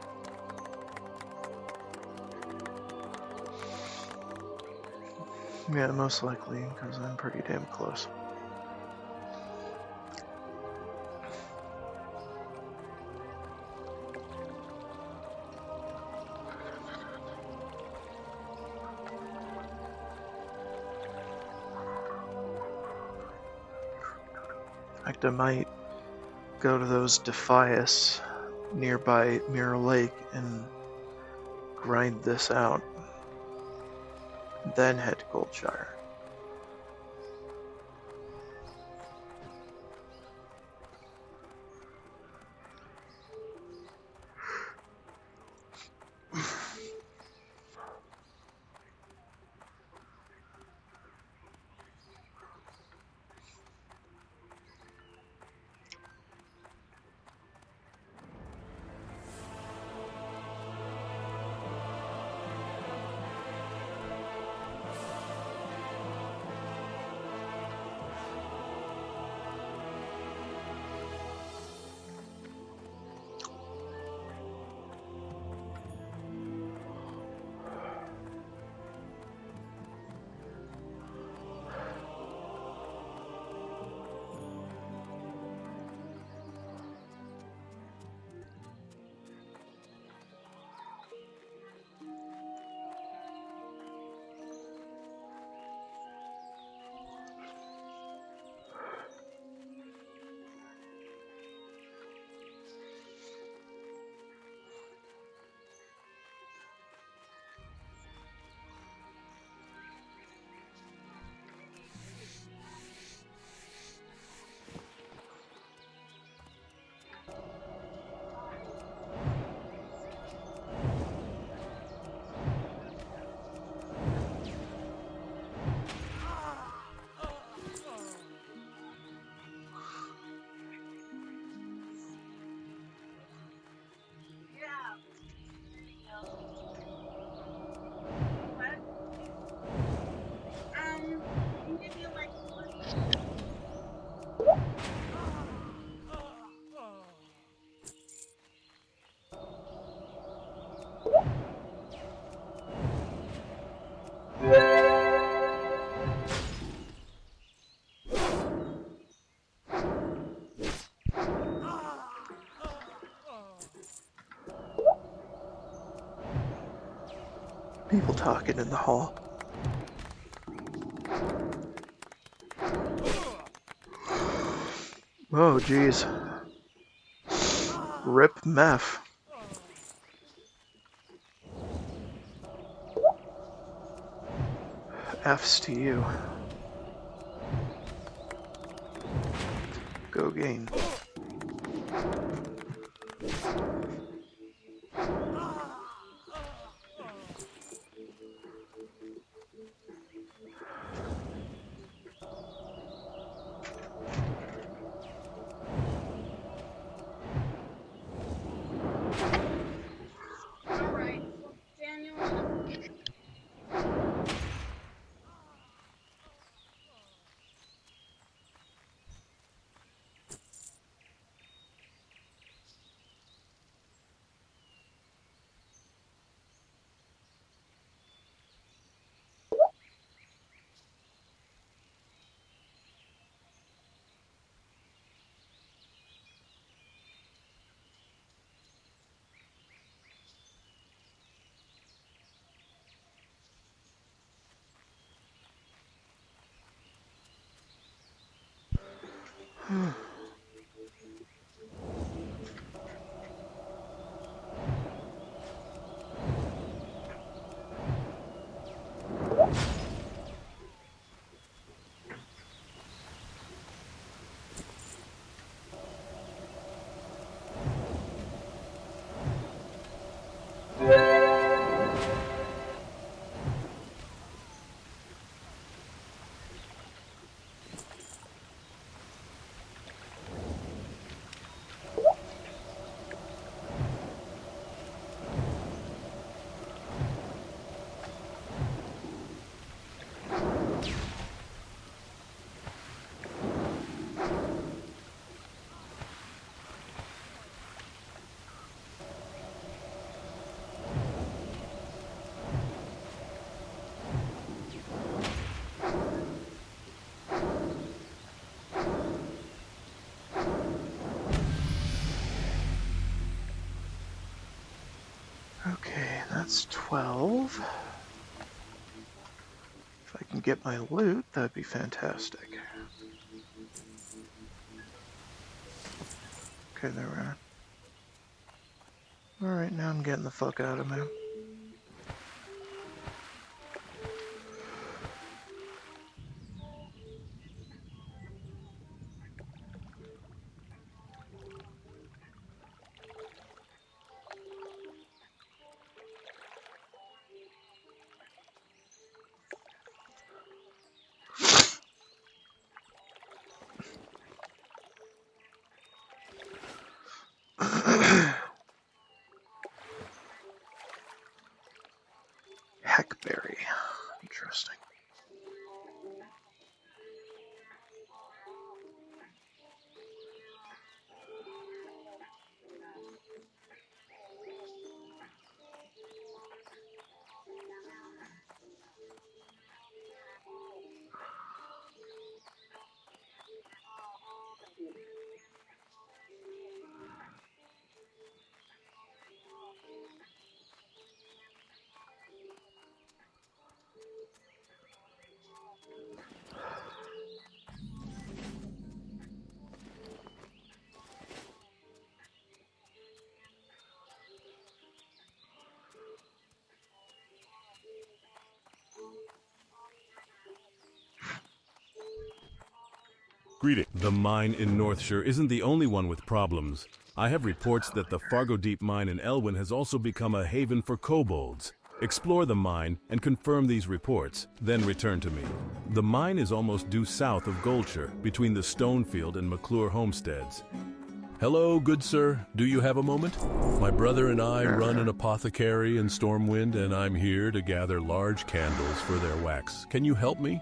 Yeah, most likely, because I'm pretty damn close. In fact, I might go to those Defias nearby Mirror Lake and grind this out, then head to Goldshire. people talking in the hall. Oh, geez. Rip meth. F's to you. Go gain. Alright, so Daniel. Okay, that's 12. If I can get my loot, that'd be fantastic. Okay, there we are. Alright, now I'm getting the fuck out of here. Hackberry. Interesting. Greeting. The mine in Northshire isn't the only one with problems. I have reports that the Fargo Deep mine in Elwyn has also become a haven for kobolds. Explore the mine and confirm these reports, then return to me. The mine is almost due south of Goldshire, between the Stonefield and McClure homesteads. Hello, good sir. Do you have a moment? My brother and I run an apothecary in Stormwind, and I'm here to gather large candles for their wax. Can you help me?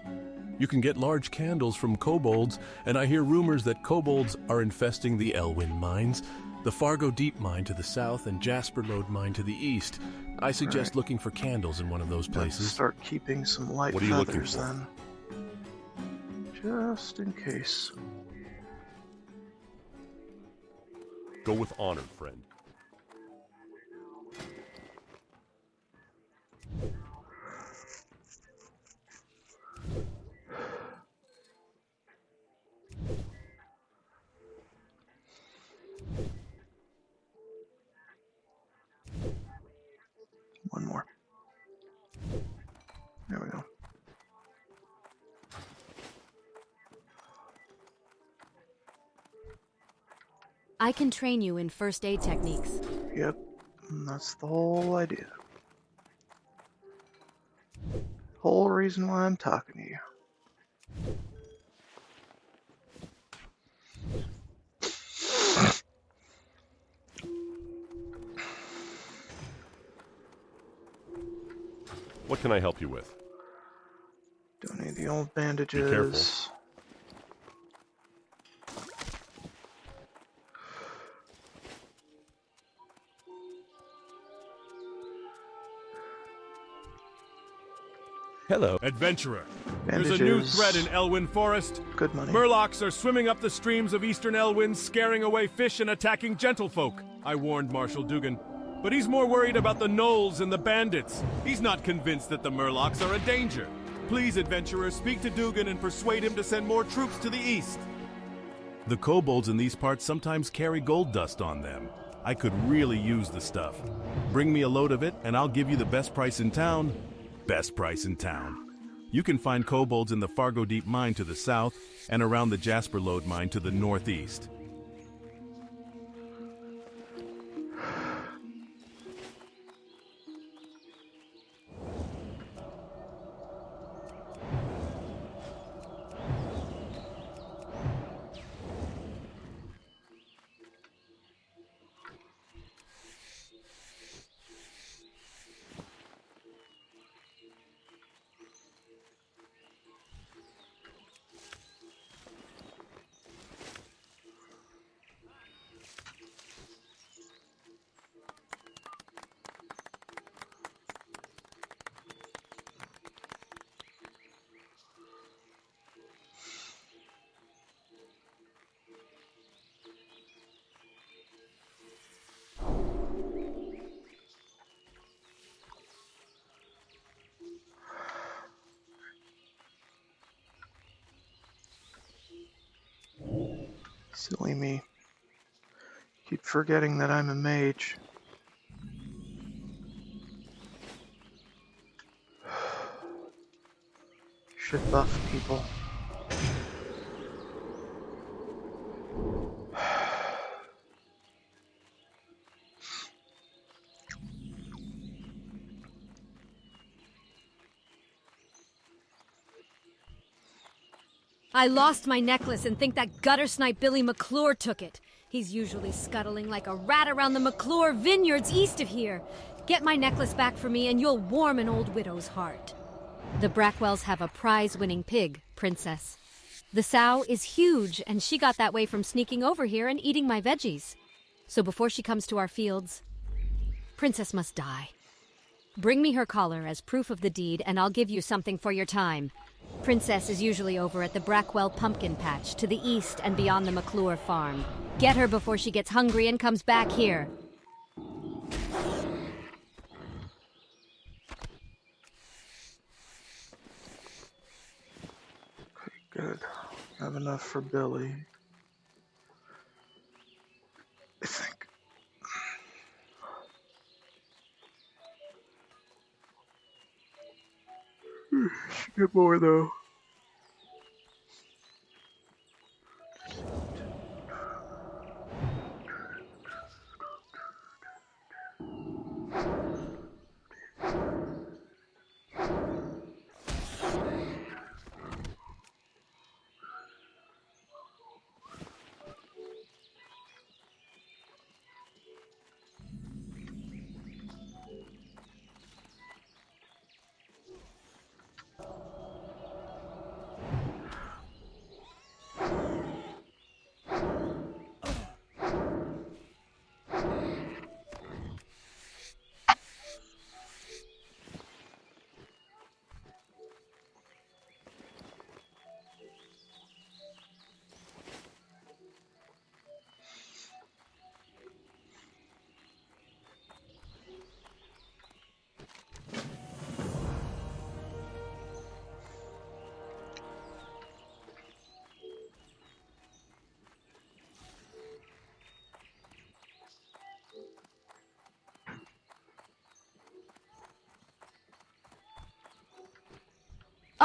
You can get large candles from kobolds, and I hear rumors that kobolds are infesting the Elwyn mines, the Fargo Deep mine to the south and Jasper Lode mine to the east. I suggest looking for candles in one of those places. Start keeping some light What are you looking feathers for? then. Just in case. Go with honor, friend. I can train you in first aid techniques. Yep, and that's the whole idea. Whole reason why I'm talking to you. What can I help you with? Don't need the old bandages. Be careful. Hello. Adventurer, Bandages. there's a new threat in Elwyn Forest. Good money. Murlocs are swimming up the streams of eastern Elwyn, scaring away fish and attacking gentlefolk. I warned Marshal Dugan, but he's more worried about the gnolls and the bandits. He's not convinced that the Murlocs are a danger. Please, adventurer, speak to Dugan and persuade him to send more troops to the east. The kobolds in these parts sometimes carry gold dust on them. I could really use the stuff. Bring me a load of it, and I'll give you the best price in town. Best price in town. You can find kobolds in the Fargo Deep Mine to the south, and around the Jasper Lode Mine to the northeast. Silly me. Keep forgetting that I'm a mage. Should buff people. I lost my necklace and think that gutter snipe Billy McClure took it. He's usually scuttling like a rat around the McClure vineyards east of here. Get my necklace back for me and you'll warm an old widow's heart. The Brackwells have a prize-winning pig, Princess. The sow is huge, and she got that way from sneaking over here and eating my veggies. So before she comes to our fields, Princess must die. Bring me her collar as proof of the deed, and I'll give you something for your time. Princess is usually over at the Brackwell Pumpkin Patch, to the east and beyond the McClure farm. Get her before she gets hungry and comes back here. Good. Have enough for Billy. I think. Should get more though.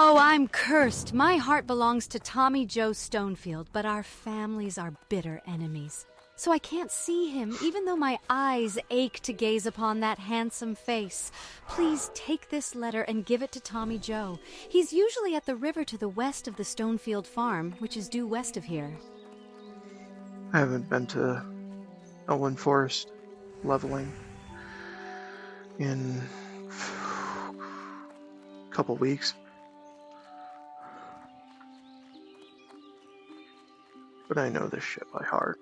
Oh, I'm cursed. My heart belongs to Tommy Joe Stonefield, but our families are bitter enemies. so I can't see him, even though my eyes ache to gaze upon that handsome face. Please take this letter and give it to Tommy Joe. He's usually at the river to the west of the Stonefield Farm, which is due west of here. I haven't been to Elwyn Forest leveling in a couple weeks. But I know this shit by heart.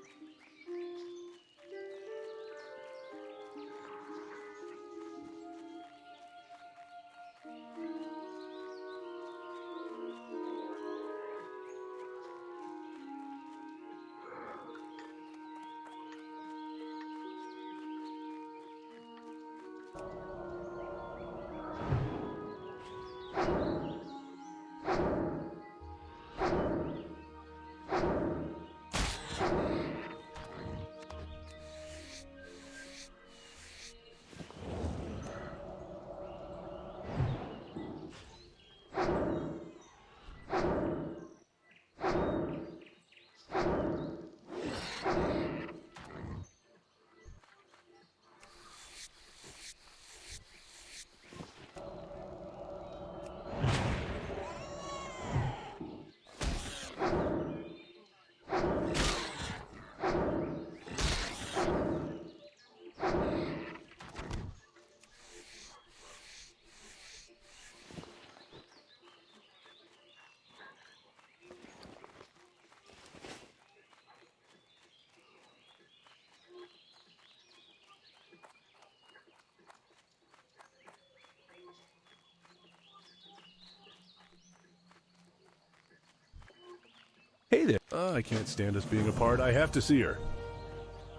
Hey there. I can't stand us being apart. I have to see her.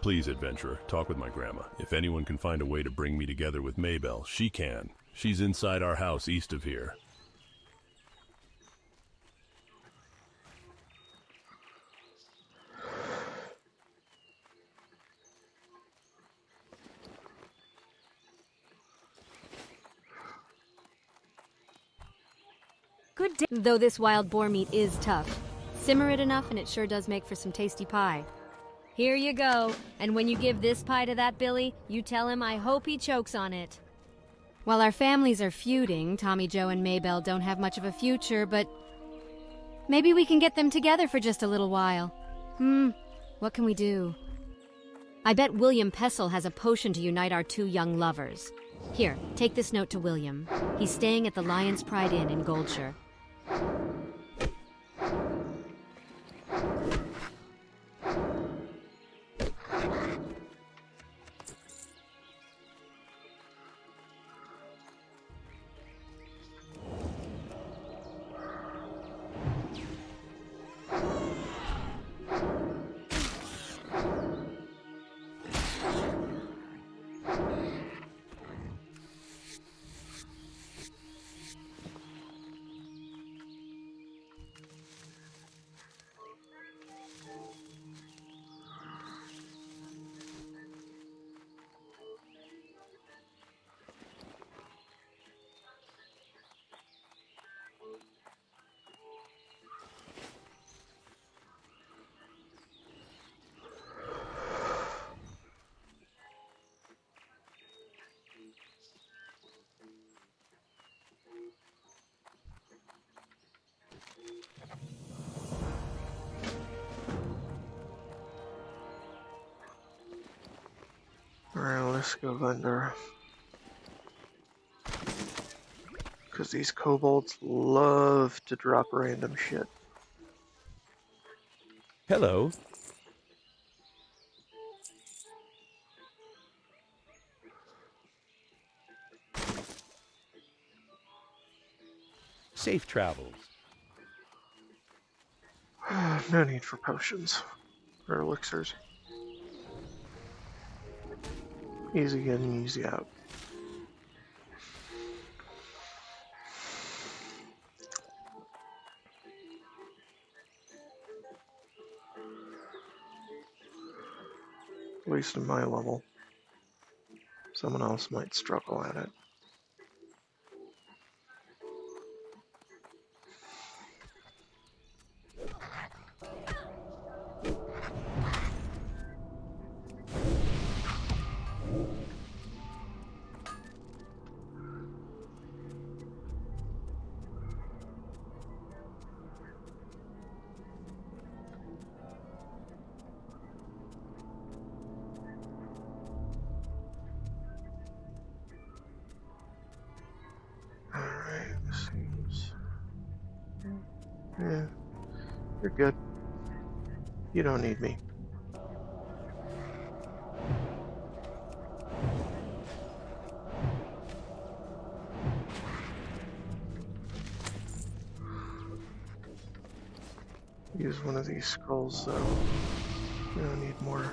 Please, adventurer, talk with my grandma. If anyone can find a way to bring me together with Maybelle, she can. She's inside our house east of here. Good day. Though this wild boar meat is tough. Simmer it enough and it sure does make for some tasty pie. Here you go, and when you give this pie to that Billy, you tell him I hope he chokes on it. While our families are feuding, Tommy Joe and Maybelle don't have much of a future, but maybe we can get them together for just a little while. What can we do? I bet William Pessel has a potion to unite our two young lovers. Here, take this note to William. He's staying at the Lion's Pride Inn in Goldshire. Alright, let's go vendor. Because these kobolds love to drop random shit. Hello. Safe travels. No need for potions or elixirs. Easy in, easy out. At least in my level. Someone else might struggle at it. You're good. You don't need me. Use one of these scrolls, though. You don't need more.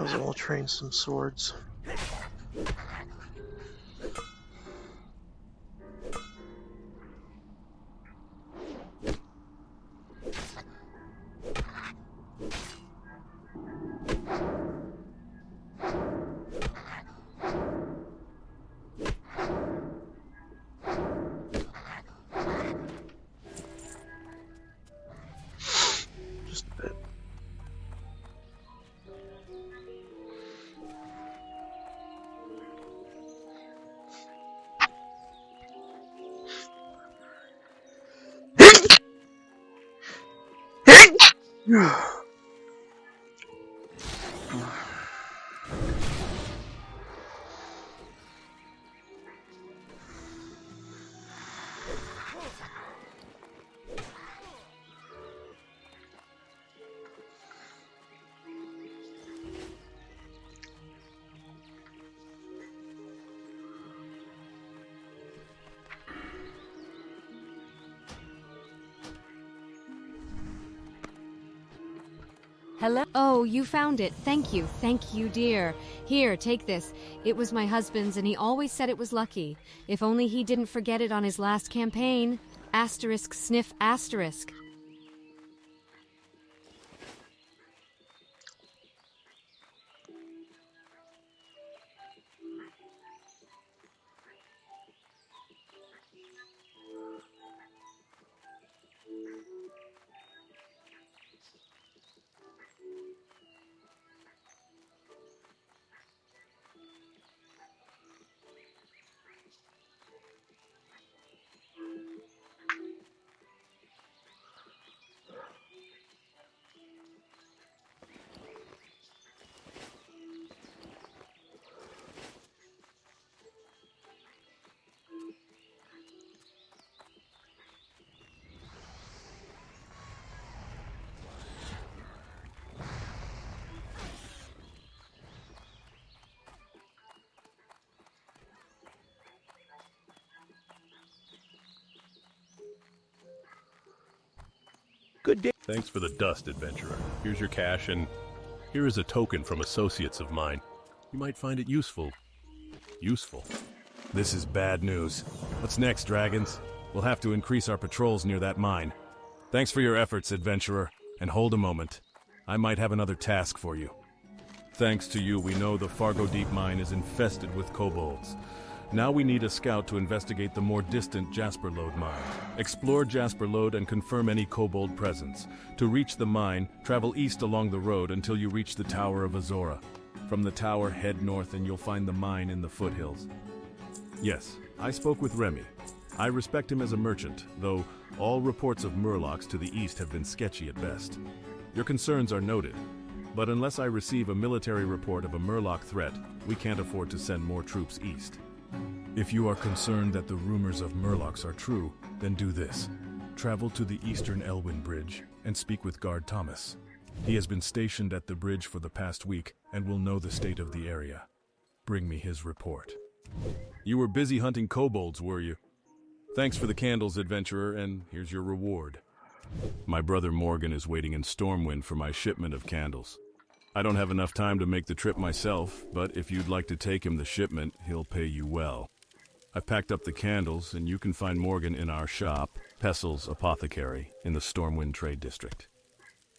Might as well train some swords. Just a bit. Hello? Oh, you found it. Thank you. Thank you, dear. Here, take this. It was my husband's, and he always said it was lucky. If only he didn't forget it on his last campaign. Asterisk sniff asterisk. Good day. Thanks for the dust, adventurer. Here's your cash, and here is a token from associates of mine. You might find it useful. Useful. This is bad news. What's next, dragons? We'll have to increase our patrols near that mine. Thanks for your efforts, adventurer. And hold a moment. I might have another task for you. Thanks to you, we know the Fargo Deep Mine is infested with kobolds. Now we need a scout to investigate the more distant Jasper Lode mine. Explore Jasper Lode and confirm any kobold presence. To reach the mine, travel east along the road until you reach the Tower of Azora. From the tower, head north and you'll find the mine in the foothills. Yes, I spoke with Remy. I respect him as a merchant, though all reports of murlocs to the east have been sketchy at best. Your concerns are noted, but unless I receive a military report of a murloc threat, we can't afford to send more troops east. If you are concerned that the rumors of murlocs are true, then do this. Travel to the eastern Elwyn Bridge and speak with Guard Thomas. He has been stationed at the bridge for the past week and will know the state of the area. Bring me his report. You were busy hunting kobolds, were you? Thanks for the candles, adventurer, and here's your reward. My brother Morgan is waiting in Stormwind for my shipment of candles. I don't have enough time to make the trip myself, but if you'd like to take him the shipment, he'll pay you well. I've packed up the candles, and you can find Morgan in our shop, Pessel's Apothecary, in the Stormwind Trade District.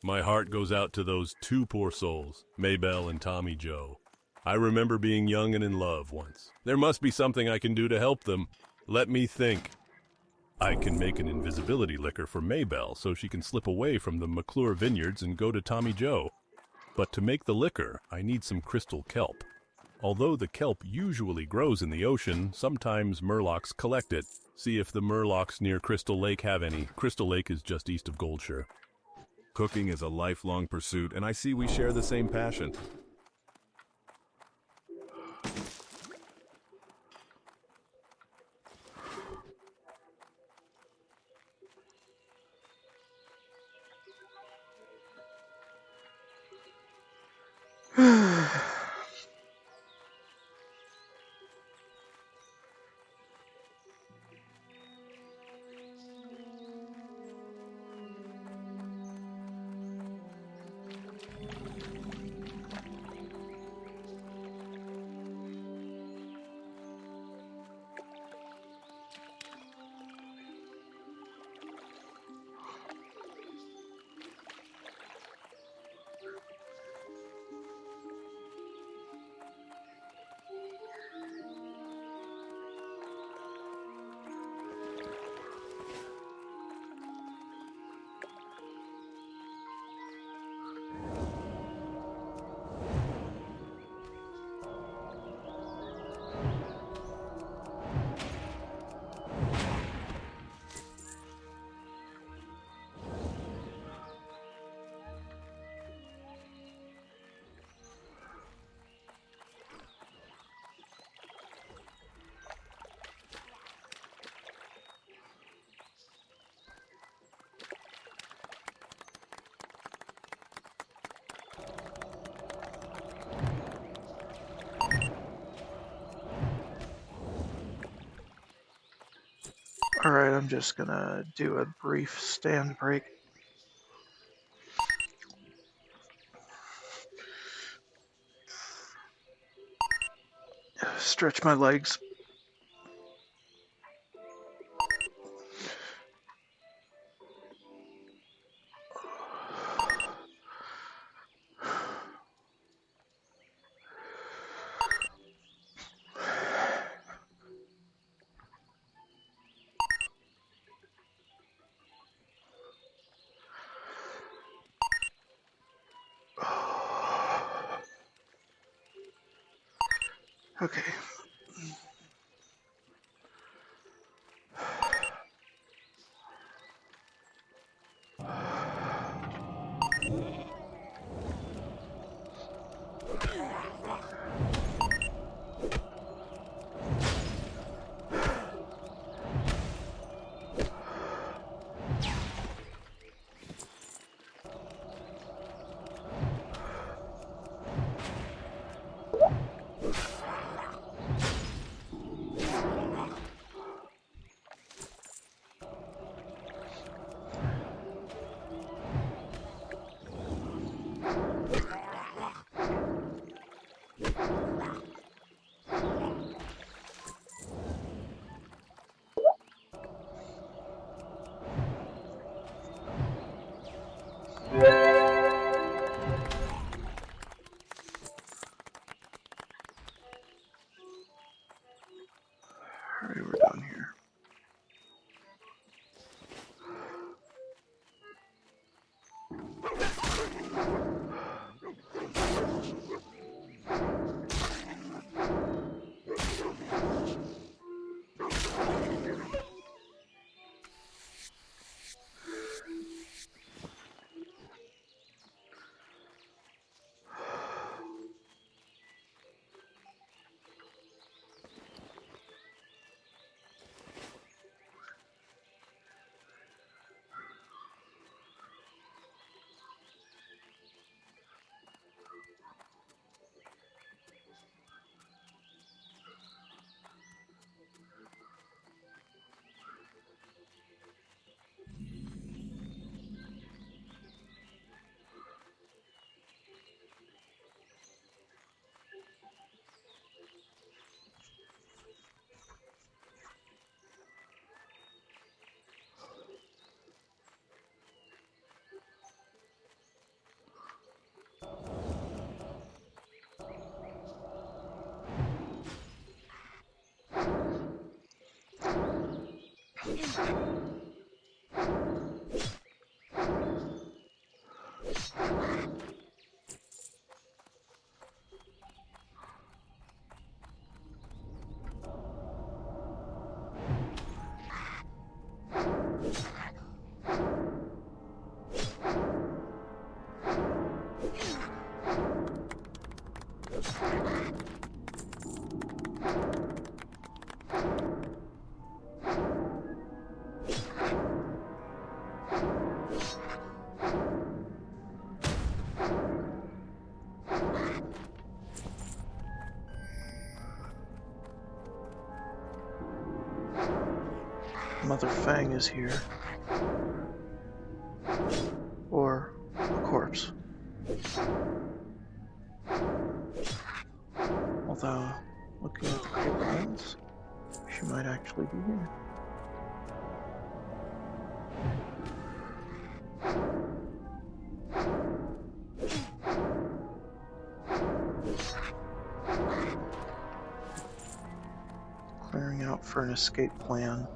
My heart goes out to those two poor souls, Maybelle and Tommy Joe. I remember being young and in love once. There must be something I can do to help them. Let me think. I can make an invisibility liquor for Maybelle so she can slip away from the McClure vineyards and go to Tommy Joe. But to make the liquor, I need some crystal kelp. Although the kelp usually grows in the ocean, sometimes murlocs collect it. See if the murlocs near Crystal Lake have any. Crystal Lake is just east of Goldshire. Cooking is a lifelong pursuit, and I see we share the same passion. Alright, I'm just gonna do a brief stand break. Stretch my legs. Okay. Alright, we're done here. Mother Fang is here. Or a corpse. Although, looking at the kobolds, she might actually be here. Clearing out for an escape plan.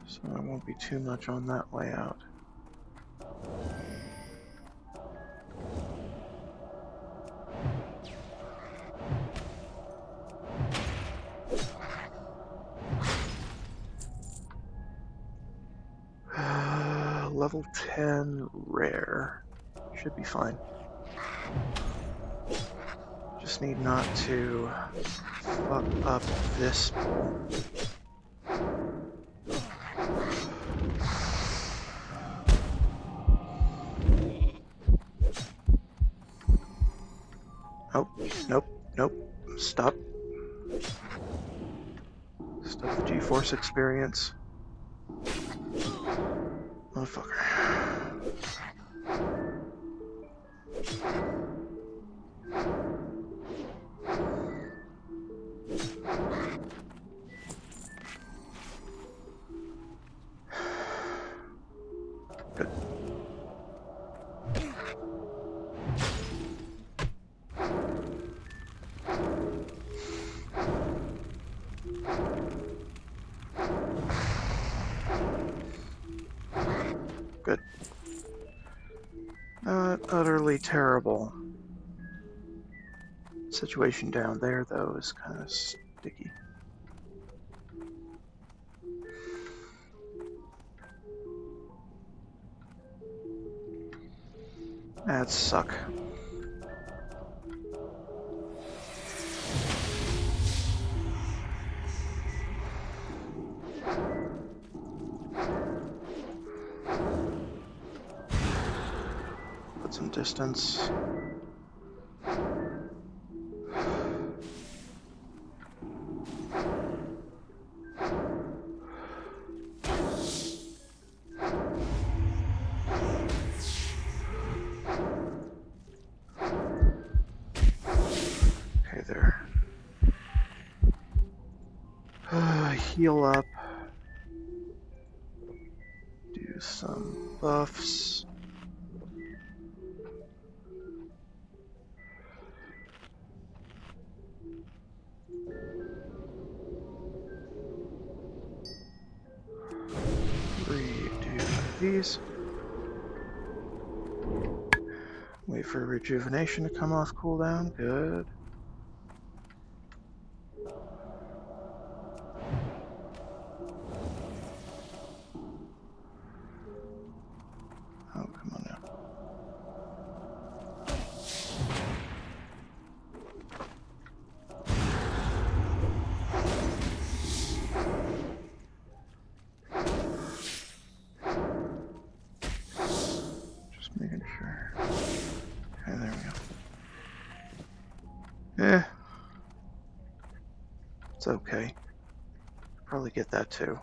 So there won't be too much on that layout. Level 10 rare. Should be fine. Just need not to fuck up this bowl. Oh, nope, nope. Stop. Stop the G-Force experience. Motherfucker. Good. Good. Not utterly terrible. Situation down there, though, is kind of sticky. That suck. Put some distance. Okay, there. Heal up. Do some buffs. Redo these. Wait for rejuvenation to come off cooldown. Good. Oh, come on now. Just making sure. Okay, there we go. Eh. It's okay. Probably get that too.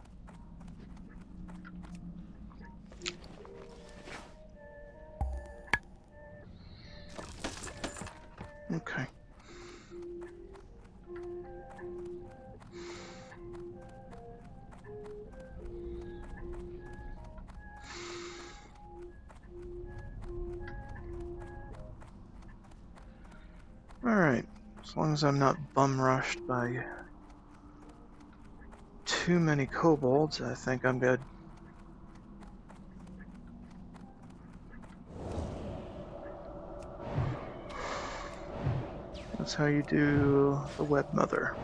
Okay. Alright. As long as I'm not bum rushed by too many kobolds, I think I'm good. That's how you do the web mother.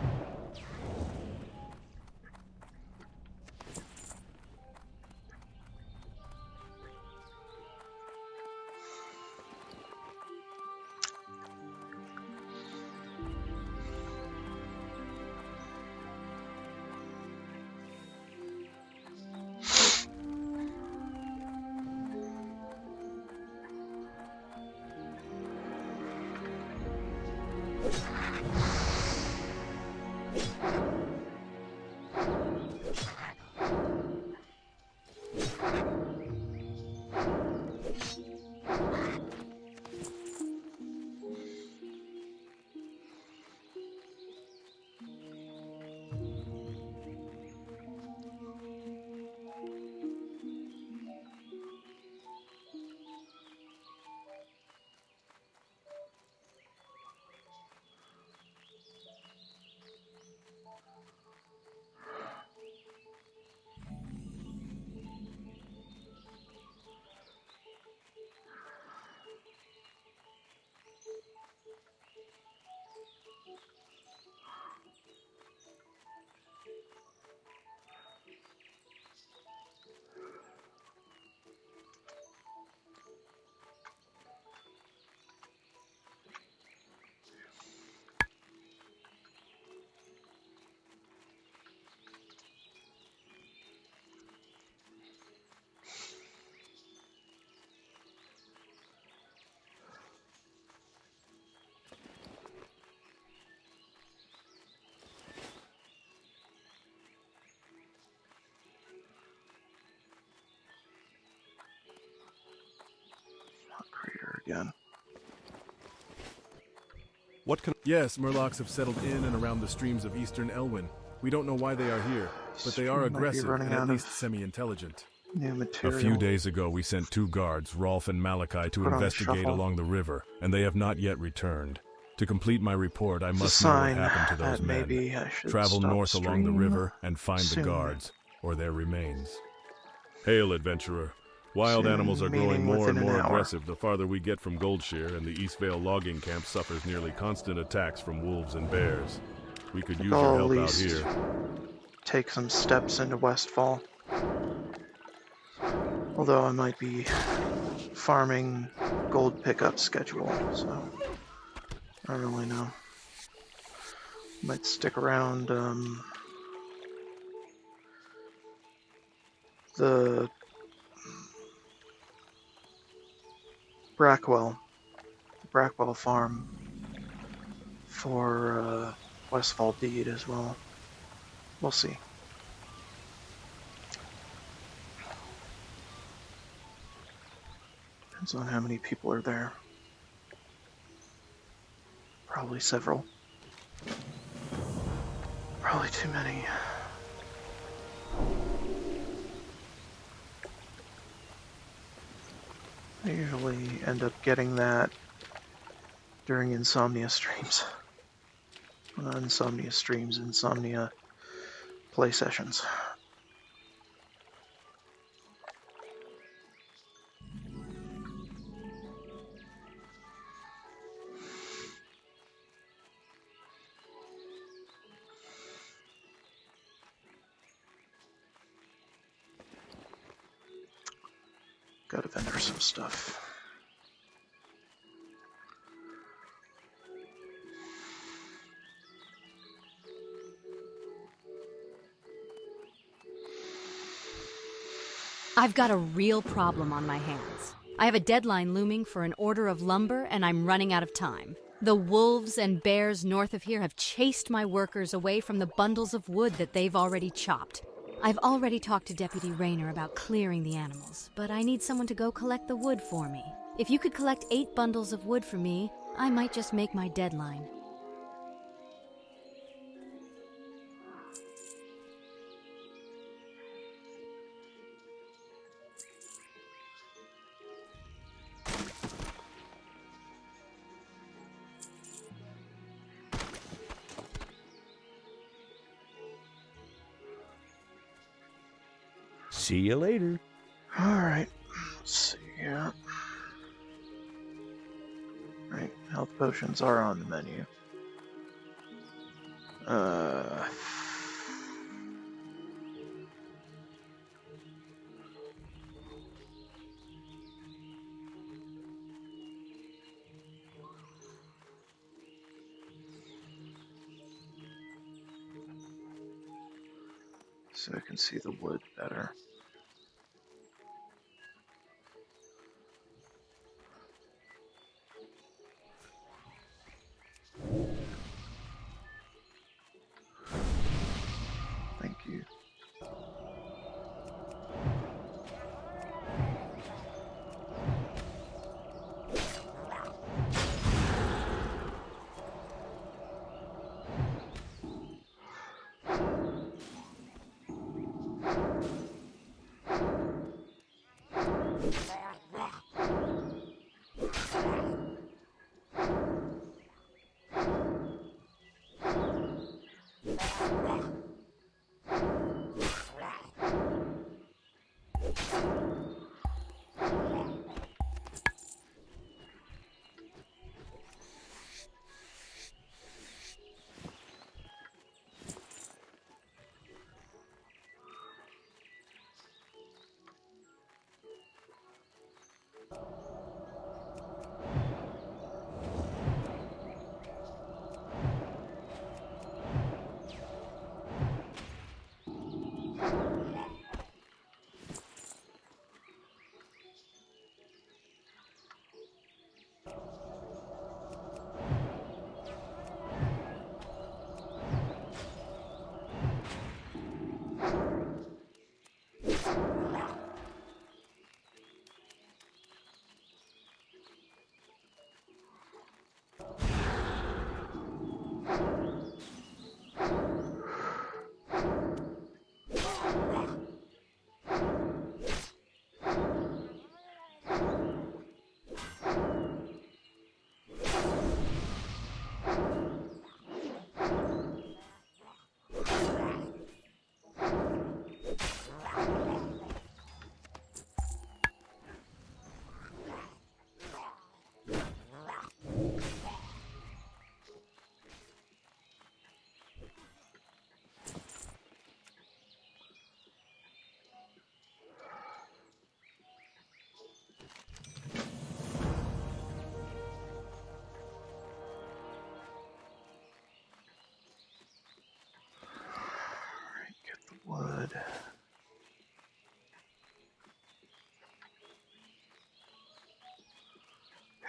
again. What can... Yes, Murlocs have settled in and around the streams of eastern Elwyn. We don't know why they are here, but they are Stream might be aggressive running and at out least of semi-intelligent. new A material. few days ago, we sent 2 guards, Rolf and Malachi, to Put on the investigate shuffle. along the river, and they have not yet returned. To complete my report, I It's a must know what sign happened to those that men. maybe I should Travel stop north along the stream river and find soon. the guards, or their remains. Hail, adventurer. Wild Soon, animals are growing meaning more and within an more hour. aggressive the farther we get from Goldshear, and the Eastvale logging camp suffers nearly constant attacks from wolves and bears. We could use I'll your at help out least here. take some steps into Westfall. Although I might be farming gold pickup schedule, so I don't really know. Might stick around the Brackwell farm for Westfall Deed as well. We'll see. Depends on how many people are there. Probably several. Probably too many. I usually end up getting that during Insomnia streams. Well, not Insomnia streams, Insomnia play sessions. Gotta vendor some stuff. I've got a real problem on my hands. I have a deadline looming for an order of lumber, and I'm running out of time. The wolves and bears north of here have chased my workers away from the bundles of wood that they've already chopped. I've already talked to Deputy Rayner about clearing the animals, but I need someone to go collect the wood for me. If you could collect 8 bundles of wood for me, I might just make my deadline. See you later. Alright, let's see here. Right, health potions are on the menu. So I can see the wood better. Thank you.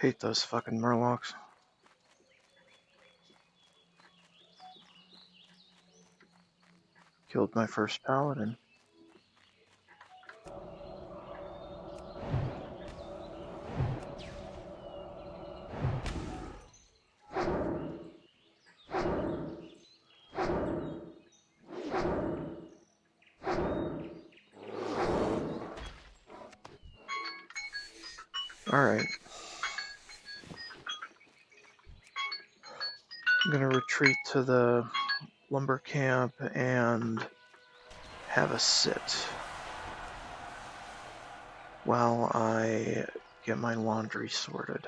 Hate those fucking murlocs. Killed my first paladin. Alright. I'm gonna retreat to the lumber camp and have a sit while I get my laundry sorted.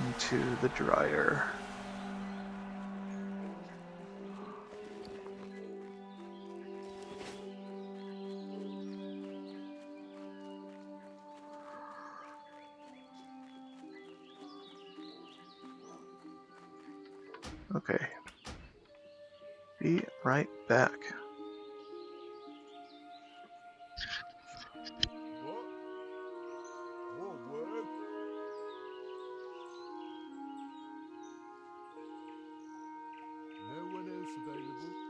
Into the dryer. Okay. Be right back. No one else available?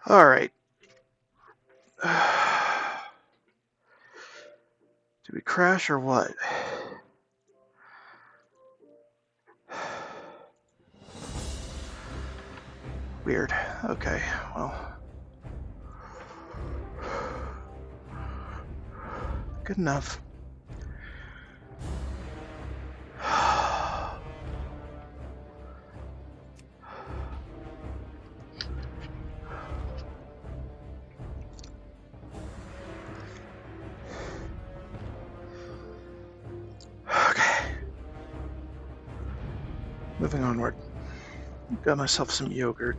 All right. Do we crash or what? Weird. Okay, well. Good enough. Okay. Moving onward. Got myself some yogurt.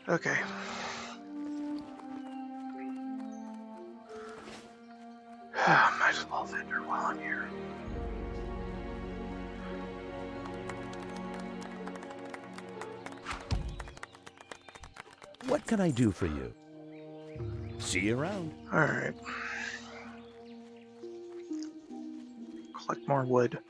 Okay. Might as well vendor while I'm here. What can I do for you? See you around. Alright. Collect more wood.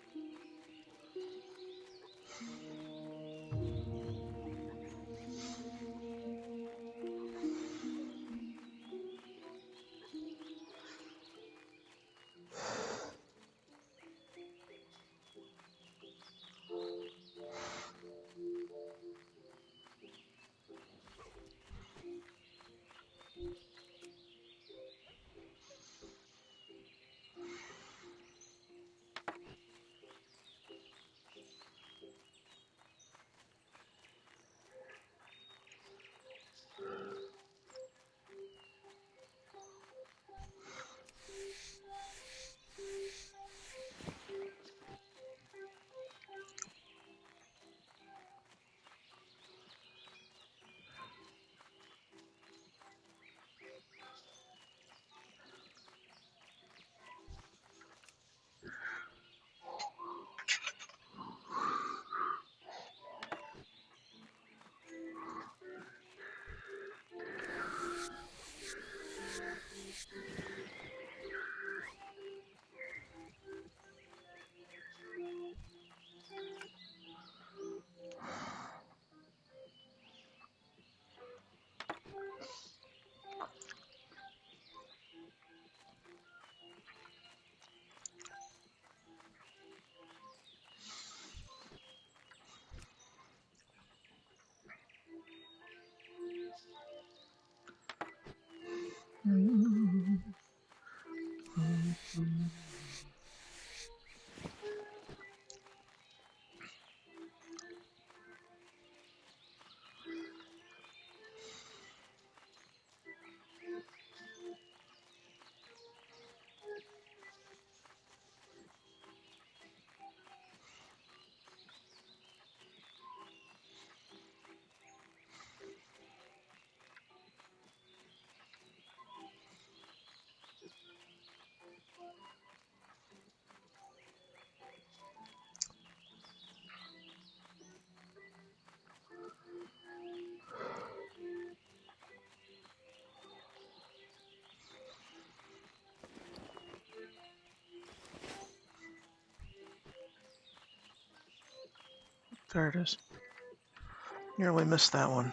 There it is. Nearly missed that one.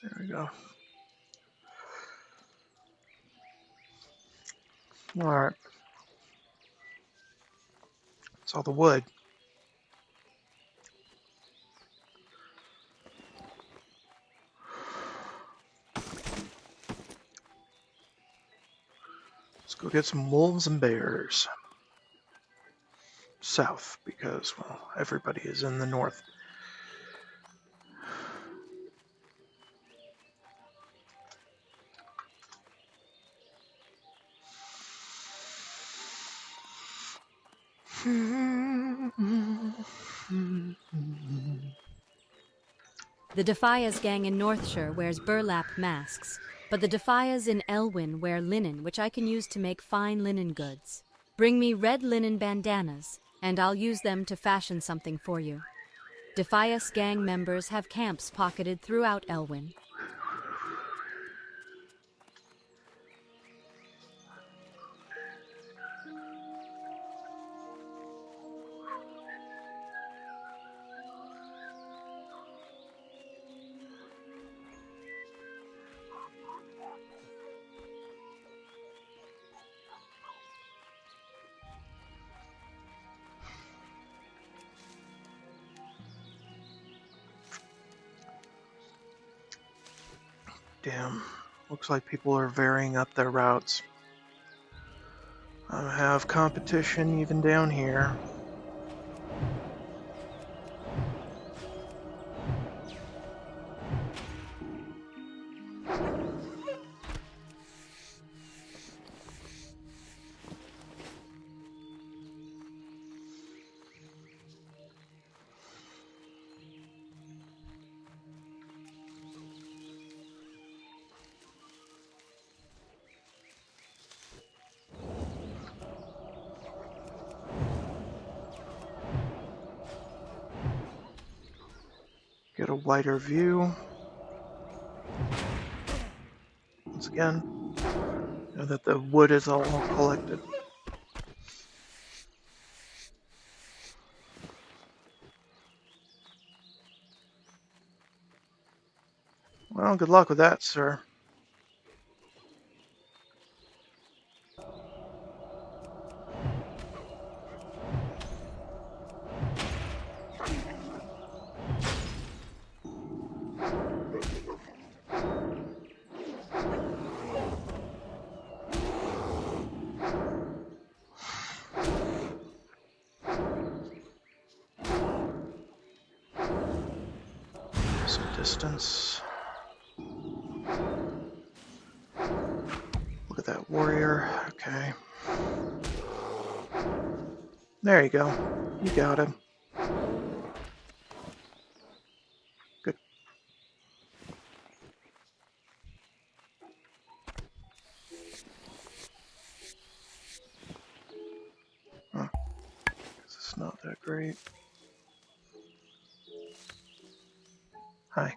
There we go. Alright. That's all the wood. Let's go get some wolves and bears. South, because, well, everybody is in the north. The Defias gang in Northshire wears burlap masks, but the Defias in Elwyn wear linen, which I can use to make fine linen goods. Bring me red linen bandanas, and I'll use them to fashion something for you. Defias gang members have camps pocketed throughout Elwyn. Damn. Looks like people are varying up their routes. I have competition even down here. Get a wider view. Once again, now that the wood is all collected. Well, good luck with that, sir. Some distance. Look at that warrior. Okay. There you go. You got him. Good. Huh. Guess it's not that great. Hi.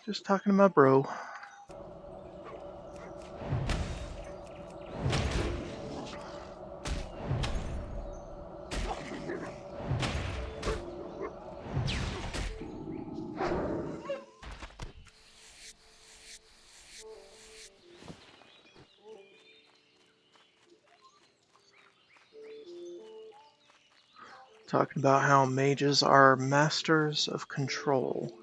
Just talking to my bro. Talking about how mages are masters of control.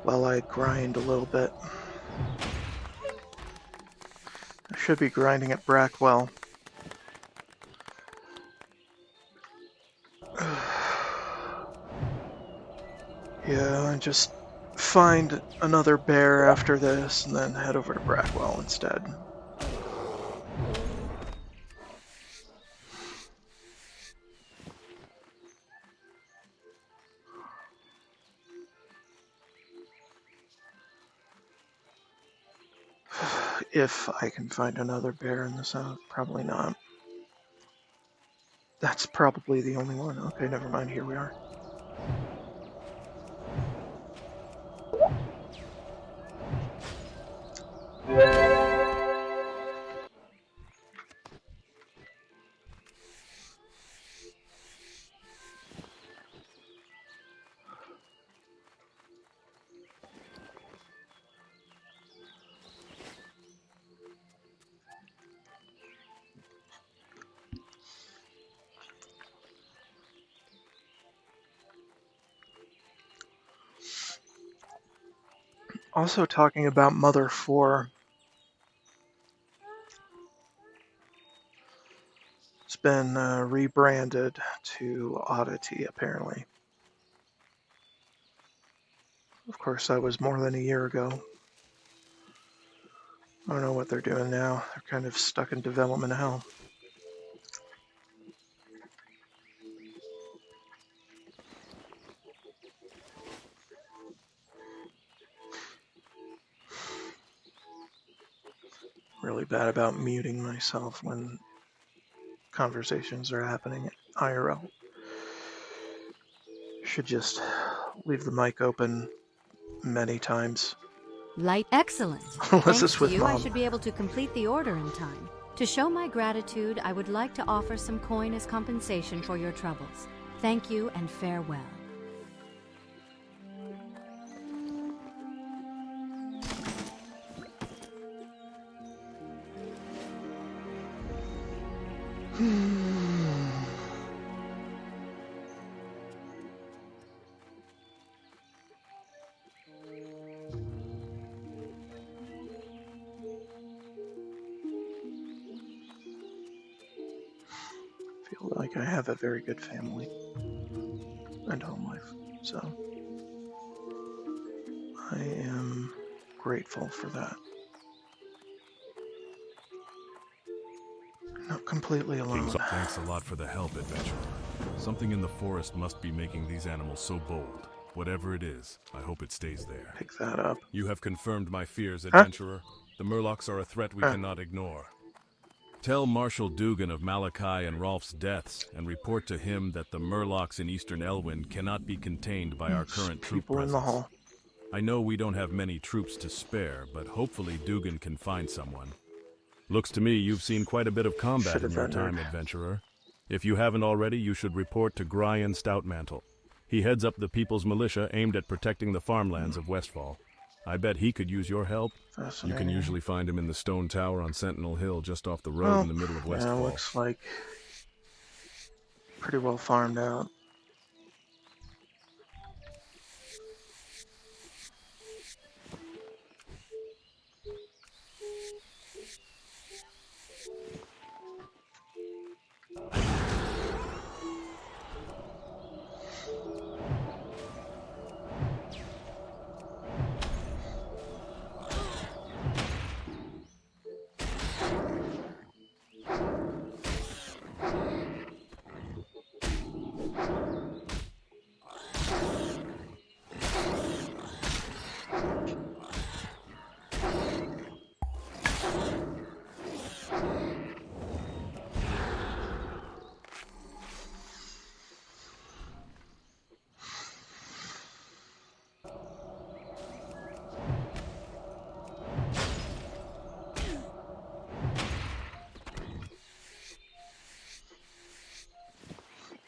While I grind a little bit. I should be grinding at Brackwell. Yeah, and just find another bear after this and then head over to Brackwell instead. If I can find another bear in the south, probably not. That's probably the only one. Okay, never mind, here we are. Also talking about Mother 4, it's been rebranded to Oddity, apparently. Of course, that was more than a year ago. I don't know what they're doing now. They're kind of stuck in development hell. Really bad about muting myself when conversations are happening at IRL. Should just leave the mic open many times. Light excellent. Unless Thanks it's to with you, I Mom. should be able to complete the order in time. To show my gratitude, I would like to offer some coin as compensation for your troubles. Thank you and farewell. Feel like I have a very good family and home life, so I am grateful for that. Not completely alone. Thanks a lot for the help, adventurer. Something in the forest must be making these animals so bold. Whatever it is, I hope it stays there. Pick that up. You have confirmed my fears, Huh? adventurer. The Murlocs are a threat we cannot ignore. Tell Marshal Dugan of Malachi and Rolf's deaths, and report to him that the Murlocs in Eastern Elwyn cannot be contained by our current troop People in the presence. hall. I know we don't have many troops to spare, but hopefully Dugan can find someone. Looks to me you've seen quite a bit of combat in your time, adventurer. If you haven't already, you should report to Gryan Stoutmantle. He heads up the People's Militia aimed at protecting the farmlands of Westfall. I bet he could use your help. You can usually find him in the stone tower on Sentinel Hill just off the road in the middle of Westfall. Yeah, looks like pretty well farmed out.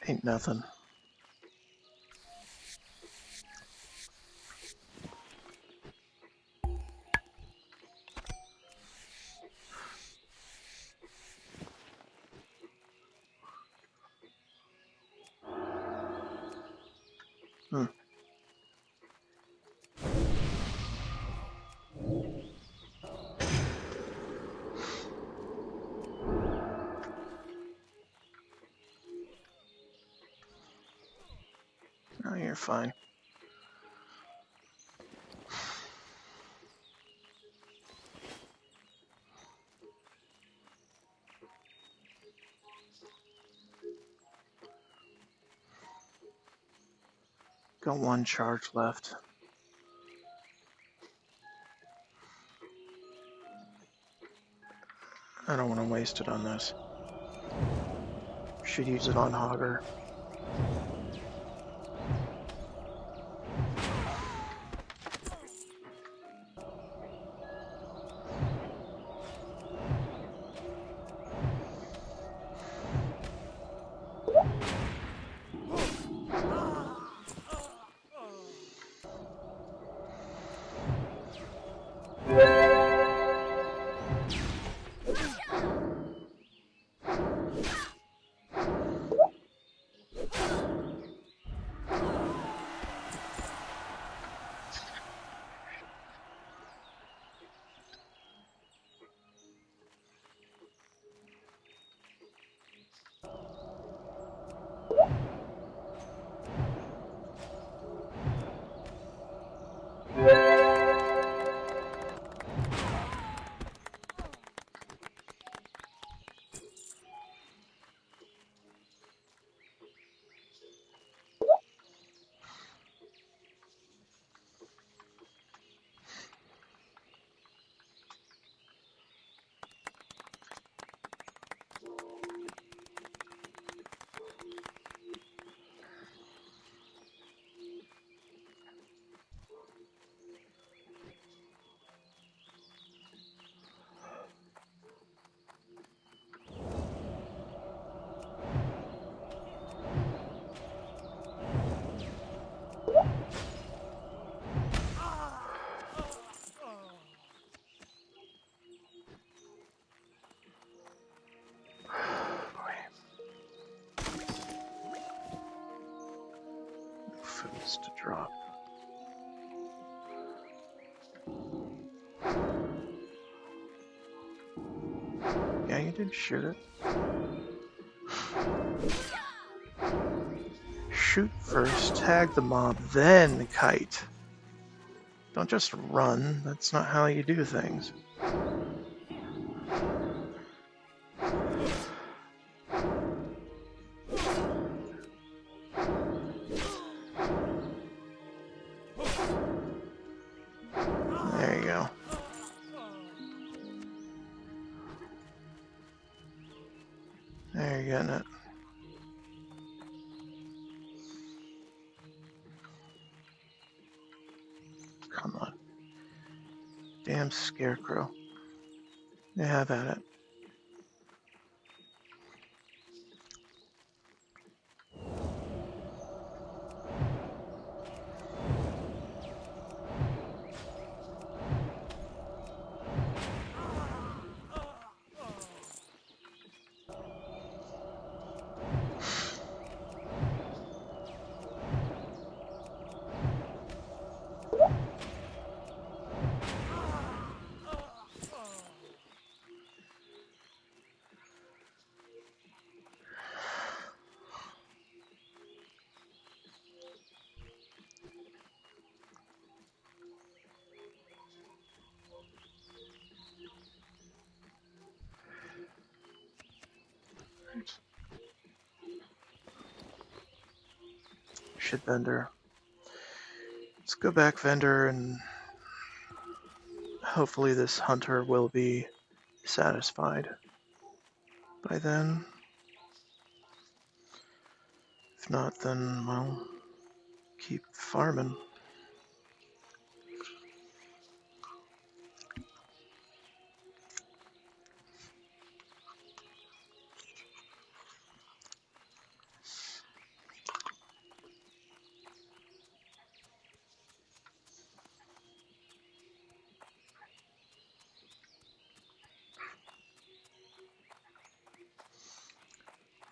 Ain't nothing. No, you're fine. Got one charge left. I don't want to waste it on this. Should use it on Hogger. Foods to drop. Yeah, you did shoot it. Shoot first, tag the mob, then kite. Don't just run. That's not how you do things. There you go. There, you're getting it. Come on. Damn scarecrow. They have at it. Shit, vendor. Let's go back, vendor, and hopefully this hunter will be satisfied by then. If not, then, well, keep farming.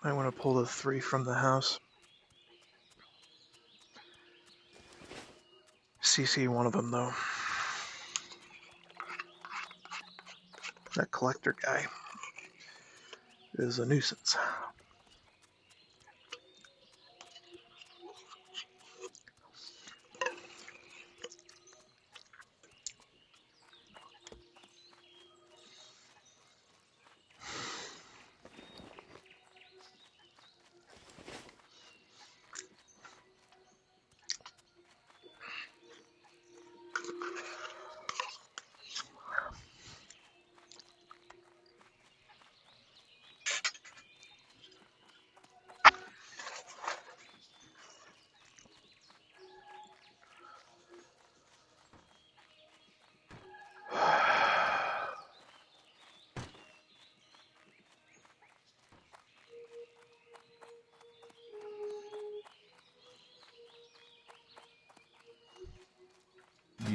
I want to pull the 3 from the house. CC one of them, though. That collector guy is a nuisance.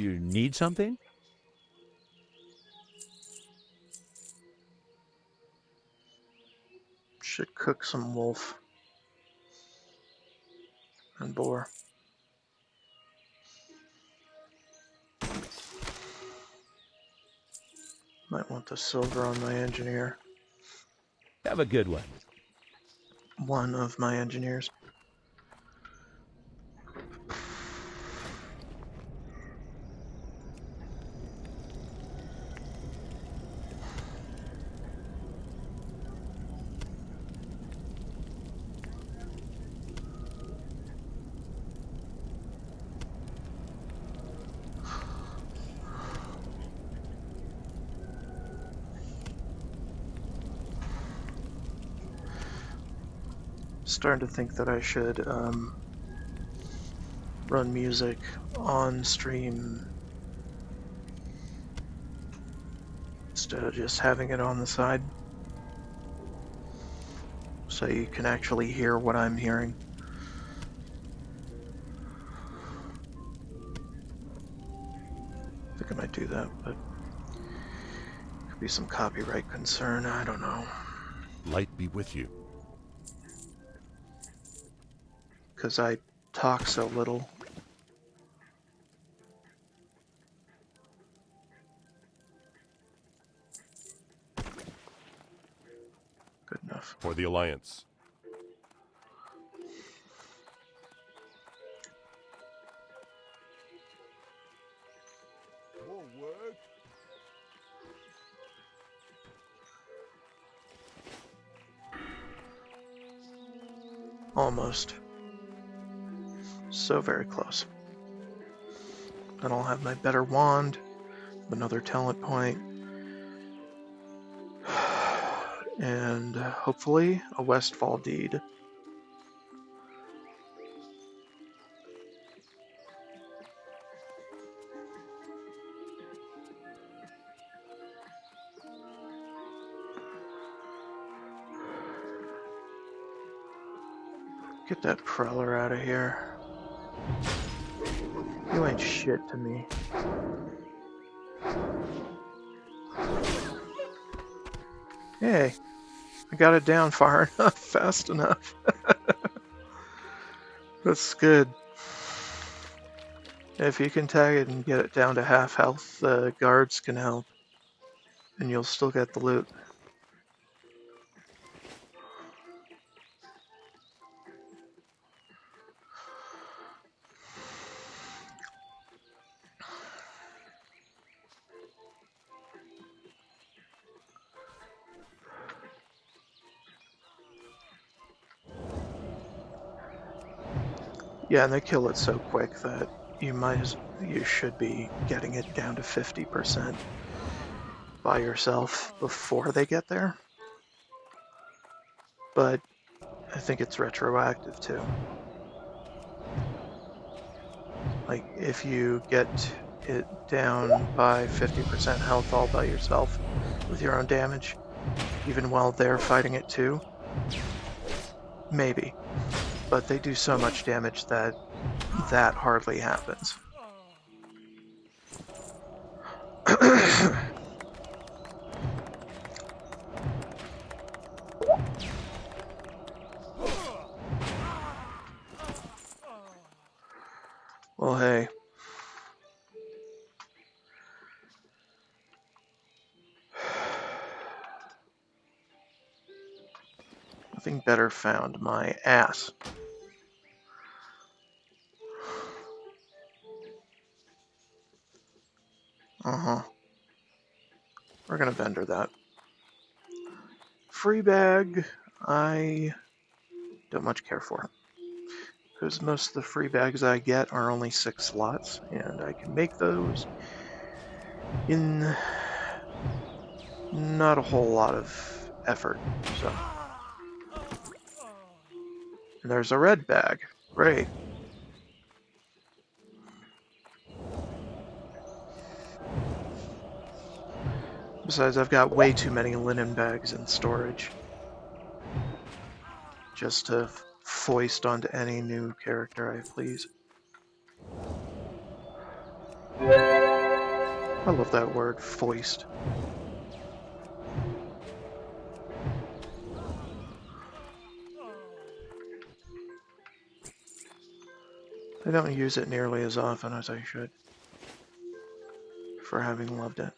you need something? Should cook some wolf and boar. Might want the silver on my engineer. Have a good one. One of my engineers. Starting to think that I should run music on stream instead of just having it on the side, so you can actually hear what I'm hearing. I think I might do that, but could be some copyright concern, I don't know. Light be with you. Because I talk so little. Good enough. For the Alliance. Almost. So very close. Then I'll have my better wand, another talent point, and hopefully a Westfall deed. Get that Preller out of here. You ain't shit to me. Hey, I got it down far enough, fast enough. That's good. If you can tag it and get it down to half health, the guards can help. And you'll still get the loot. Yeah, and they kill it so quick that you should be getting it down to 50% by yourself before they get there. But I think it's retroactive too. Like, if you get it down by 50% health all by yourself with your own damage, even while they're fighting it too, maybe. But they do so much damage that that hardly happens. Well, hey. Nothing better found my ass. Uh-huh. We're gonna vendor that. Free bag, I don't much care for. Because most of the free bags I get are only 6 slots, and I can make those in not a whole lot of effort, so. And there's a red bag. Great. Besides, I've got way too many linen bags in storage. Just to foist onto any new character I please. I love that word, foist. I don't use it nearly as often as I should, for having loved it.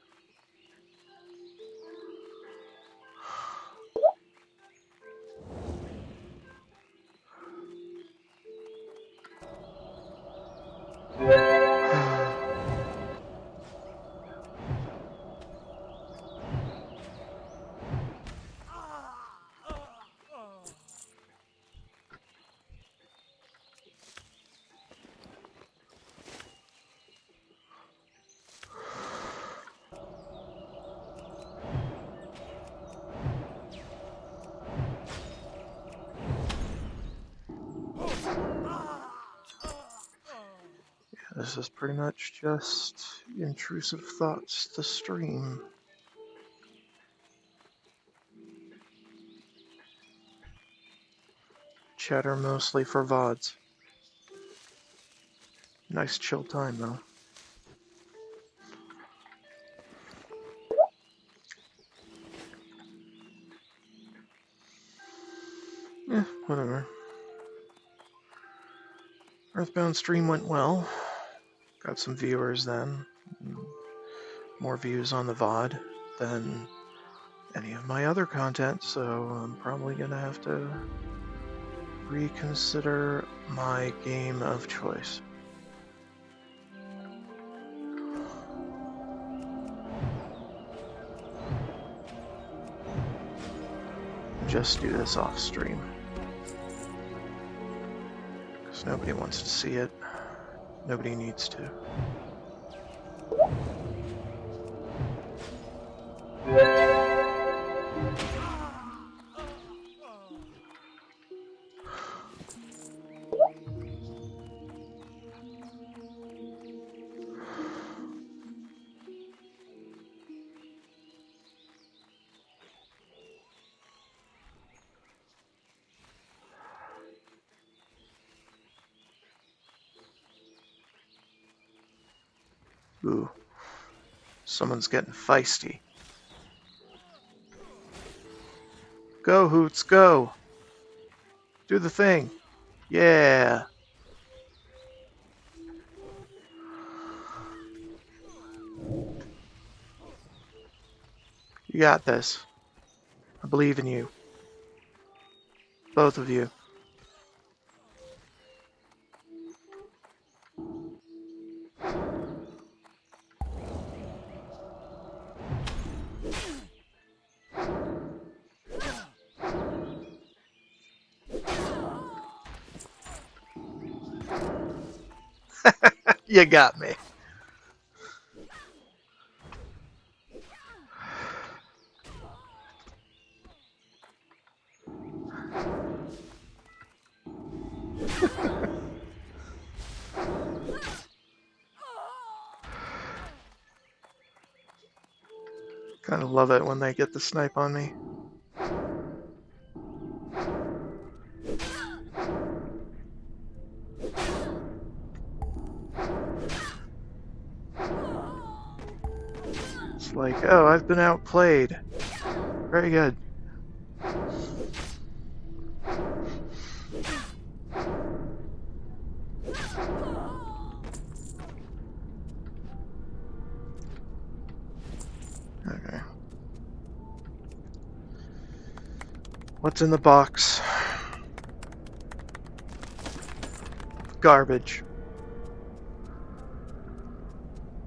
This is pretty much just intrusive thoughts to stream. Chatter mostly for VoDs. Nice chill time though. Yeah, whatever. Earthbound stream went well. Got some viewers then. More views on the VoD than any of my other content, so I'm probably gonna have to reconsider my game of choice. Just do this off stream. Because nobody wants to see it. Nobody needs to. Ooh, someone's getting feisty. Go, Hoots, go! Do the thing! Yeah! You got this. I believe in you. Both of you. You got me. Kind of love it when they get the snipe on me. It's like, oh, I've been outplayed. Very good. Okay. What's in the box? Garbage.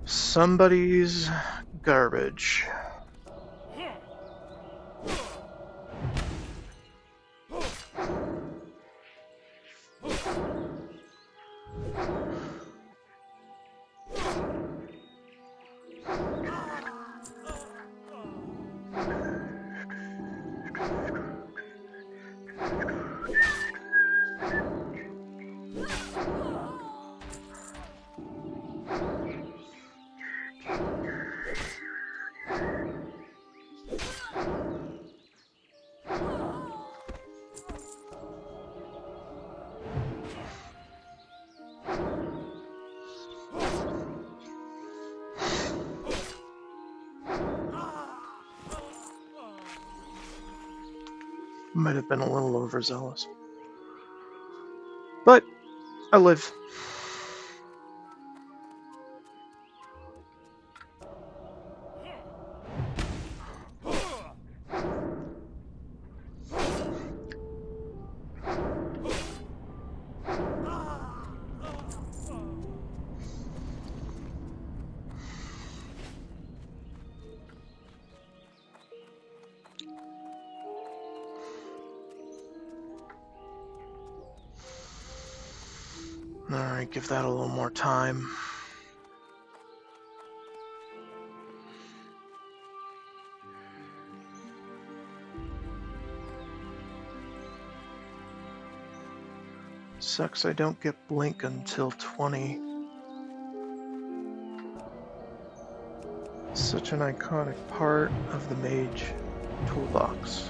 Somebody's garbage. Might have been a little overzealous. But I live. Alright, give that a little more time. Sucks I don't get Blink until 20. Such an iconic part of the mage toolbox.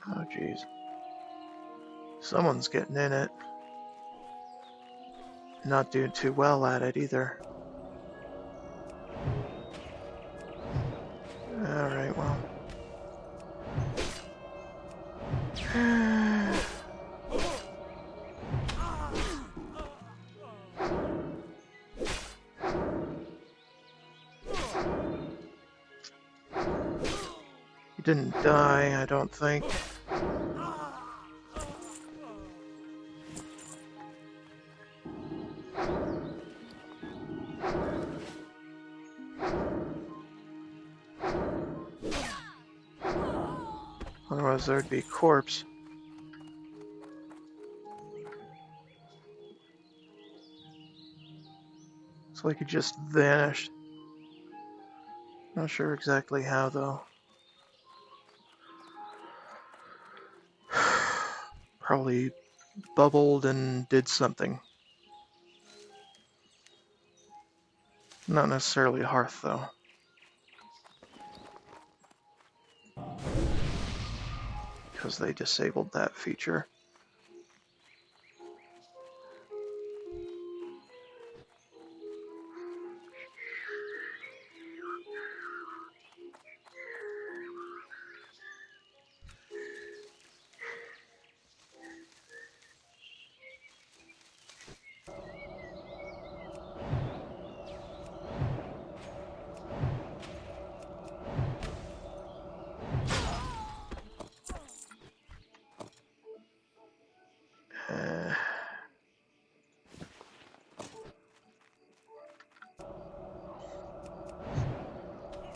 Oh jeez. Someone's getting in it. Not doing too well at it either. Alright, well. He didn't die, I don't think. Otherwise there'd be a corpse. It's like he just vanished. Not sure exactly how though. Probably bubbled and did something. Not necessarily Hearth though. Because they disabled that feature.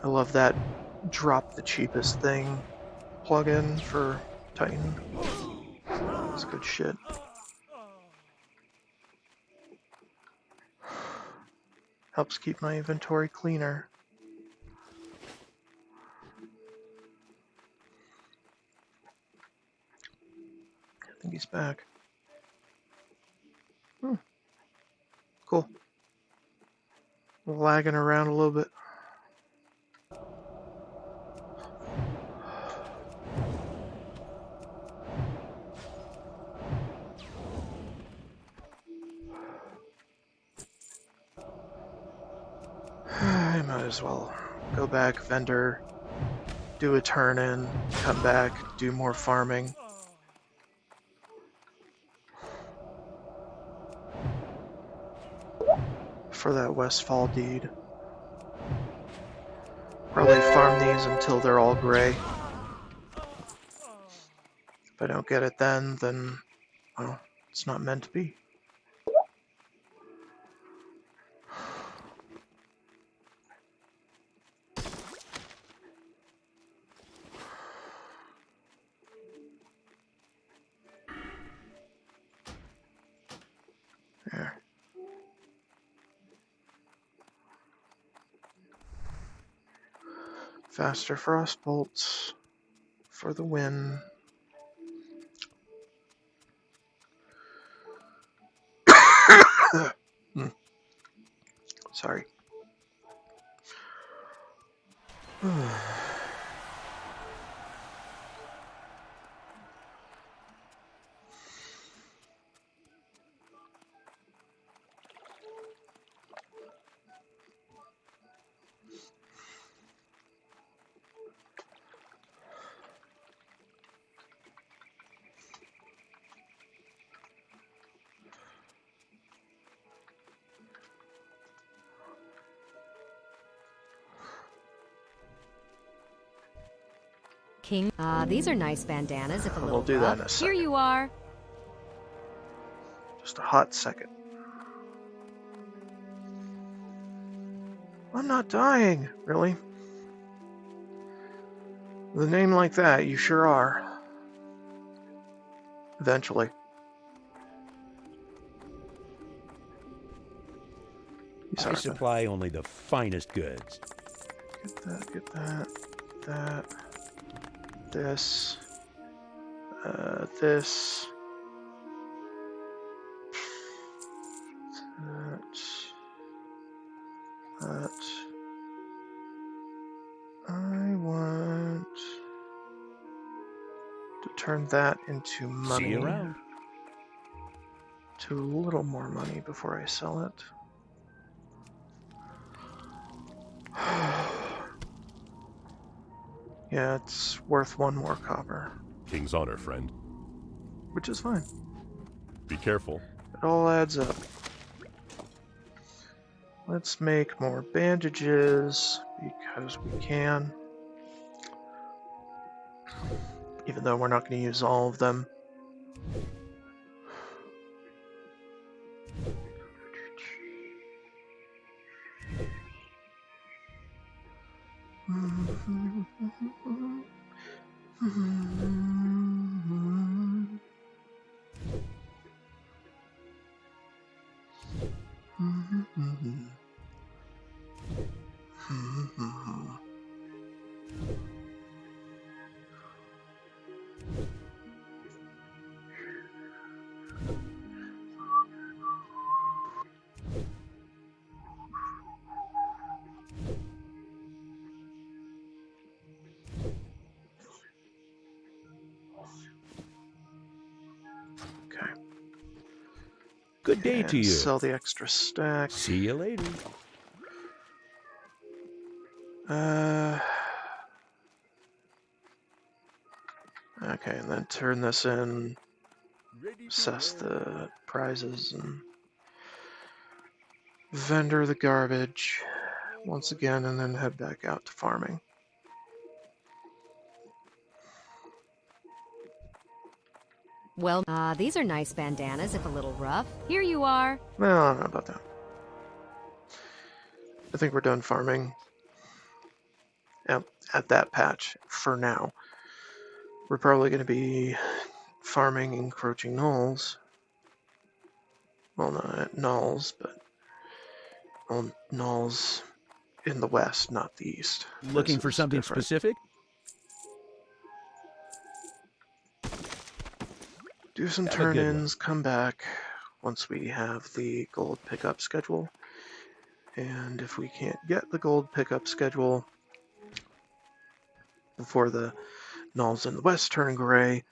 I love that drop the cheapest thing plugin for Titan. It's good shit. Helps keep my inventory cleaner. I think he's back. Cool. Lagging around a little bit. I might as well go back, vendor, do a turn in, come back, do more farming. For that Westfall deed. Probably farm these until they're all gray. If I don't get it then, well, it's not meant to be. There. Faster frost bolts for the win. Sorry. King. These are nice bandanas, if a little We'll do that in a rough. Here second. you are. Just a hot second. I'm not dying, really. With a name like that, you sure are. Eventually. I supply only the finest goods. Get that, that, this, this, that. I want to turn that into money. See you around. To a little more money before I sell it. Yeah, it's worth one more copper. King's honor, friend. Which is fine. Be careful. It all adds up. Let's make more bandages, because we can. Even though we're not going to use all of them. Okay. Good day And to you. Sell the extra stack. See you later. Okay, and then turn this in, assess the prizes, and vendor the garbage once again, and then head back out to farming. Well, these are nice bandanas, if a little rough. Here you are. Well, I don't know about that. I think we're done farming at that patch for now. We're probably going to be farming encroaching gnolls. Well, not gnolls, but gnolls in the west, not the east. Looking This for is something different. specific? Do some Have a good one. turn-ins, come back once we have the gold pickup schedule. And if we can't get the gold pickup schedule before the gnolls in the west turn gray,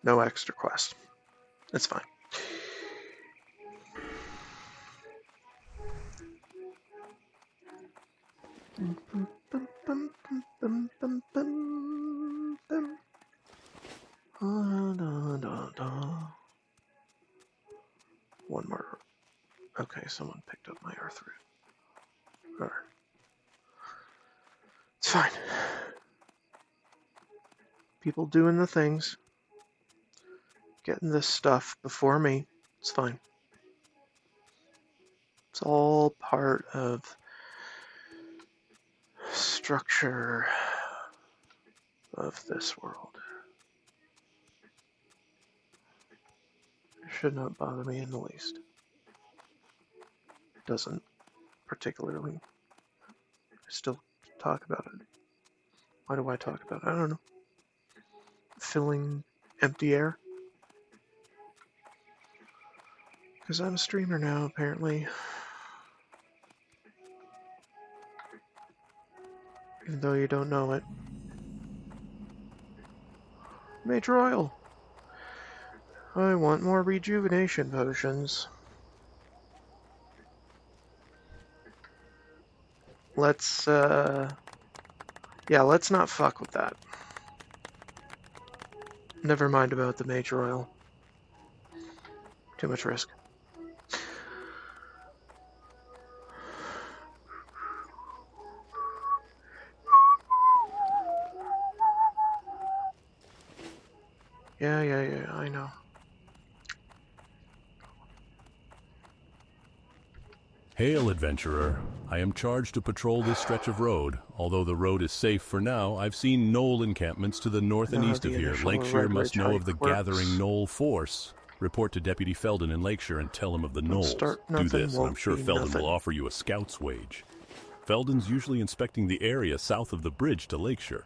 no extra quest. It's fine. One more. Okay, someone picked up my earth root. Alright. It's fine. People doing the things. Getting this stuff before me. It's fine. It's all part of structure of this world. should not bother me in the least. Doesn't particularly. I still talk about it. Why do I talk about it? I don't know. Filling empty air? Because I'm a streamer now, apparently. Even though you don't know it. Major Oil! I want more rejuvenation potions. Let's, yeah, let's not fuck with that. Never mind about the Major Oil. Too much risk. Yeah, I know. Hail, adventurer. I am charged to patrol this stretch of road. Although the road is safe for now, I've seen Gnoll encampments to the north and east of here. Lakeshire must know of the gathering Gnoll force. Report to Deputy Felden in Lakeshire and tell him of the Gnolls. Do this, and I'm sure Felden will offer you a scout's wage. Felden's usually inspecting the area south of the bridge to Lakeshire.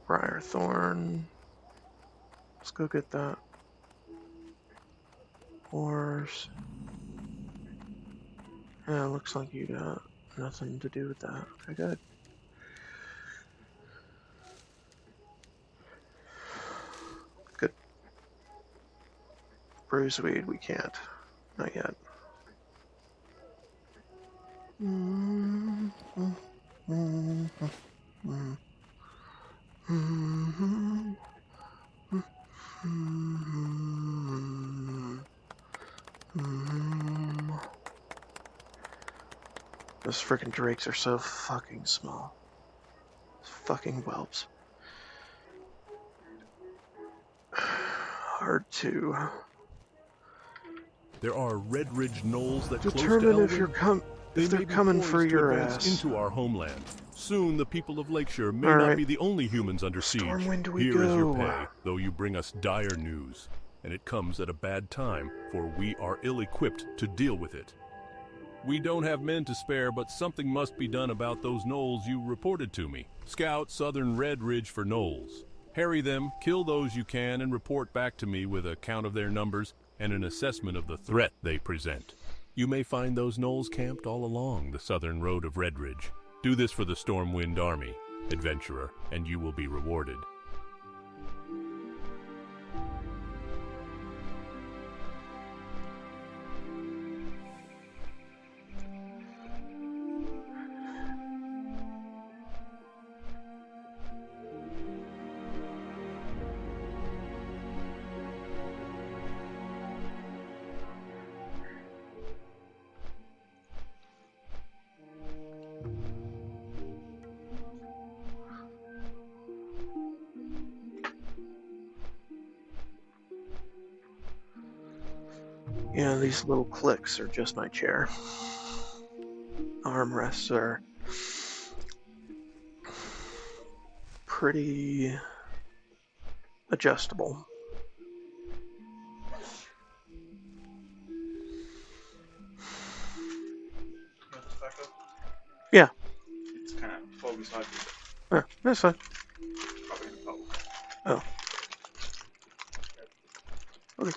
Briarthorn. Let's go get that. Horse. Yeah, looks like you got nothing to do with that. Okay, good. Good. Bruiseweed, we can't. Not yet. Those freaking drakes are so fucking small. Those fucking whelps. Hard to There are Red Ridge Gnolls that close to determine Elwyn. if they're coming for your ass. Into our homeland. Soon the people of Lakeshire may not be the only humans under siege. Here is your pay, though you bring us dire news. And it comes at a bad time, for we are ill-equipped to deal with it. We don't have men to spare, but something must be done about those Gnolls you reported to me. Scout Southern Red Ridge for Gnolls. Harry them, kill those you can, and report back to me with a count of their numbers and an assessment of the threat they present. You may find those Gnolls camped all along the southern road of Red Ridge. Do this for the Stormwind Army, adventurer, and you will be rewarded. Yeah, these little clicks are just my chair. Armrests are pretty adjustable. Yeah. It's kind of foggy side. Yeah, that's fine. Oh. Okay.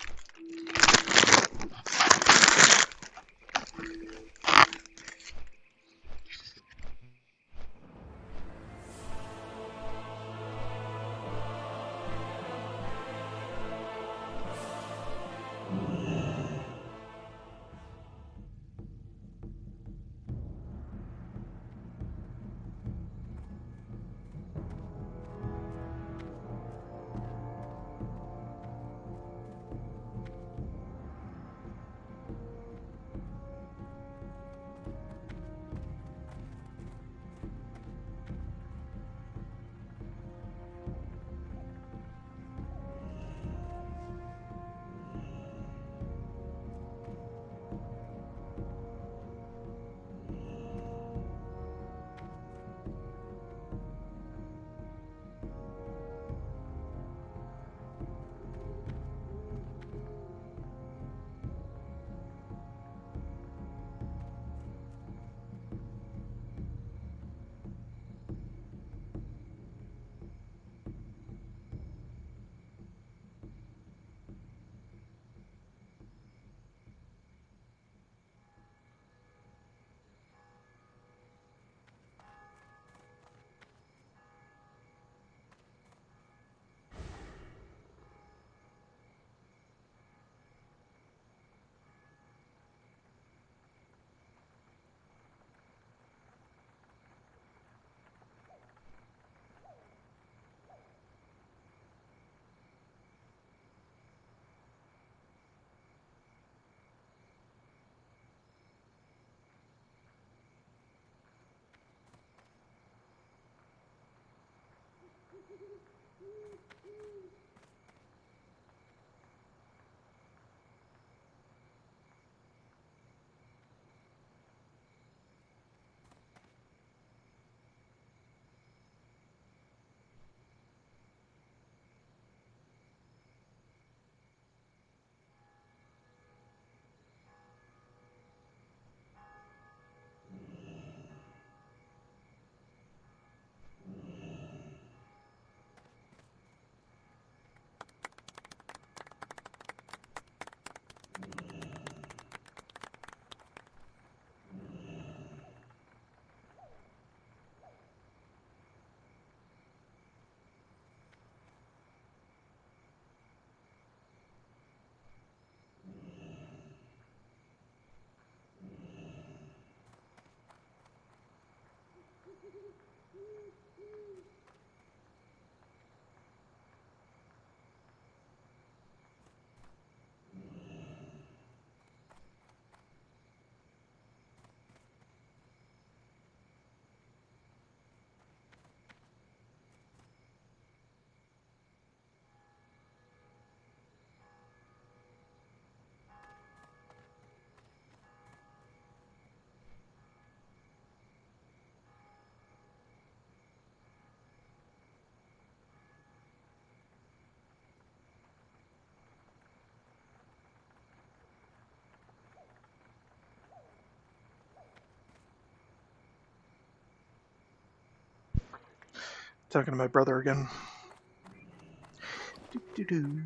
Talking to my brother again. Doo-doo-doo.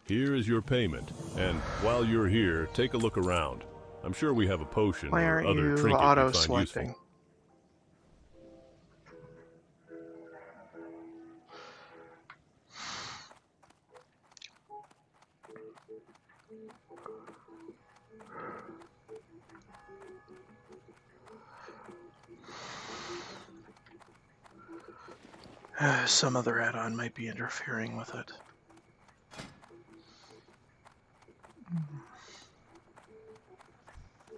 Here is your payment, and while you're here, take a look around. I'm sure we have a potion Why or aren't other you trinket you'd find auto-selecting? useful. Some other add-on might be interfering with it.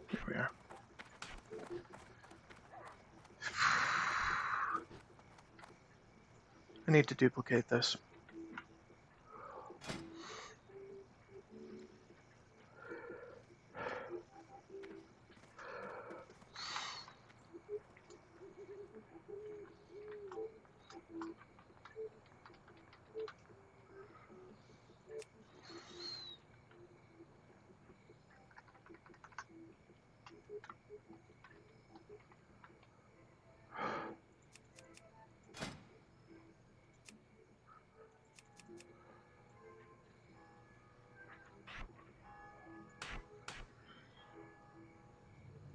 Here we are. I need to duplicate this.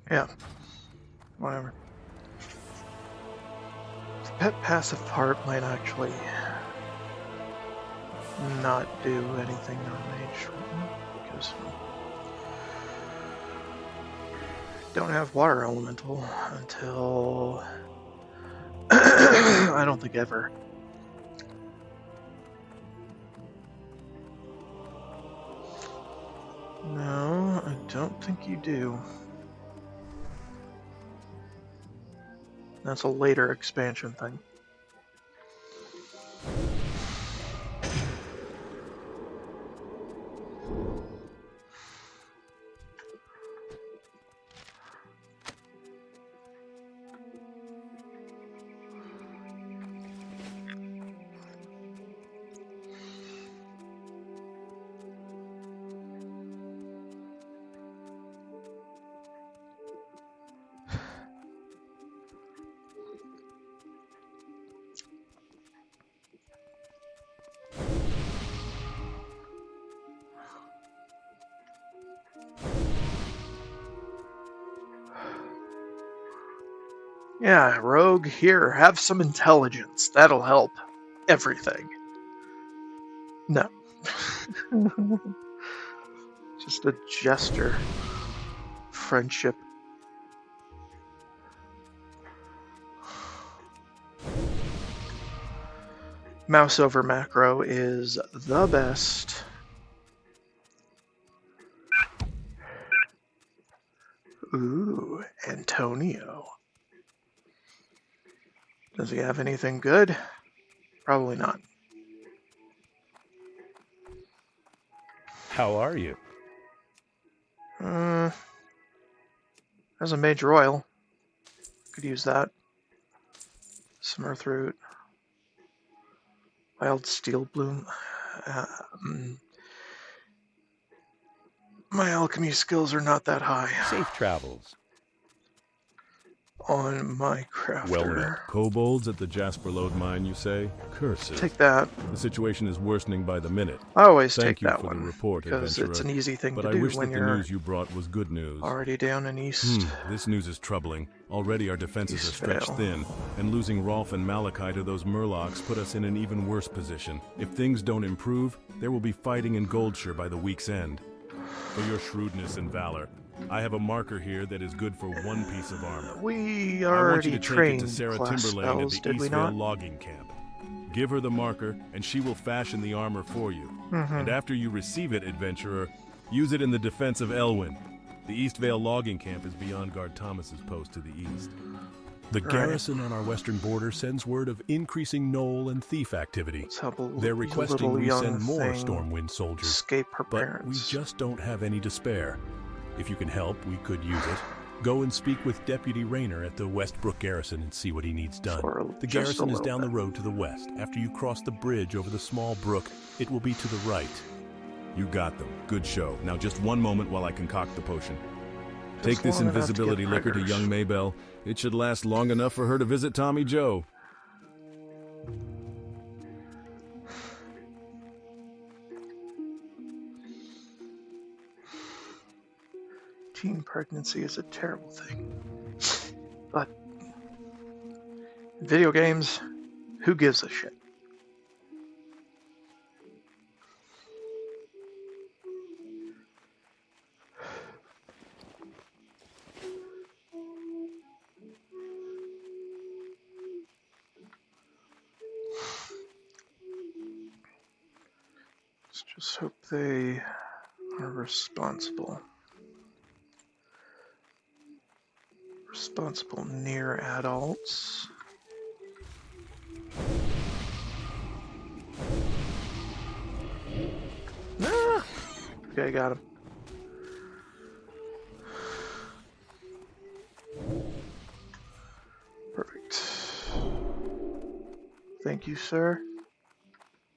Yeah, whatever. The pet passive part might actually not do anything on mage right now, because don't have water elemental until I don't think ever. No, I don't think you do. That's a later expansion thing. Yeah, rogue, here, have some intelligence. That'll help everything. No. Just a gesture. Friendship. Mouse over macro is the best. Ooh, Antonio. Does he have anything good? Probably not. How are you? There's a major oil. Could use that. Some earthroot. Wild steel bloom. My alchemy skills are not that high. Safe travels. On my Well met. crafter. Kobolds at the Jasper Lode mine, you say? Curses. Take that. The situation is worsening by the minute. I always Thank take you that for one, the report, because adventurer. it's an easy thing but to I do wish when that the you're news you brought was good news. already down in east. This news is troubling. Already our defenses East are stretched Vale. thin, and losing Rolf and Malachi to those Murlocs put us in an even worse position. If things don't improve, there will be fighting in Goldshire by the week's end. For your shrewdness and valor, I have a marker here that is good for one piece of armor. We I want you already to take it to trained Sarah class Timberlane at spells, the did we East not? Vale logging camp. Give her the marker, and she will fashion the armor for you. And after you receive it, adventurer, use it in the defense of Elwyn. The East Vale logging camp is beyond Guard Thomas's post to the east. The garrison on our western border sends word of increasing gnoll and thief activity. They're requesting we send more Stormwind soldiers, escape her but parents. we just don't have any to spare. If you can help, we could use it. Go and speak with Deputy Rayner at the Westbrook Garrison and see what he needs done. The garrison is down the road to the west. After you cross the bridge over the small brook, it will be to the right. You got them. Good show. Now just one moment while I concoct the potion. Take this invisibility liquor to young Maybelle. It should last long enough for her to visit Tommy Joe. Teen pregnancy is a terrible thing. But video games, who gives a shit? Let's just hope they are responsible. Responsible near adults. Ah! Okay, got him. Perfect. Thank you, sir.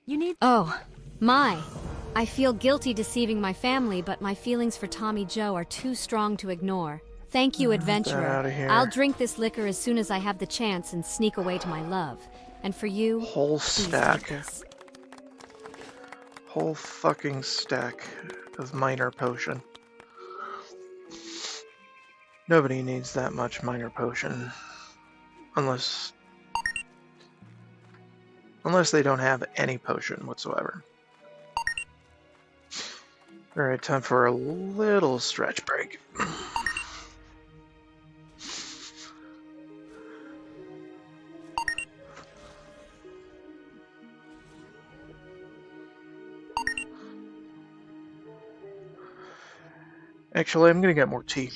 You need... Oh, my. I feel guilty deceiving my family, but my feelings for Tommy Joe are too strong to ignore. Thank you, adventurer. outta here. I'll drink this liquor as soon as I have the chance and sneak away to my love. And for you, Whole please stack. take this. Whole fucking stack of minor potion. Nobody needs that much minor potion. Unless they don't have any potion whatsoever. Alright, time for a little stretch break. Actually, I'm gonna get more tea.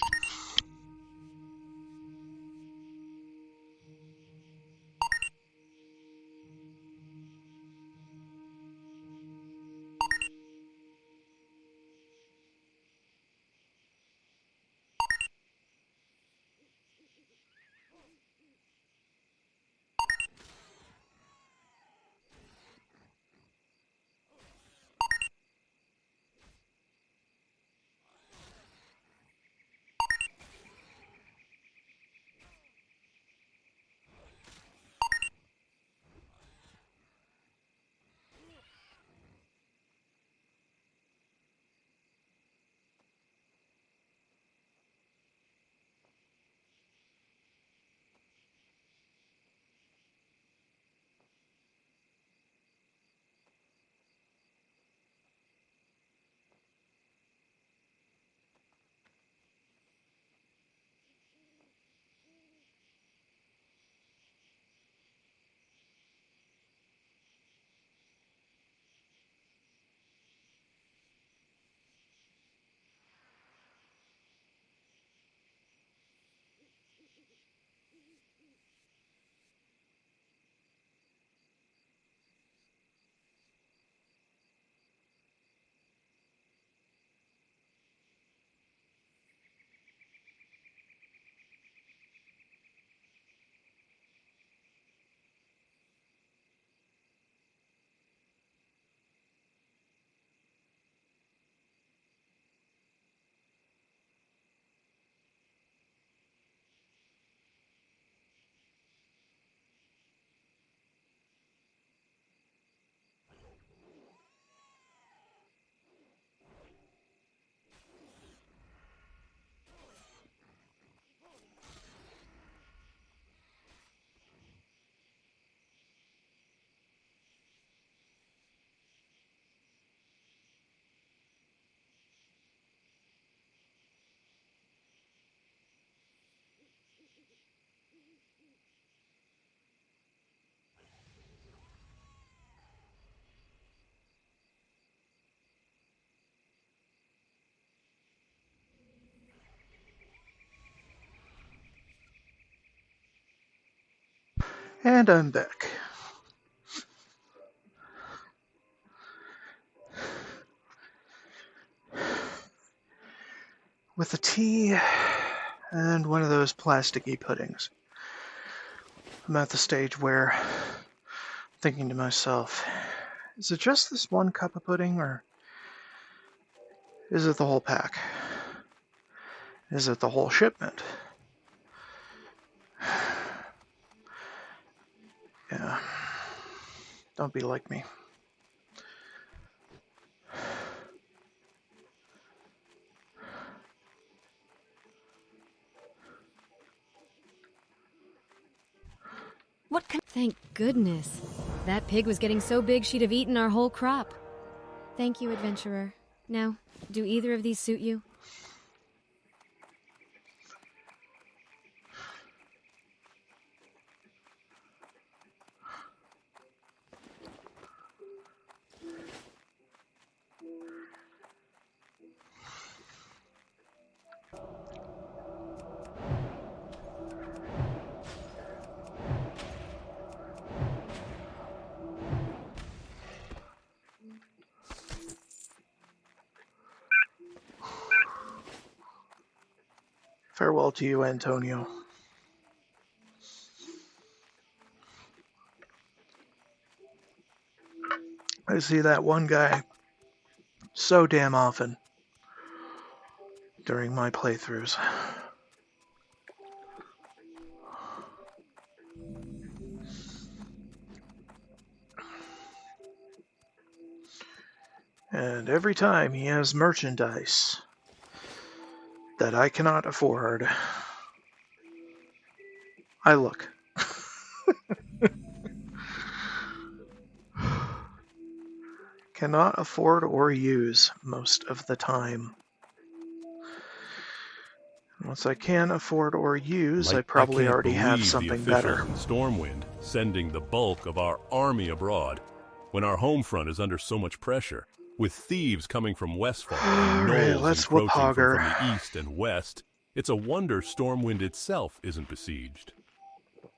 And I'm back. With a tea and one of those plasticky puddings. I'm at the stage where I'm thinking to myself, is it just this one cup of pudding, or is it the whole pack? Is it the whole shipment? Yeah. Don't be like me. What can— Thank goodness. That pig was getting so big she'd have eaten our whole crop. Thank you, adventurer. Now, do either of these suit you? Farewell to you, Antonio. I see that one guy so damn often during my playthroughs. And every time he has merchandise that I cannot afford, I look. Cannot afford or use most of the time. Once I can afford or use, I probably already have something better. The Stormwind sending the bulk of our army abroad when our home front is under so much pressure. With thieves coming from Westfall and gnolls encroaching from the east and west, it's a wonder Stormwind itself isn't besieged.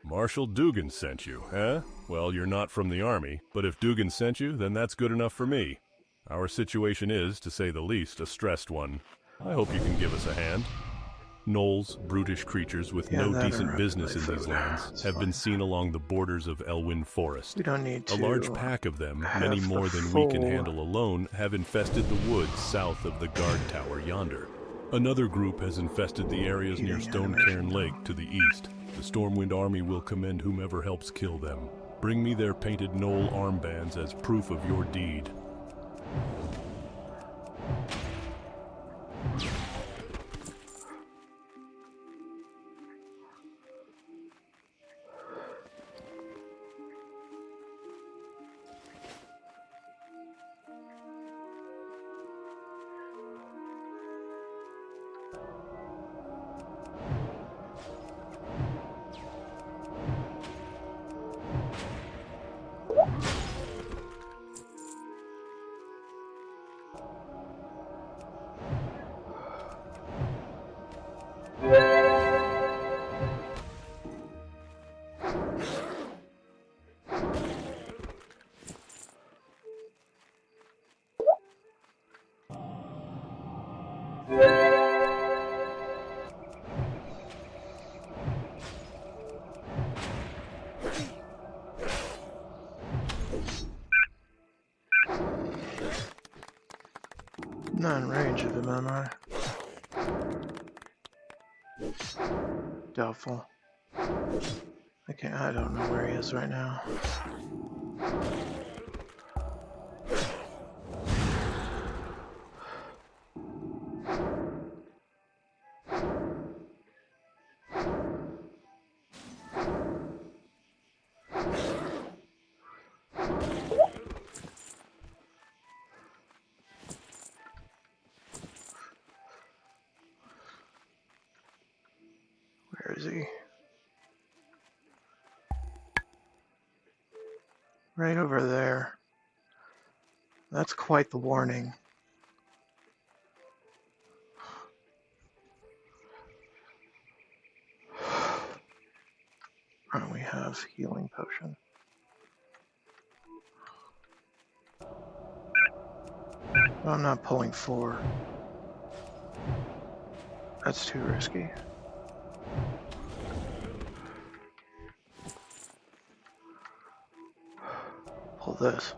Marshal Dugan sent you, eh? Well, you're not from the army, but if Dugan sent you, then that's good enough for me. Our situation is, to say the least, a stressed one. I hope you can give us a hand. Gnolls, brutish creatures with no decent business in these lands, have been seen along the borders of Elwyn Forest. We don't need to. A large pack of them, many more than we can handle alone, have infested the woods south of the guard tower yonder. Another group has infested the areas near Stonecairn Lake to the east. The Stormwind army will commend whomever helps kill them. Bring me their painted gnoll armbands as proof of your deed. Not in range of him, am I? Doubtful. I don't know where he is right now. Where is he? Right over there. That's quite the warning. We have have healing potion. I'm not pulling 4. That's too risky. Pull this.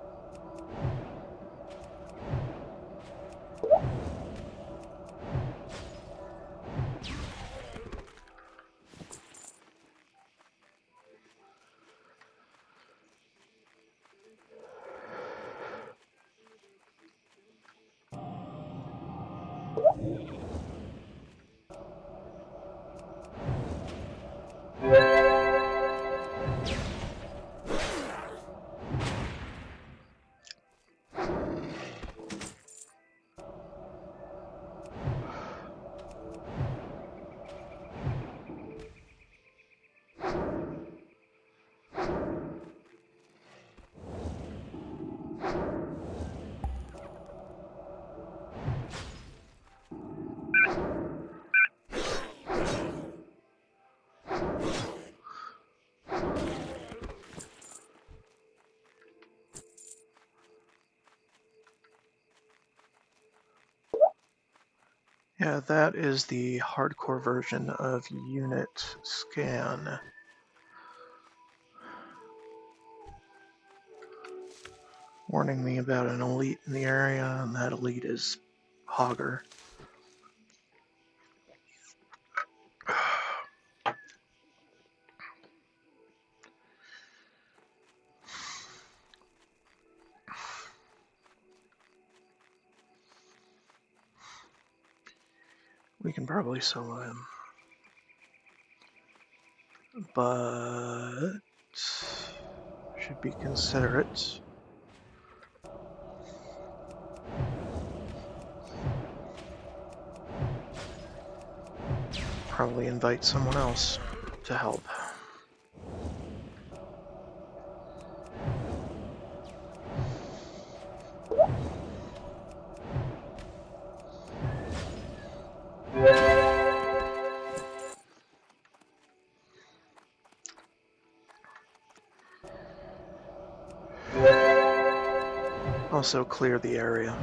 Yeah, that is the hardcore version of unit scan. Warning me about an elite in the area, and that elite is Hogger. We can probably solo him. But should be considerate. Probably invite someone else to help. Also clear the area.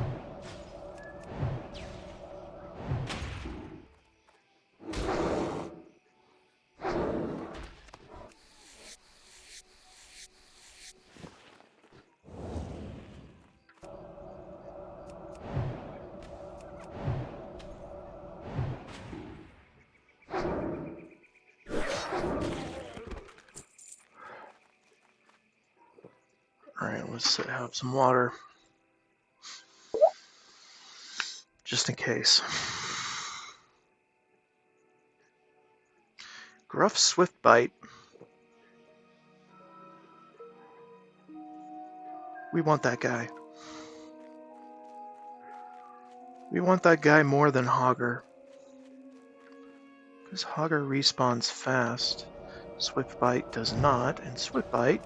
Alright, let's have some water. Just in case. Gruff Swift Bite. We want that guy. We want that guy more than Hogger. Because Hogger respawns fast. Swift Bite does not, and Swift Bite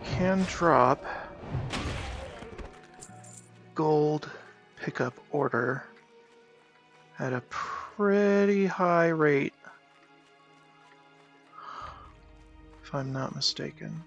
can drop gold pickup order at a pretty high rate, if I'm not mistaken.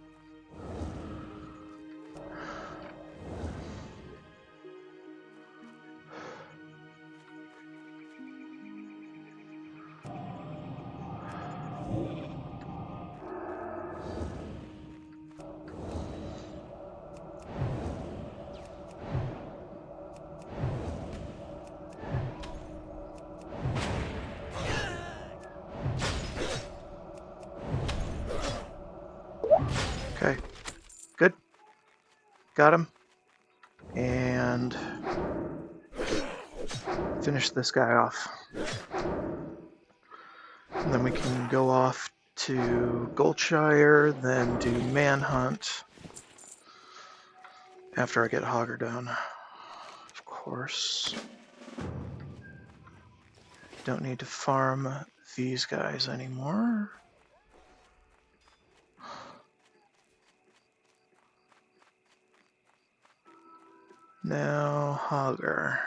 Okay, good. Got him. And finish this guy off. And then we can go off to Goldshire, then do Manhunt after I get Hogger down. Of course. Don't need to farm these guys anymore. Now, Hogger.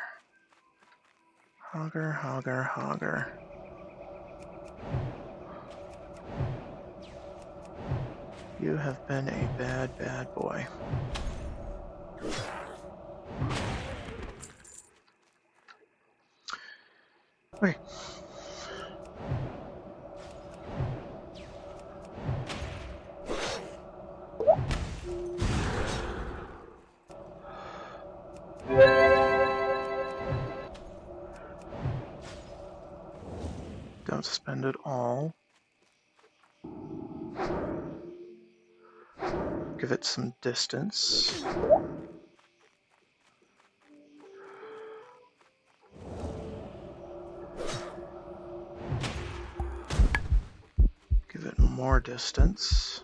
Hogger. You have been a bad, bad boy. Okay. Don't spend it all. Give it some distance. Give it more distance.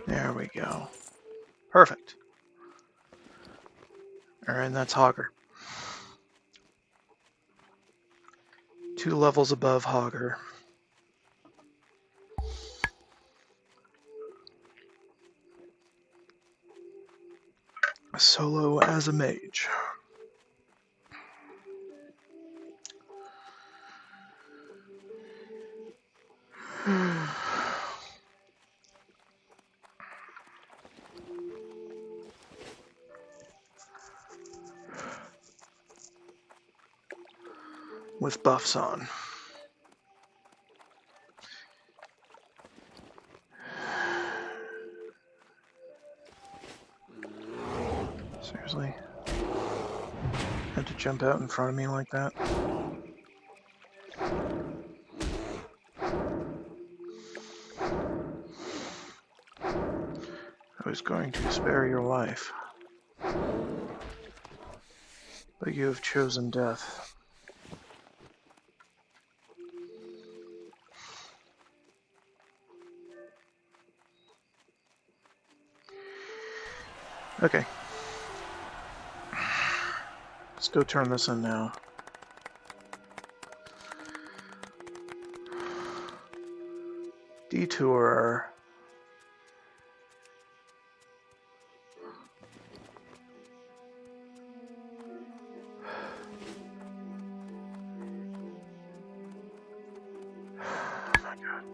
There we go. Perfect. Alright, that's Hogger. 2 levels above Hogger. Solo as a mage. With buffs on. Seriously? Had to jump out in front of me like that? I was going to spare your life. But you have chosen death. Okay. Let's go turn this in now. Detour. Oh my god.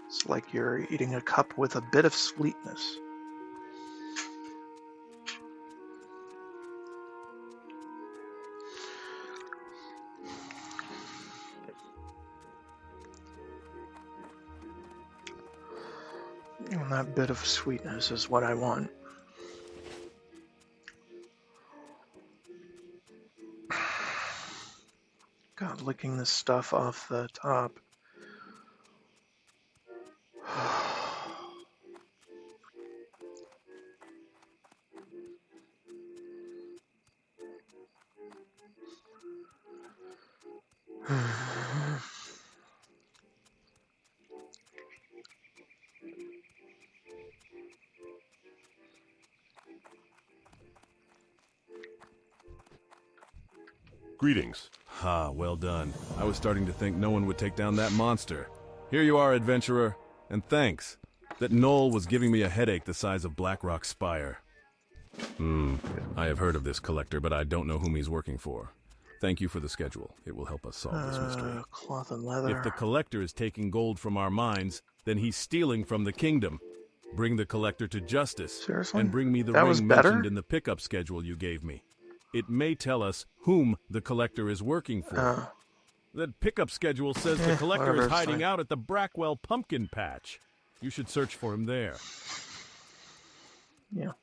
It's like you're eating a cup with a bit of sweetness. And that bit of sweetness is what I want. God, licking this stuff off the top. Greetings. Ah, well done. I was starting to think no one would take down that monster. Here you are, adventurer. And thanks. That knoll was giving me a headache the size of Blackrock Spire. I have heard of this collector, but I don't know whom he's working for. Thank you for the schedule. It will help us solve this mystery. Cloth and leather. If the collector is taking gold from our mines, then he's stealing from the kingdom. Bring the collector to justice. Seriously? And bring me the That was ring better? mentioned in the pickup schedule you gave me. It may tell us whom the collector is working for. That pickup schedule says the collector whatever, is it's hiding fine. out at the Brackwell pumpkin patch. You should search for him there. Yeah.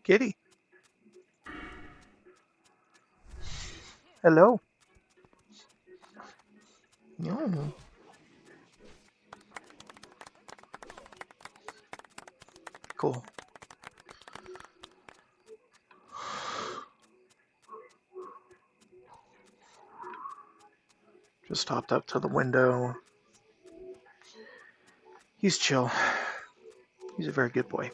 Kitty. Hello. No. Cool. Just hopped up to the window. He's chill. He's a very good boy.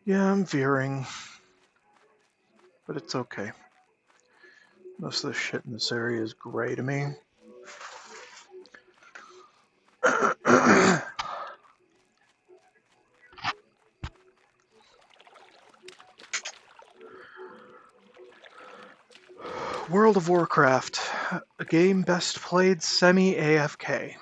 Yeah, I'm veering. But it's okay. Most of the shit in this area is gray to me. World of Warcraft, a game best played semi-AFK.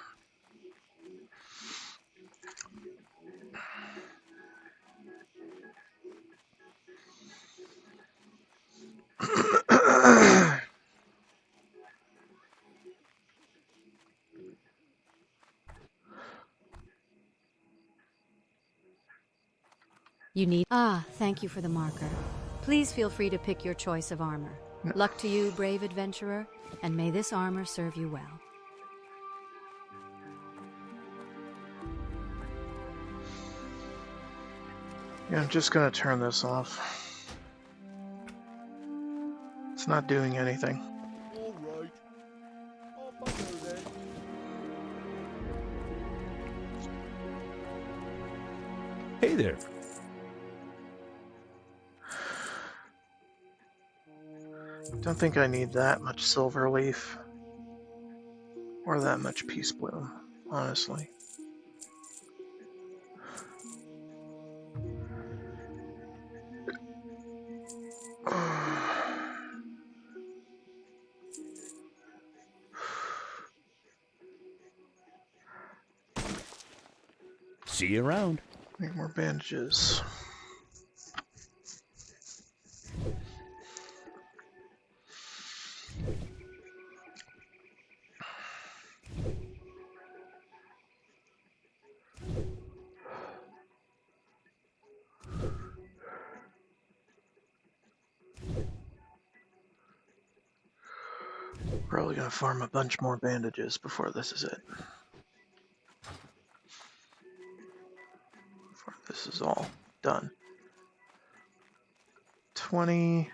You need... Ah, thank you for the marker. Please feel free to pick your choice of armor. Luck to you, brave adventurer, and may this armor serve you well. Yeah, I'm just gonna turn this off. It's not doing anything. All right. Off I go then. Hey there. Don't think I need that much silver leaf. Or that much peace bloom, honestly. See you around. Need more bandages. Probably gonna farm a bunch more bandages before this is it. Before this is all done. 20,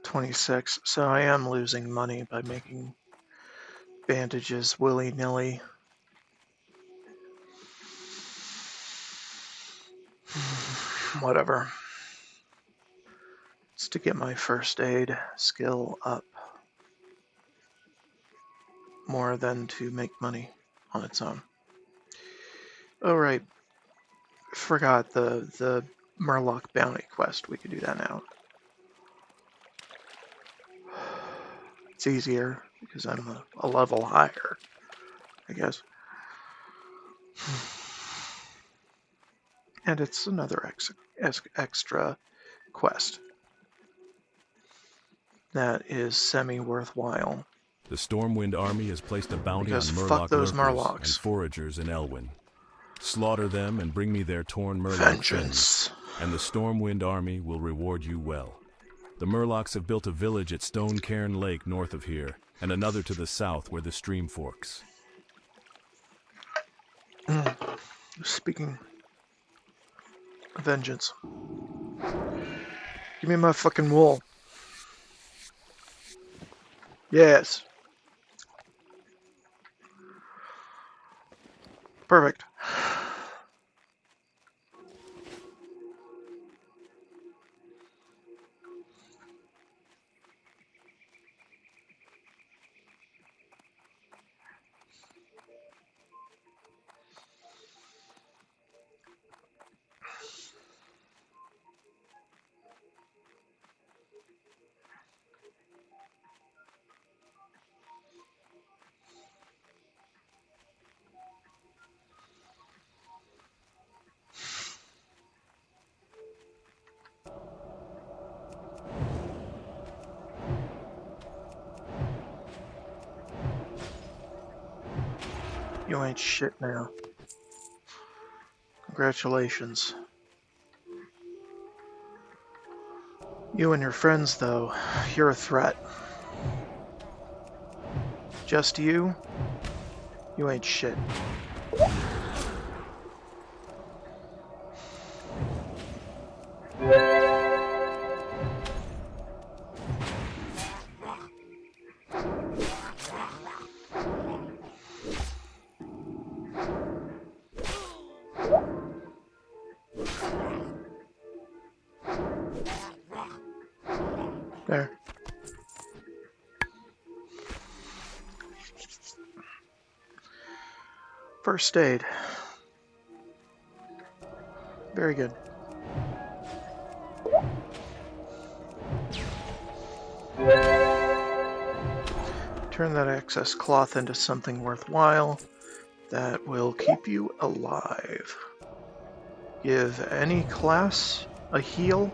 26. So I am losing money by making bandages willy-nilly. Whatever. It's to get my first aid skill up more than to make money on its own. Oh right, forgot the Murloc bounty quest. We could do that now. It's easier because I'm a level higher, I guess. And it's another extra quest that is semi-worthwhile. The Stormwind army has placed a bounty Because on fuck Murloc those lurkers and Murlocs. foragers in Elwyn. Slaughter them and bring me their torn Murloc Vengeance. fins, and the Stormwind army will reward you well. The Murlocs have built a village at Stone Cairn Lake north of here, and another to the south where the stream forks. Speaking of vengeance, give me my fucking wool. Yes. Perfect. You ain't shit now. Congratulations. You and your friends, though, you're a threat. Just you? You ain't shit. There. First aid. Very good. Turn that excess cloth into something worthwhile that will keep you alive. Give any class a heal.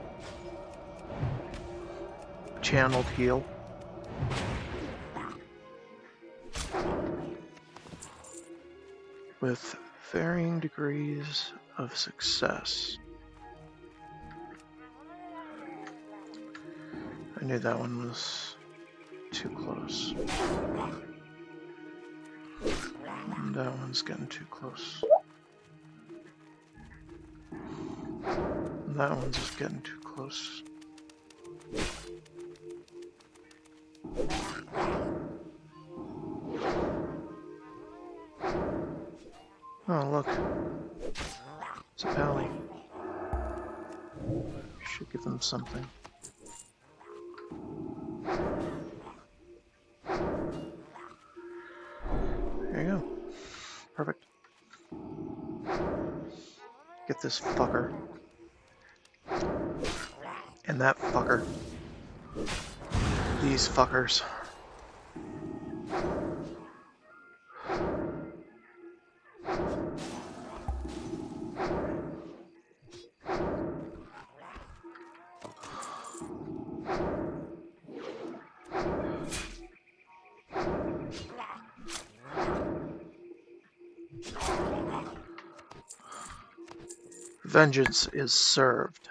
Channeled heal. With varying degrees of success. I knew that one was too close. And that one's getting too close. And that one's just getting too close. Oh, look. It's a pally. Should give them something. There you go. Perfect. Get this fucker. And that fucker. These fuckers. Vengeance is served.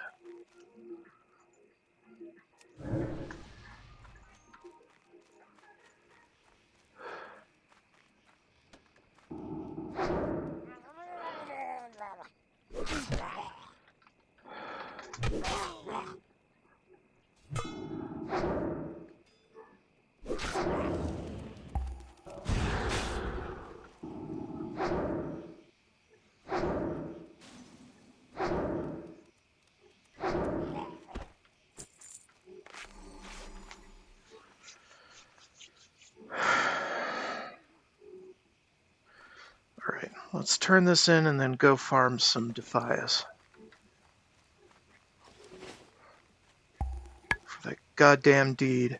Alright, let's turn this in and then go farm some Defias. For that goddamn deed.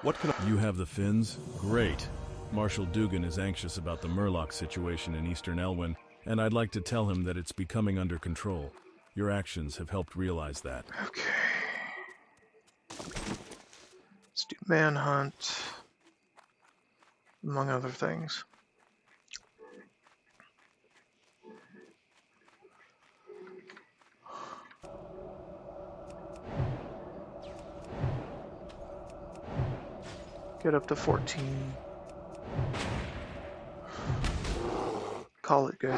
What can You have the Finns? Great. Marshal Dugan is anxious about the Murloc situation in Eastern Elwyn, and I'd like to tell him that it's becoming under control. Your actions have helped realize that. Okay. Let's do manhunt, among other things. Get up to 14. Call it good.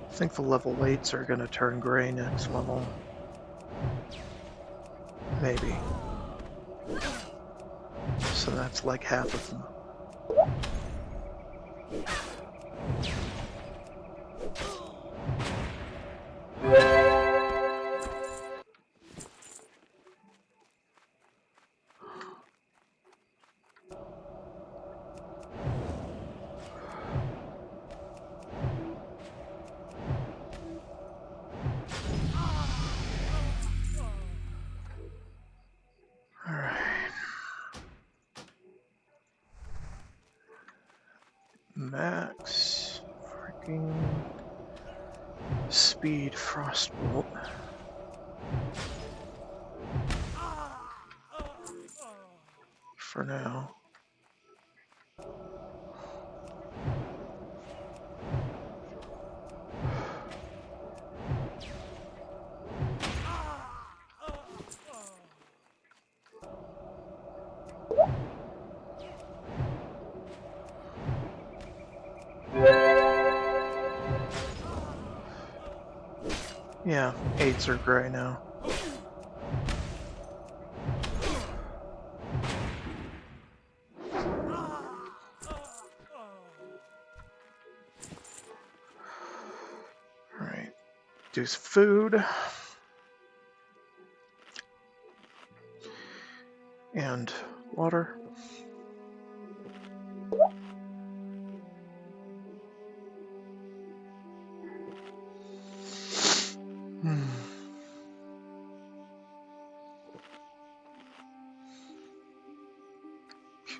I think the level 8s are going to turn gray next level. Maybe. So that's like half of them. Max freaking speed frostbolt. For now. Yeah, 8s are gray now. Alright, do some food. And water.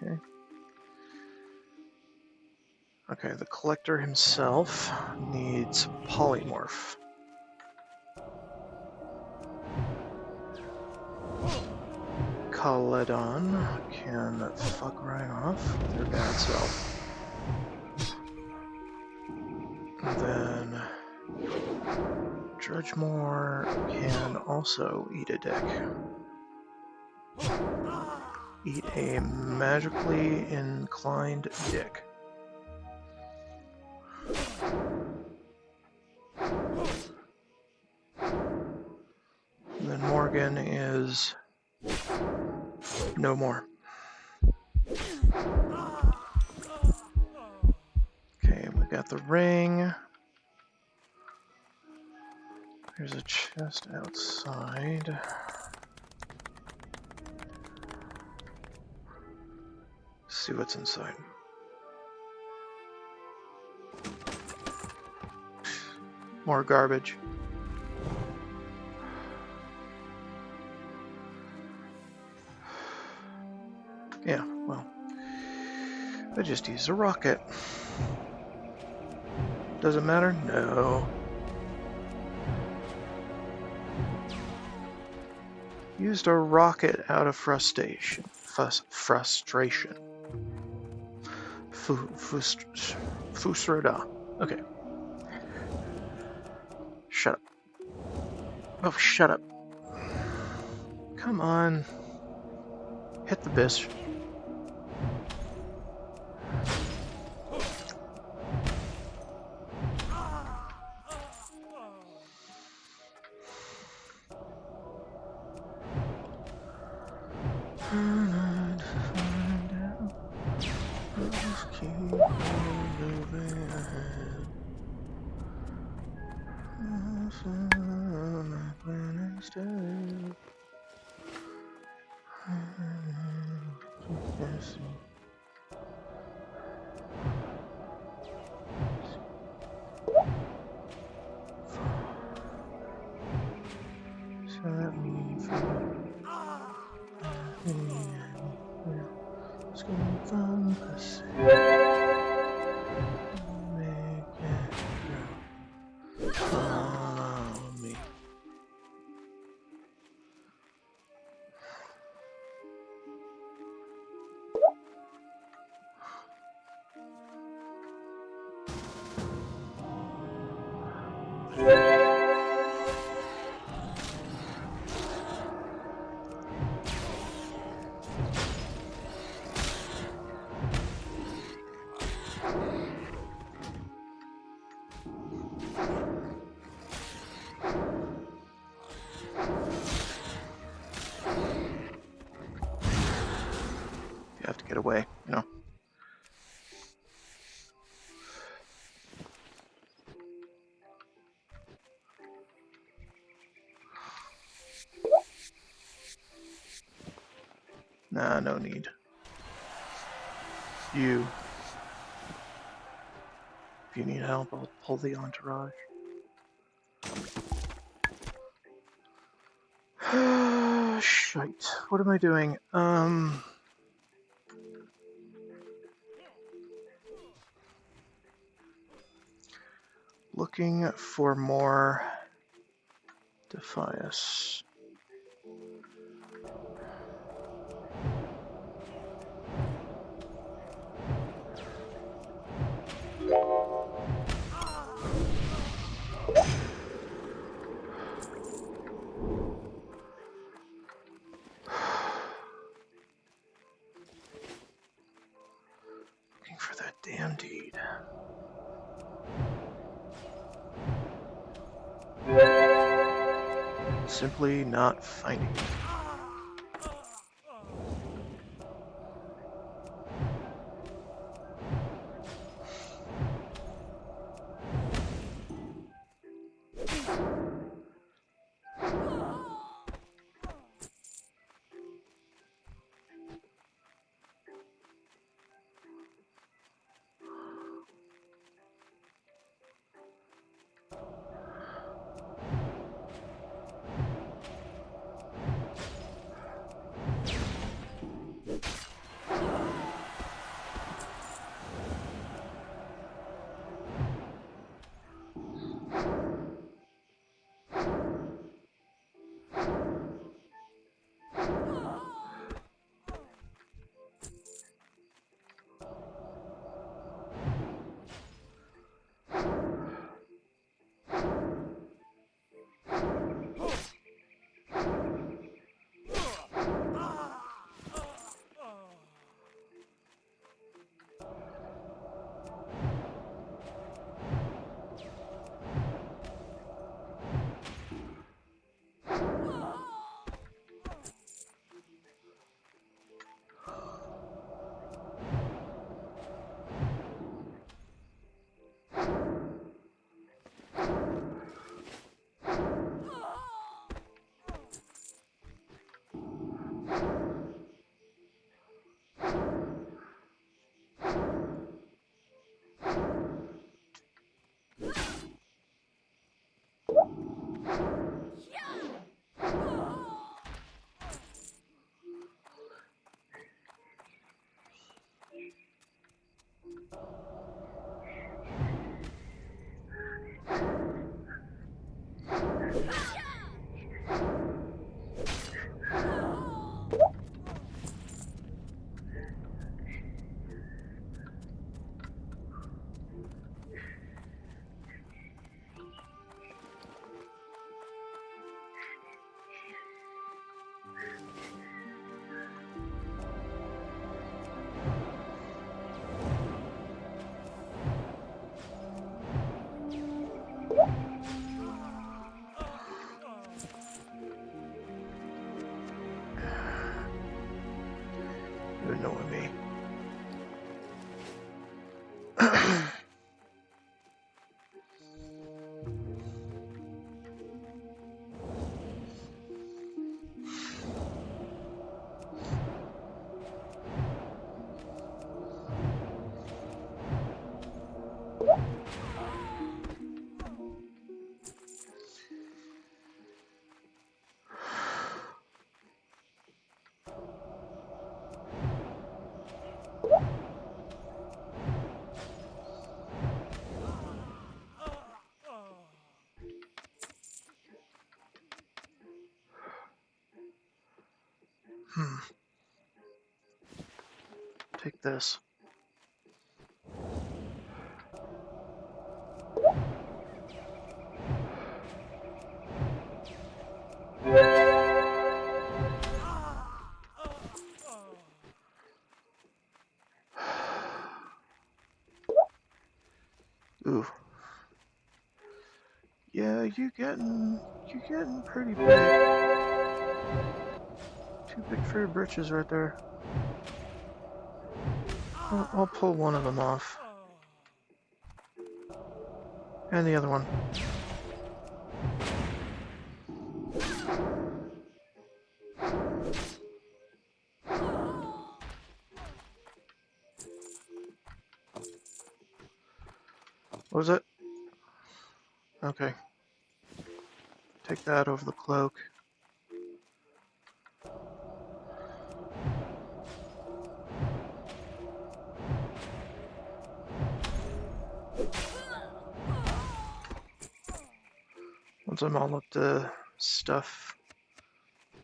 Okay. Okay, the collector himself needs polymorph. Caledon can fuck right off with their bad self. And then Drudgemore can also eat a dick. Eat a magically inclined dick. And then Morgan is no more. Okay, we got the ring. There's a chest outside. See what's inside. More garbage. Yeah, well, I just used a rocket. Does it matter? No. Used a rocket out of frustration. Frustration. Fusroda. Okay. Shut up. Oh, shut up. Come on. Hit the bitch. So that means it's going from make it through. Follow me. You have to get away, you know. Nah, no need. You. If you need help, I'll pull the entourage. Shite. What am I doing? Looking for more Defias. Looking for that damn deed. Simply not finding it. You're annoying me. Take this. Ooh. Yeah, you're getting pretty big. Too big for your britches right there. I'll pull one of them off. And the other one. What was it? Okay. Take that over the cloak. Once I'm all up to stuff,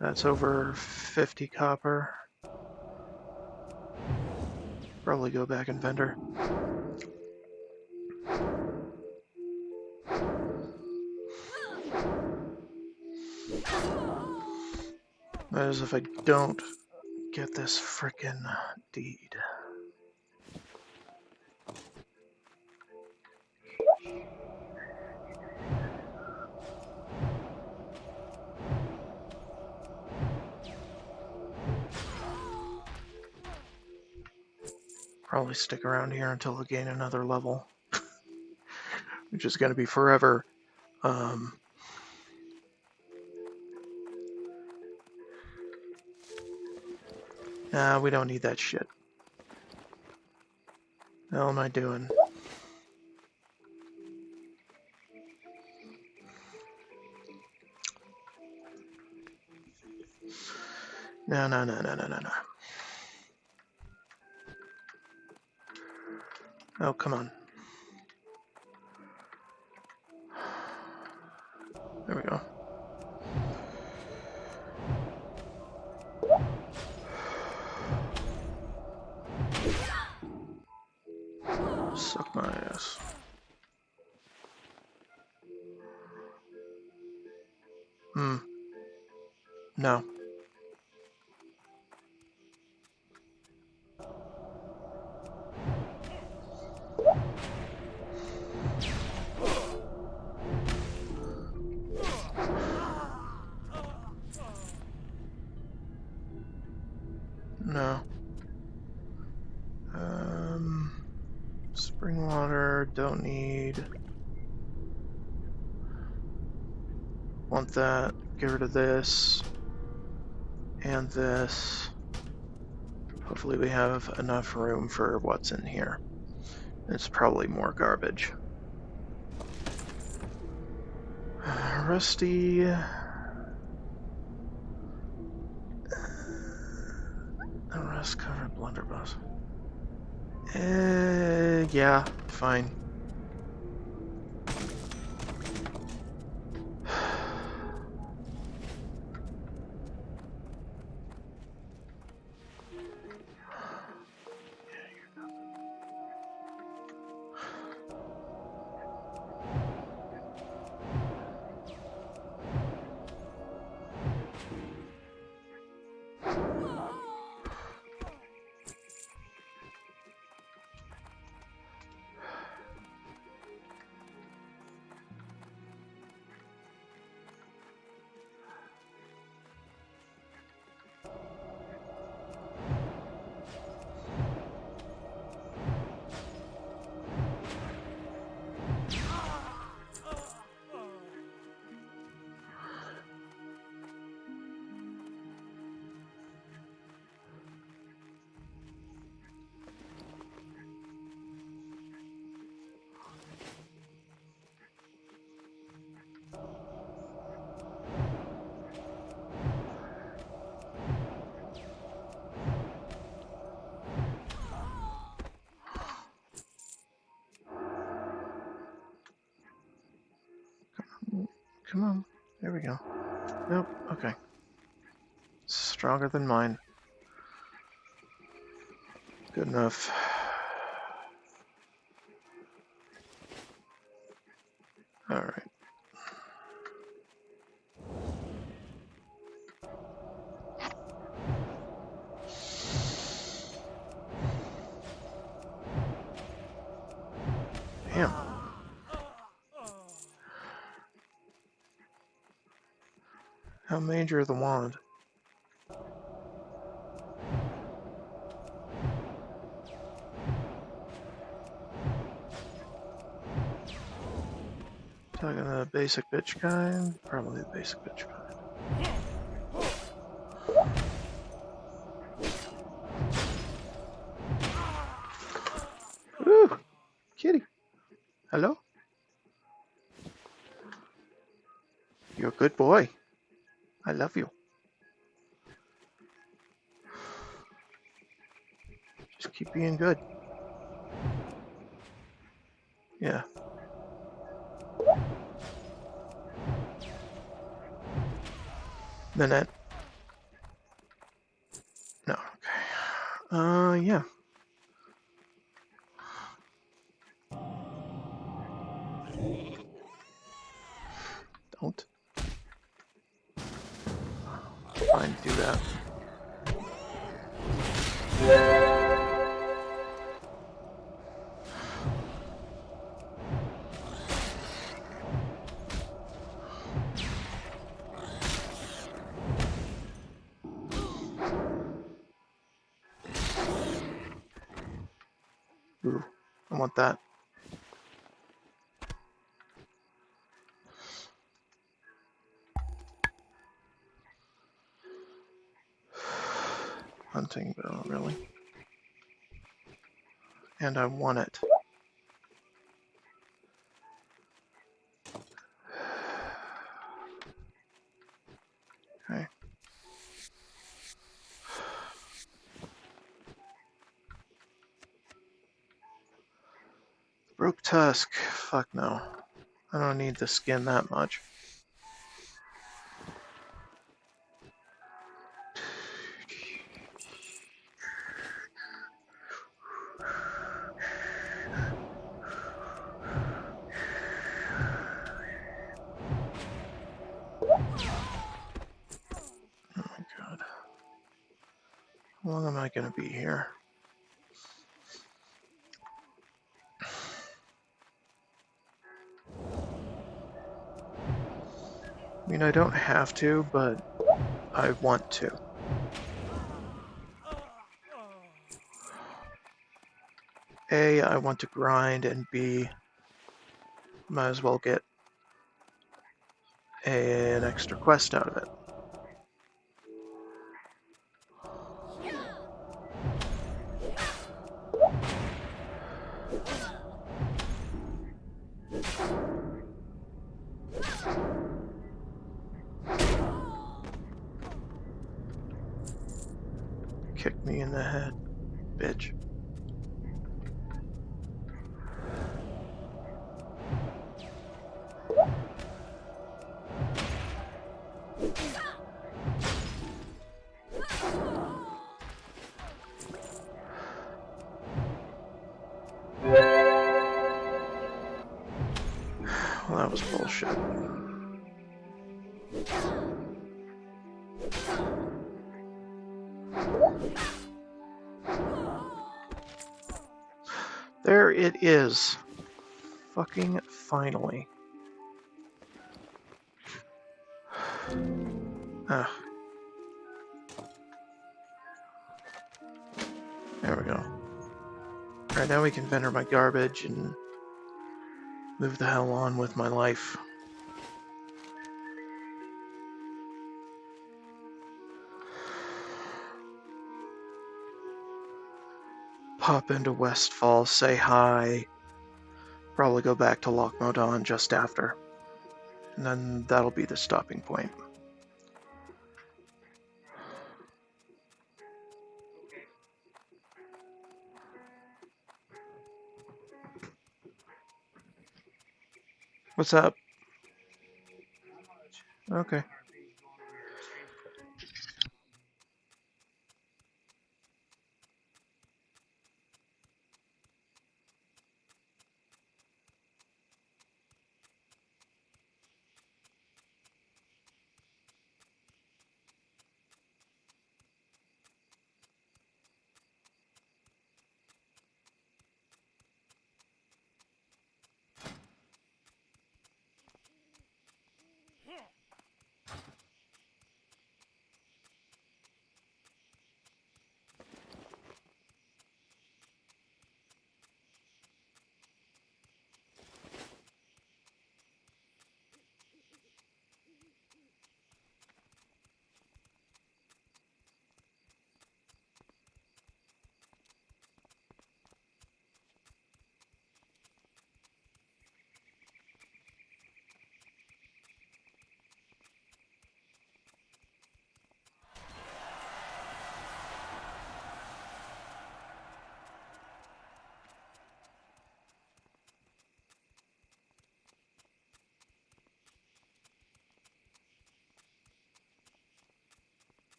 that's over 50 copper. Probably go back and vendor. That is if I don't get this frickin' deed. Probably stick around here until I gain another level. Which is gonna be forever. Nah, we don't need that shit. The hell am I doing? No. Oh, come on. There we go. Suck my ass. No. No. Spring water, don't need. Want that. Get rid of this. And this. Hopefully we have enough room for what's in here. It's probably more garbage. Rusty. Rust-covered blunderbuss. Yeah, fine. Come on. There we go. Nope. Okay. Stronger than mine. Good enough. Alright. Damn. How major is the wand? Talking the basic bitch kind? Probably the basic bitch kind. Ooh! Kitty! Hello? You're a good boy. I love you. Just keep being good. Yeah. Minute. No, okay. Yeah. Don't. Fine, do that. Ooh, I want that. Hunting bow, really. And I want it. Okay. Broke tusk. Fuck no. I don't need the skin that much. Oh my god. How long am I gonna be here? I mean, I don't have to, but I want to. A, I want to grind, and B, might as well get an extra quest out of it. Kick me in the head, bitch. Well, that was bullshit. There it is. Fucking finally. Ah. There we go. Alright, now we can vendor my garbage and move the hell on with my life. Pop into Westfall, say hi. Probably go back to Lochmodan just after. And then that'll be the stopping point. What's up? Okay.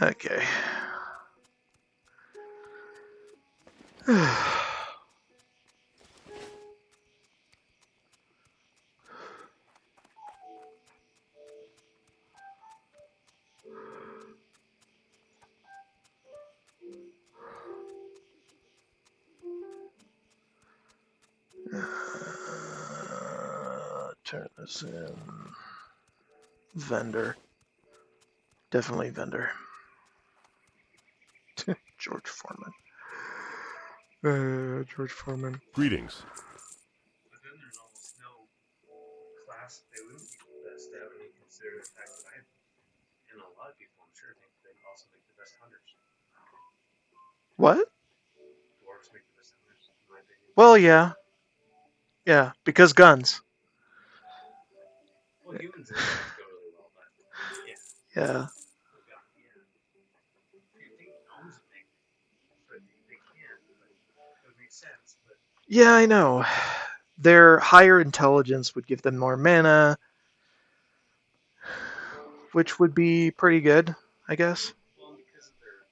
Okay. Turn this in. Vendor. Definitely vendor. George Foreman. George Foreman. Greetings. But then there's almost no class they wouldn't be the best at when you consider the fact that and a lot of people, I'm sure, think they also make the best hunters. What? Dwarves make the best hunters, in my opinion. Well, yeah. Yeah, because guns. Well, humans and guns go really well, but yeah. Yeah. Well, God, yeah. You think gnomes would make, but they can't. But it would make sense. But Yeah, I know. Their higher intelligence would give them more mana, which would be pretty good, I guess. well, because of their,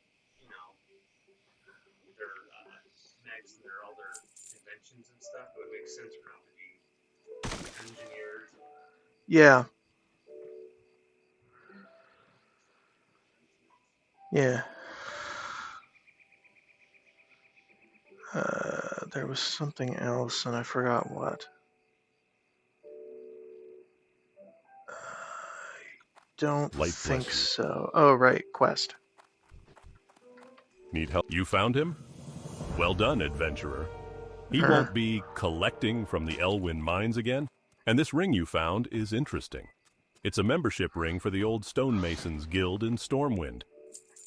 their mechs and all their inventions and stuff, it would make sense for them to be engineers. Yeah. Yeah. There was something else, and I forgot what. Don't Light think bless you. so. Oh, right, quest. Need help? You found him? Well done, adventurer. He Uh-huh. won't be collecting from the Elwyn mines again? And this ring you found is interesting. It's a membership ring for the old stonemasons guild in Stormwind.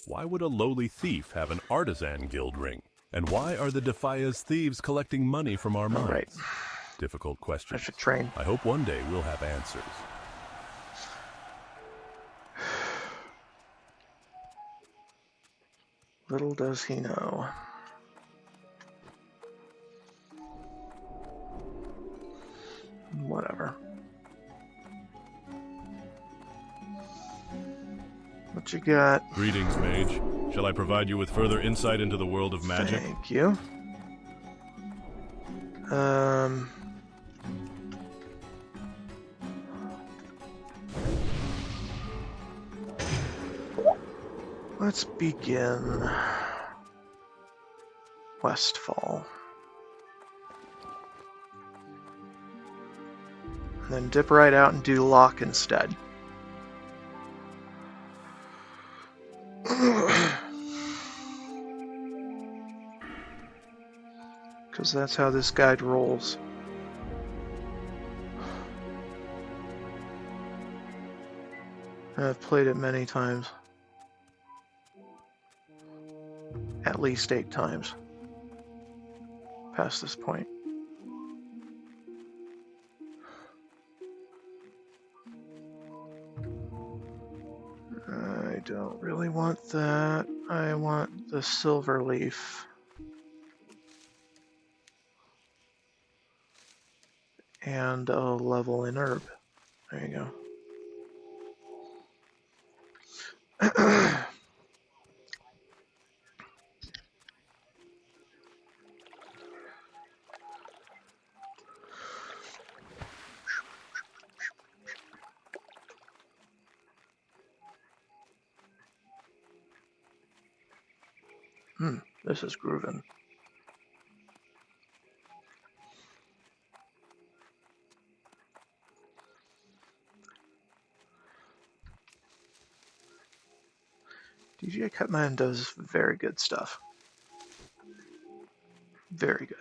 Why would a lowly thief have an artisan guild ring? And why are the Defia's thieves collecting money from our mines? Right. Difficult question. I should train. I hope one day we'll have answers. Little does he know. Whatever. What you got? Greetings, mage. Shall I provide you with further insight into the world of magic? Thank you. Let's begin. Westfall. And then dip right out and do Lock instead. Because that's how this guide rolls. I've played it many times. At least 8 times. Past this point. I don't really want that. I want the silver leaf. And a level in herb. There you go. This is groovin'. DJ Cutman does very good stuff. Very good.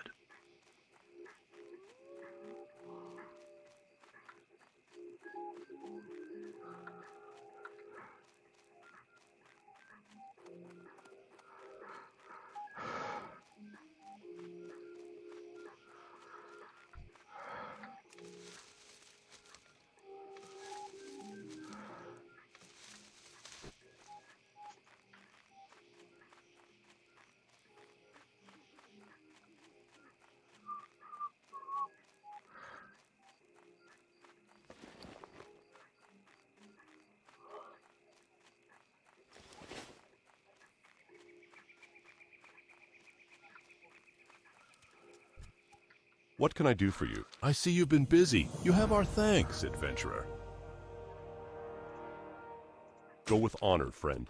What can I do for you? I see you've been busy. You have our thanks, adventurer. Go with honor, friend.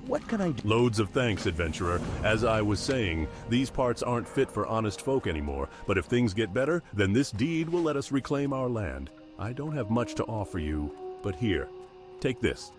What can I do? Loads of thanks, adventurer. As I was saying, these parts aren't fit for honest folk anymore, but if things get better, then this deed will let us reclaim our land. I don't have much to offer you, but here, take this.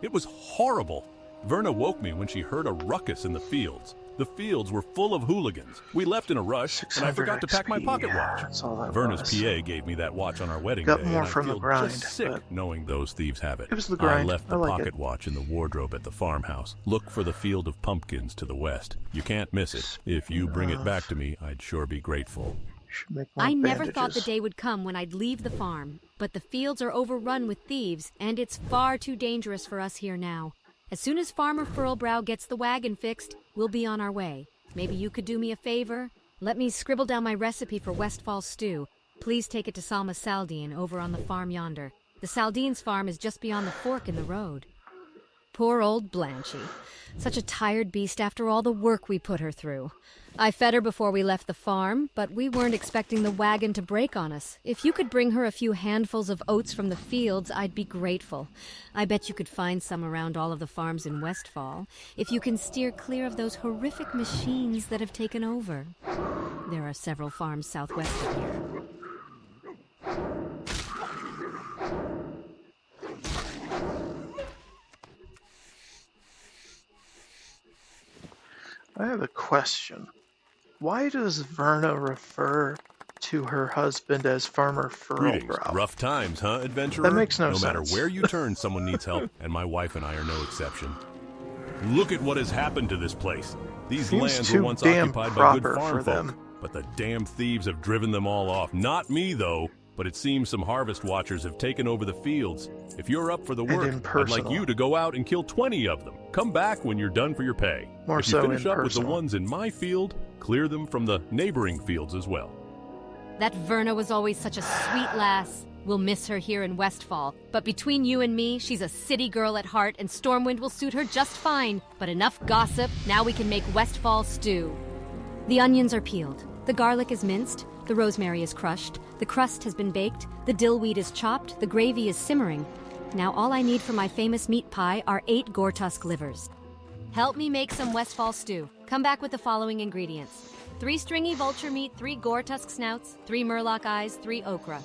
It was horrible. Verna woke me when she heard a ruckus in the fields. The fields were full of hooligans. We left in a rush, and I forgot to pack my pocket watch. That's all that Verna's was. PA gave me that watch on our wedding Got day, more and I from the feel grind, just sick but knowing those thieves have it. it was the I grind. left I the like pocket it. watch in the wardrobe at the farmhouse. Look for the field of pumpkins to the west. You can't miss it. If you bring it back to me, I'd sure be grateful. Should make more I never thought the bandages. day would come when I'd leave the farm, but the fields are overrun with thieves, and it's far too dangerous for us here now. As soon as Farmer Furlbrow gets the wagon fixed, we'll be on our way. Maybe you could do me a favor? Let me scribble down my recipe for Westfall stew. Please take it to Salma Saldine over on the farm yonder. The Saldine's farm is just beyond the fork in the road. Poor old Blanchy. Such a tired beast after all the work we put her through. I fed her before we left the farm, but we weren't expecting the wagon to break on us. If you could bring her a few handfuls of oats from the fields, I'd be grateful. I bet you could find some around all of the farms in Westfall, if you can steer clear of those horrific machines that have taken over. There are several farms southwest of here. I have a question. Why does Verna refer to her husband as Farmer Greetings. Furlbrow? Rough times, huh, adventurer? That makes no No matter sense. where you turn, someone needs help, and my wife and I are no exception. Look at what has happened to this place. These Seems lands too were once damn occupied by good proper farm for folk, them. but the damn thieves have driven them all off. Not me, though, but it seems some harvest watchers have taken over the fields. If you're up for the And work, I'd like impersonal. you to go out and kill 20 of them. Come back when you're done for your pay. More if you so finish up with the impersonal. ones in my field, clear them from the neighboring fields as well. That Verna was always such a sweet lass. We'll miss her here in Westfall. But between you and me, she's a city girl at heart, and Stormwind will suit her just fine. But enough gossip, now we can make Westfall stew. The onions are peeled, the garlic is minced, the rosemary is crushed, the crust has been baked, the dillweed is chopped, the gravy is simmering. Now all I need for my famous meat pie are 8 Gortusk livers. Help me make some Westfall stew. Come back with the following ingredients. 3 stringy vulture meat, 3 Gortusk snouts, 3 Murloc eyes, 3 okra.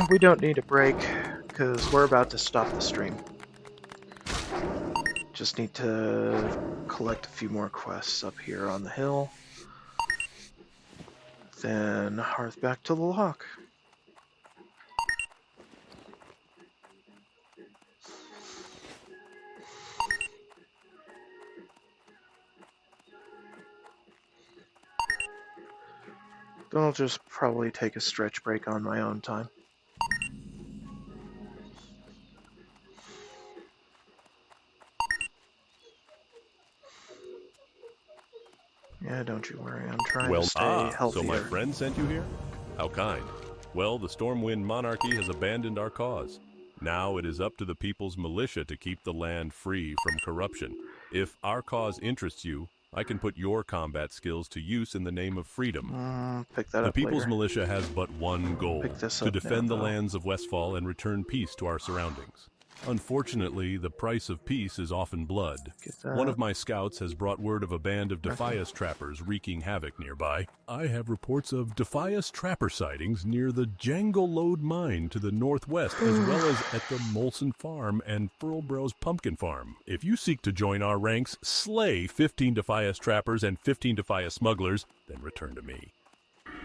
We don't need a break, because we're about to stop the stream. Just need to collect a few more quests up here on the hill. Then hearth back to the lock. Then I'll just probably take a stretch break on my own time. Yeah, I don't Don't you worry, I'm trying Well, to stay healthier. so my friend sent you here? How kind. Well, the Stormwind monarchy has abandoned our cause. Now it is up to the people's militia to keep the land free from corruption. If our cause interests you, I can put your combat skills to use in the name of freedom. Pick that The up people's later. militia has but one goal, Pick this to up defend now, the though. lands of Westfall and return peace to our surroundings. Unfortunately, the price of peace is often blood. One of my scouts has brought word of a band of Defias trappers wreaking havoc nearby. I have reports of Defias trapper sightings near the Jangle Lode mine to the northwest, as well as at the Molson Farm and Furlbrow's Pumpkin Farm. If you seek to join our ranks, slay 15 Defias trappers and 15 Defias smugglers, then return to me.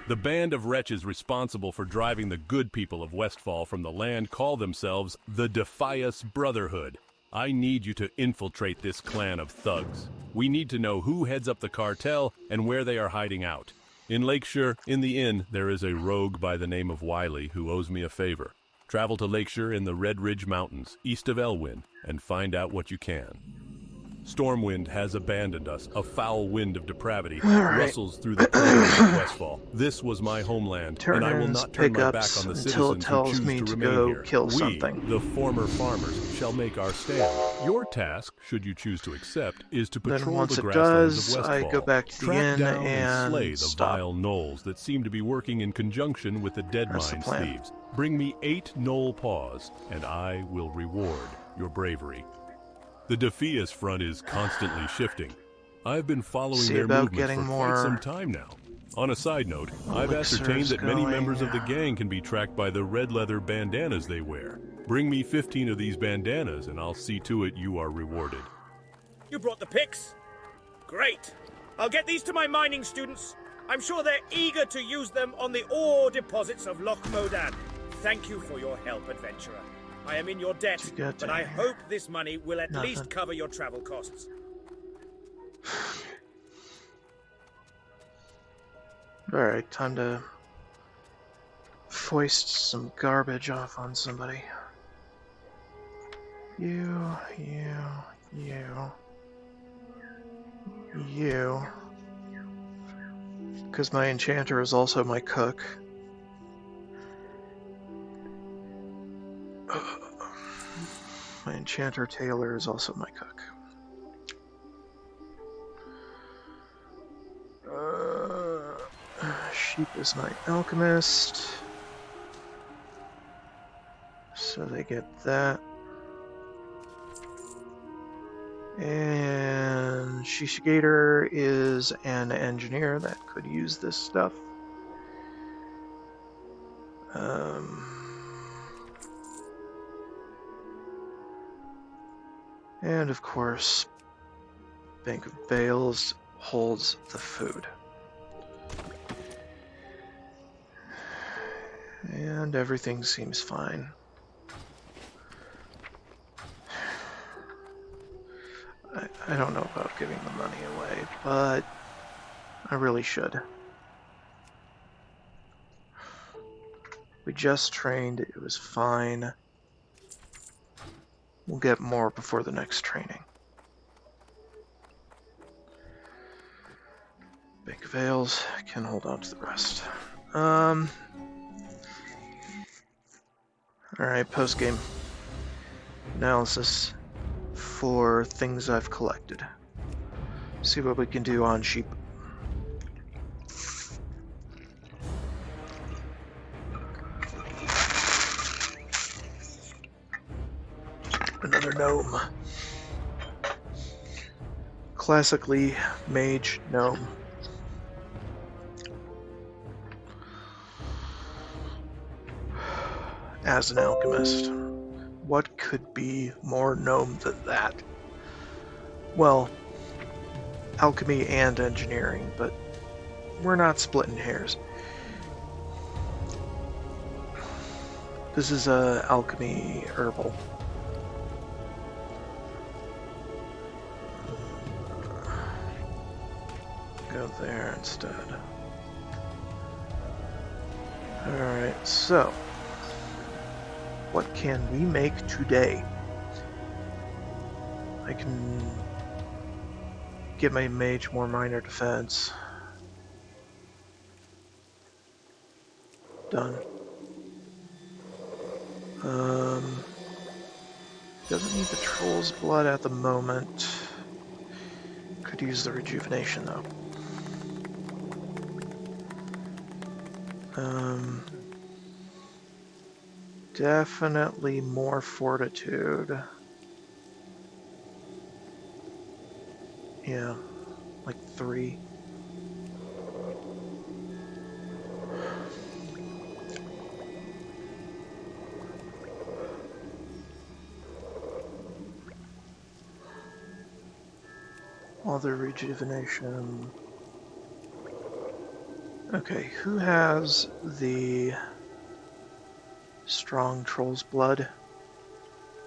The band of wretches responsible for driving the good people of Westfall from the land call themselves the Defias Brotherhood. I need you to infiltrate this clan of thugs. We need to know who heads up the cartel and where they are hiding out. In Lakeshire, in the inn, there is a rogue by the name of Wiley who owes me a favor. Travel to Lakeshire in the Red Ridge Mountains, east of Elwyn, and find out what you can. Stormwind has abandoned us. A foul wind of depravity rustles through the plains of Westfall. This was my homeland, and I will not turn my back on the citizens who choose to remain here. We, the former farmers, shall make our stand. Your task, should you choose to accept, is to patrol the grasslands of Westfall. I go back to the Track inn down and slay the stop. vile gnolls that seem to be working in conjunction with the Dead That's the Mines plan. thieves. Bring me 8 gnoll paws, and I will reward your bravery. The Defias front is constantly shifting. I've been following their movements for quite some time now. On a side note, I've ascertained that many members of the gang can be tracked by the red leather bandanas they wear. Bring me 15 of these bandanas and I'll see to it you are rewarded. You brought the picks? Great. I'll get these to my mining students. I'm sure they're eager to use them on the ore deposits of Loch Modan. Thank you for your help, adventurer. I am in your debt, but I hope this money will at least cover your travel costs. Alright, time to foist some garbage off on somebody. You. Because my enchanter is also my cook. My enchanter Taylor is also my cook. Sheep is my alchemist. So they get that. And Shishigator is an engineer that could use this stuff. And of course, Bank of Bales holds the food. And everything seems fine. I don't know about giving the money away, but I really should. We just trained, it was fine. We'll get more before the next training. Bank of Ales can hold on to the rest. Alright, post-game analysis for things I've collected. See what we can do on sheep. Another gnome. Classically mage gnome. As an alchemist, what could be more gnome than that? Well, alchemy and engineering, but we're not splitting hairs. This is a alchemy herbal. Go there instead. Alright, so what can we make today? I can give my mage more minor defense. Done. Doesn't need the troll's blood at the moment. Could use the rejuvenation though. Definitely more fortitude. Yeah, like 3. Other rejuvenation. Okay, who has the strong troll's blood,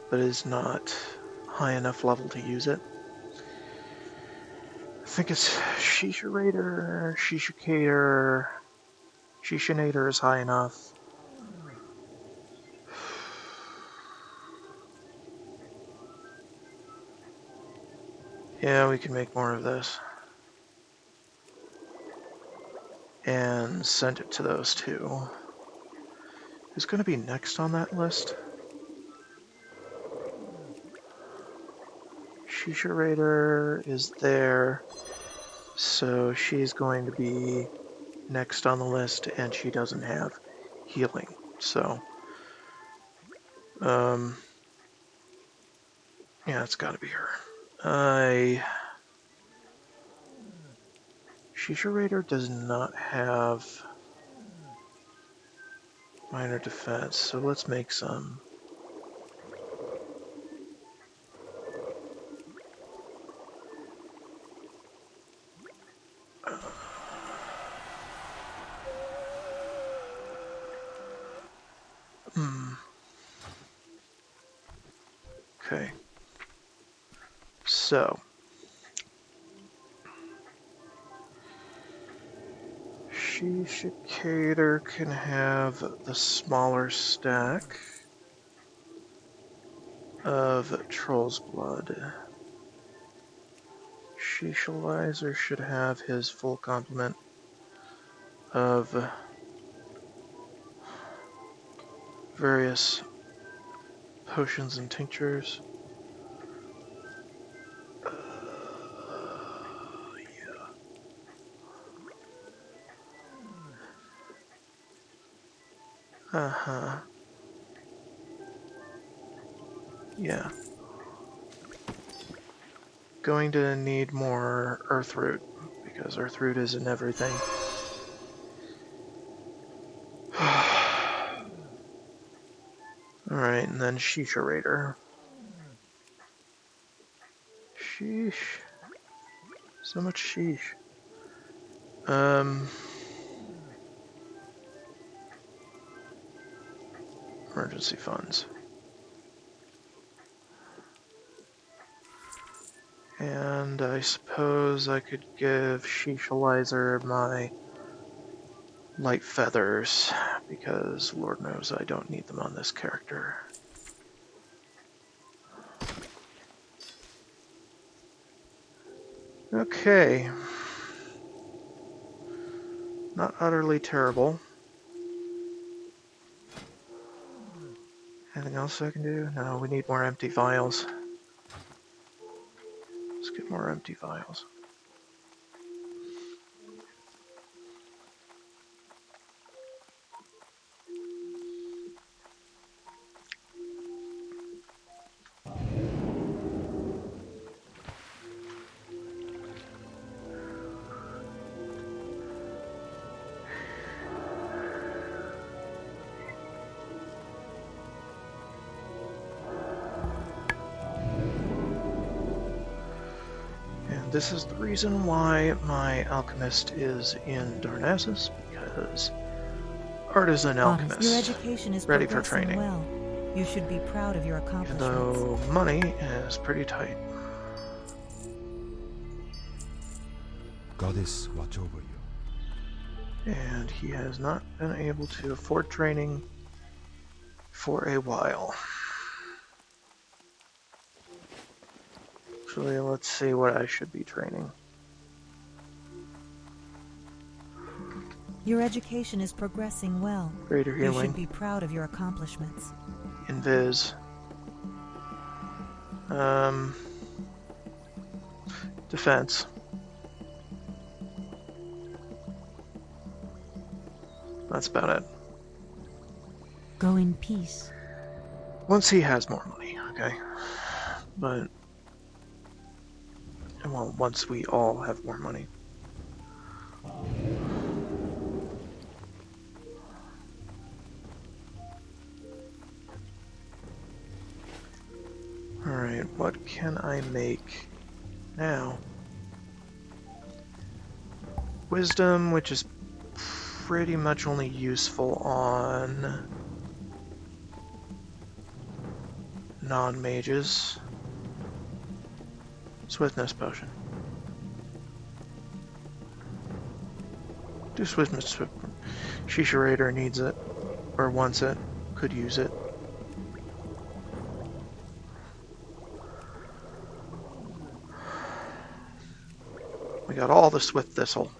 but is not high enough level to use it? I think it's Shisha Raider, Shishikator. Shishinator is high enough. Yeah, we can make more of this. And send it to those two. Who's going to be next on that list? Shisha Raider is there, so she's going to be next on the list, and she doesn't have healing. So, yeah, it's got to be her. Shisha Raider does not have minor defense, so let's make some. Okay. So, Shishikator can have the smaller stack of Troll's Blood. Shishalizer should have his full complement of various potions and tinctures. Uh-huh. Yeah. Going to need more Earthroot, because Earthroot is in everything. Alright, and then Shisha Raider. Sheesh. So much sheesh. Emergency funds. And I suppose I could give Shishalizer my light feathers, because Lord knows I don't need them on this character. Okay. Not utterly terrible. Anything else I can do? No, we need more empty vials. Let's get more empty vials. And this is the reason why my alchemist is in Darnassus, because artisan alchemist. Your education is ready for progressing training. well. You should be proud of your accomplishments. Though money is pretty tight. Goddess, watch over you. And he has not been able to afford training for a while. Actually, let's see what I should be training. Your education is progressing well. Greater You healing. should be proud of your accomplishments. Invis. Defense. That's about it. Go in peace. Once he has more money, okay? But, well, once we all have more money. Alright, what can I make now? Wisdom, which is pretty much only useful on non-mages. Swiftness potion. Do swiftness. Shisha Raider needs it, or wants it, could use it. We got all the Swift Thistle.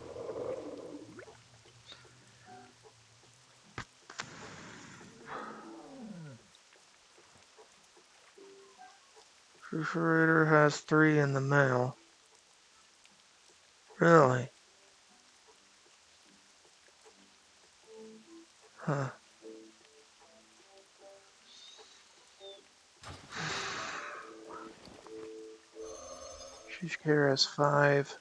Refrigerator has 3 in the mail. Really? Huh. Shishkare has 5.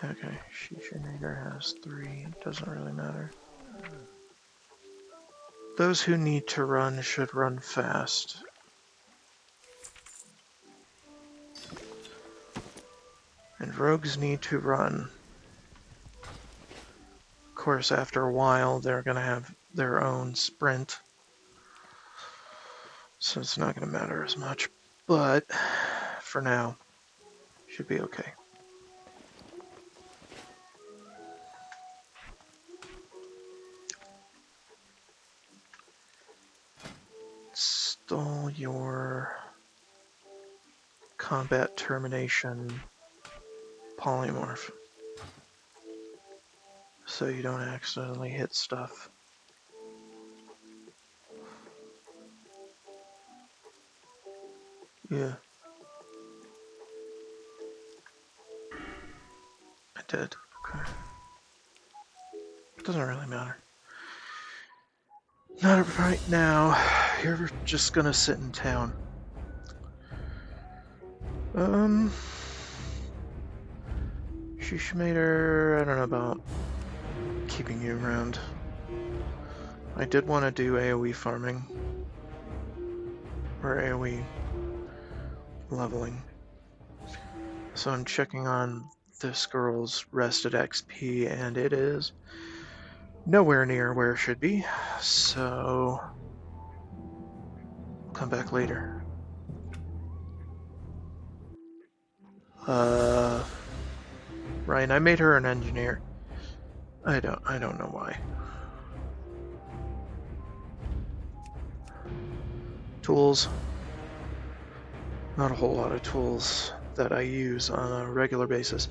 Okay, Shishinator has 3. It doesn't really matter. Those who need to run should run fast. And rogues need to run. Of course, after a while, they're going to have their own sprint. So it's not going to matter as much. But, for now, should be okay. Install your combat termination polymorph so you don't accidentally hit stuff. Yeah. I did. Okay. It doesn't really matter. Not right now. You're just gonna sit in town. Shishmater, I don't know about keeping you around. I did want to do AoE farming. Or AoE leveling. So I'm checking on this girl's rested XP, and it is nowhere near where it should be. So I'll come back later. Ryan, I made her an engineer. I don't know why. Tools. Not a whole lot of tools that I use on a regular basis.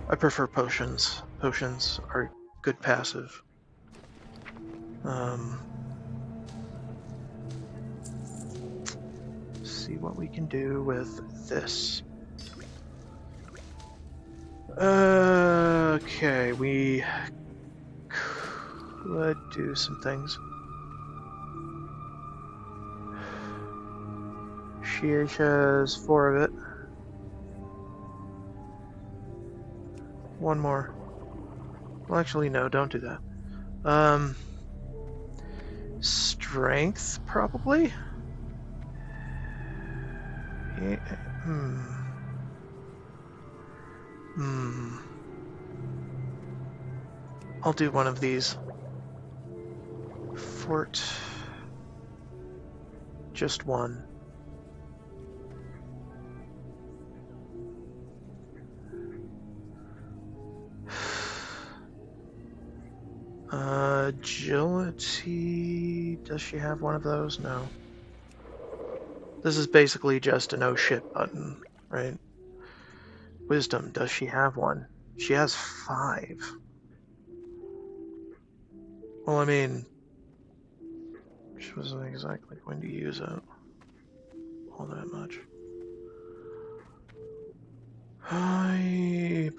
I prefer potions. Potions are good passive. See what we can do with this. Okay, we could do some things. She has 4 of it. 1 more. Well, actually, no, don't do that. Strength, probably? Yeah, I'll do one of these. Fort. Just one. Agility. Does she have one of those? No. This is basically just a no shit button, right? Wisdom. Does she have one? She has 5. Well, I mean, she wasn't exactly going to use it all that much. Hi.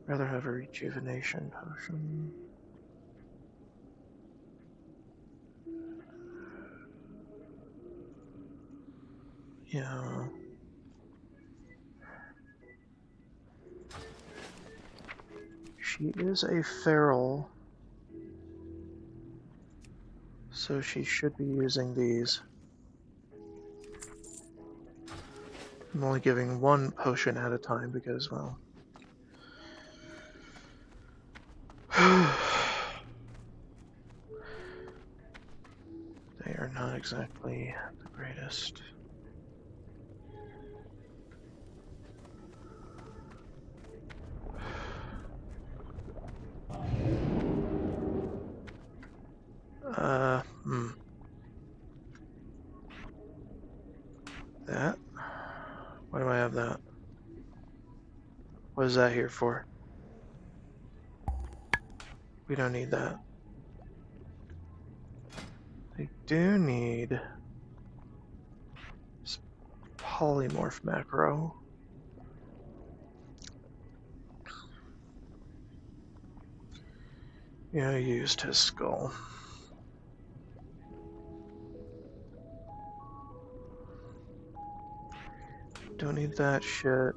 Rather have a rejuvenation potion. Yeah. She is a feral, so she should be using these. I'm only giving 1 potion at a time because, well... they are not exactly the greatest. That? Why do I have that? What is that here for? We don't need that. I do need this polymorph macro. Yeah, I used his skull. Don't need that shit.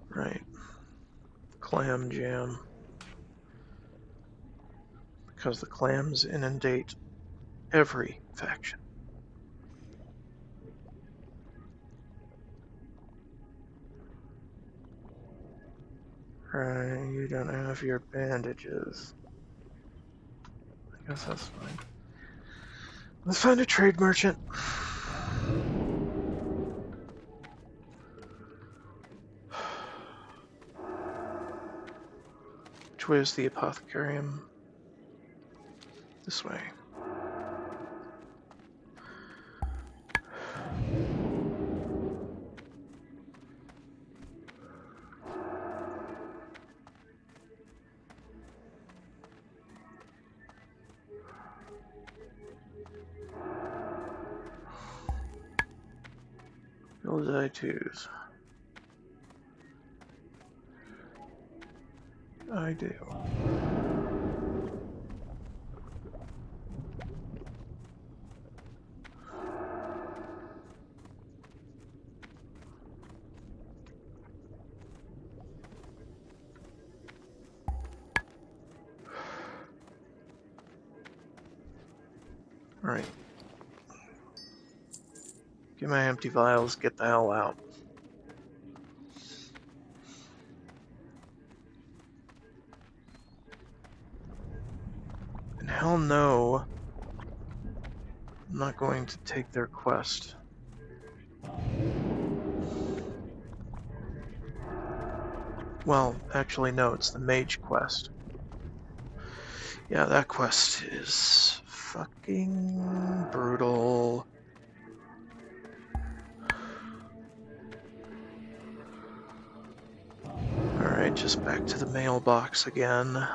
Right. Clam jam. Because the clams inundate every faction. Right, you don't have your bandages. I guess that's fine. Let's find a trade merchant. Which way is the apothecarium? This way. Those I2s. I do. Alright. Get my empty vials, get the hell out. And hell no, I'm not going to take their quest. Well, actually no, it's the mage quest. Yeah, that quest is fucking brutal. Alright, just back to the mailbox again.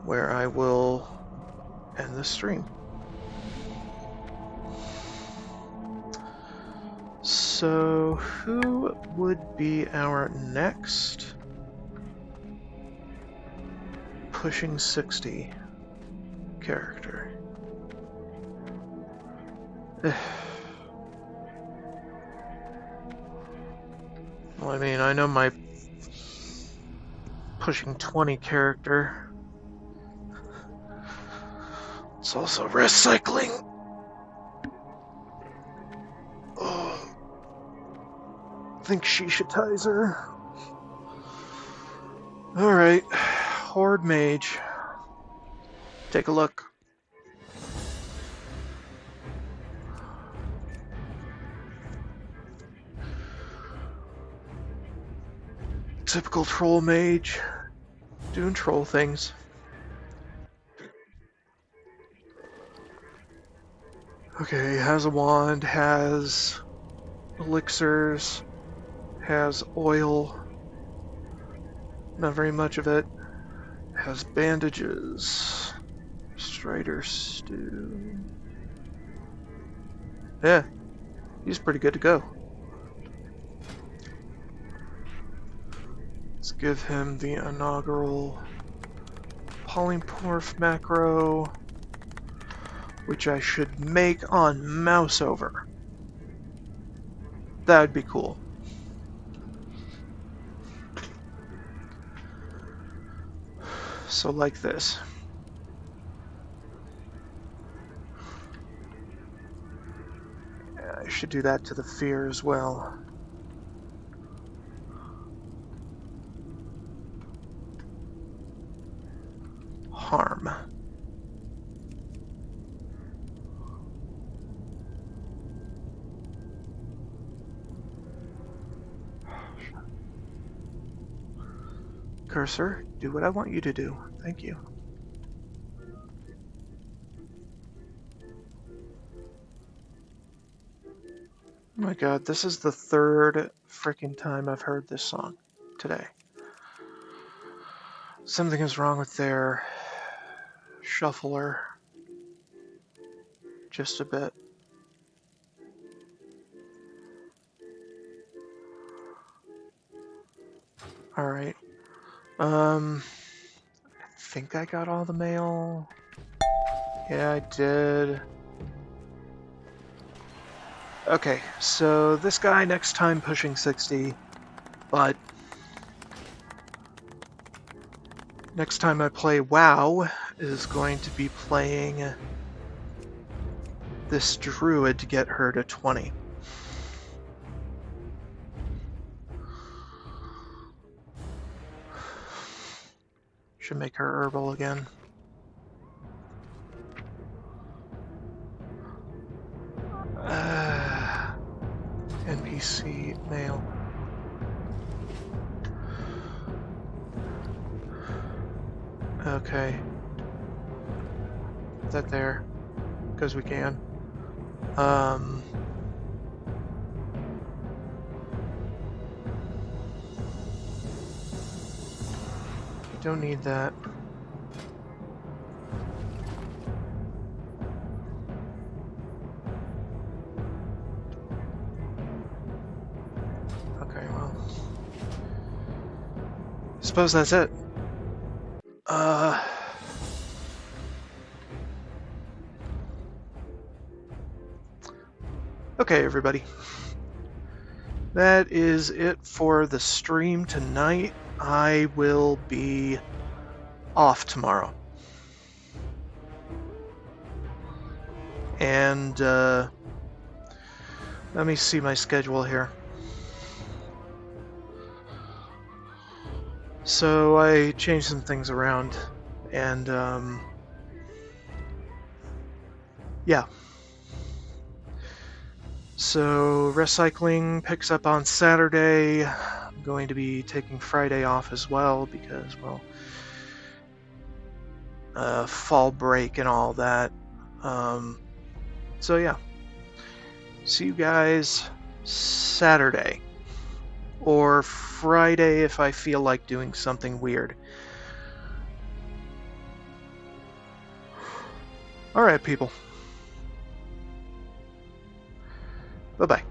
Where I will end the stream. So, who would be our next pushing 60 character? Well, I mean, I know my pushing 20 character. It's also recycling. Oh, I think Shishitizer. Alright, Horde Mage. Take a look. Typical troll mage, doing troll things. Okay, has a wand, has elixirs, has oil, not very much of it, has bandages, Strider stew. Yeah, he's pretty good to go. Let's give him the inaugural polymorph macro, which I should make on mouse over. That would be cool. So like this. I should do that to the fear as well. Harm. Cursor, do what I want you to do. Thank you. Oh my god, this is the third freaking time I've heard this song today. Something is wrong with their shuffler. Just a bit. Alright. I think I got all the mail. Yeah, I did. Okay, so this guy next time pushing 60, but next time I play WoW is going to be playing this druid to get her to 20. Should make her herbal again. NPC mail. Okay. Put that there, because we can. Don't need that. Okay, well. Suppose that's it. Okay, everybody. That is it for the stream tonight. I will be off tomorrow. And, let me see my schedule here. So I changed some things around, and, yeah. So recycling picks up on Saturday. I'm going to be taking Friday off as well because, well, fall break and all that. So yeah. See you guys Saturday. Or Friday if I feel like doing something weird. Alright, people. Bye-bye.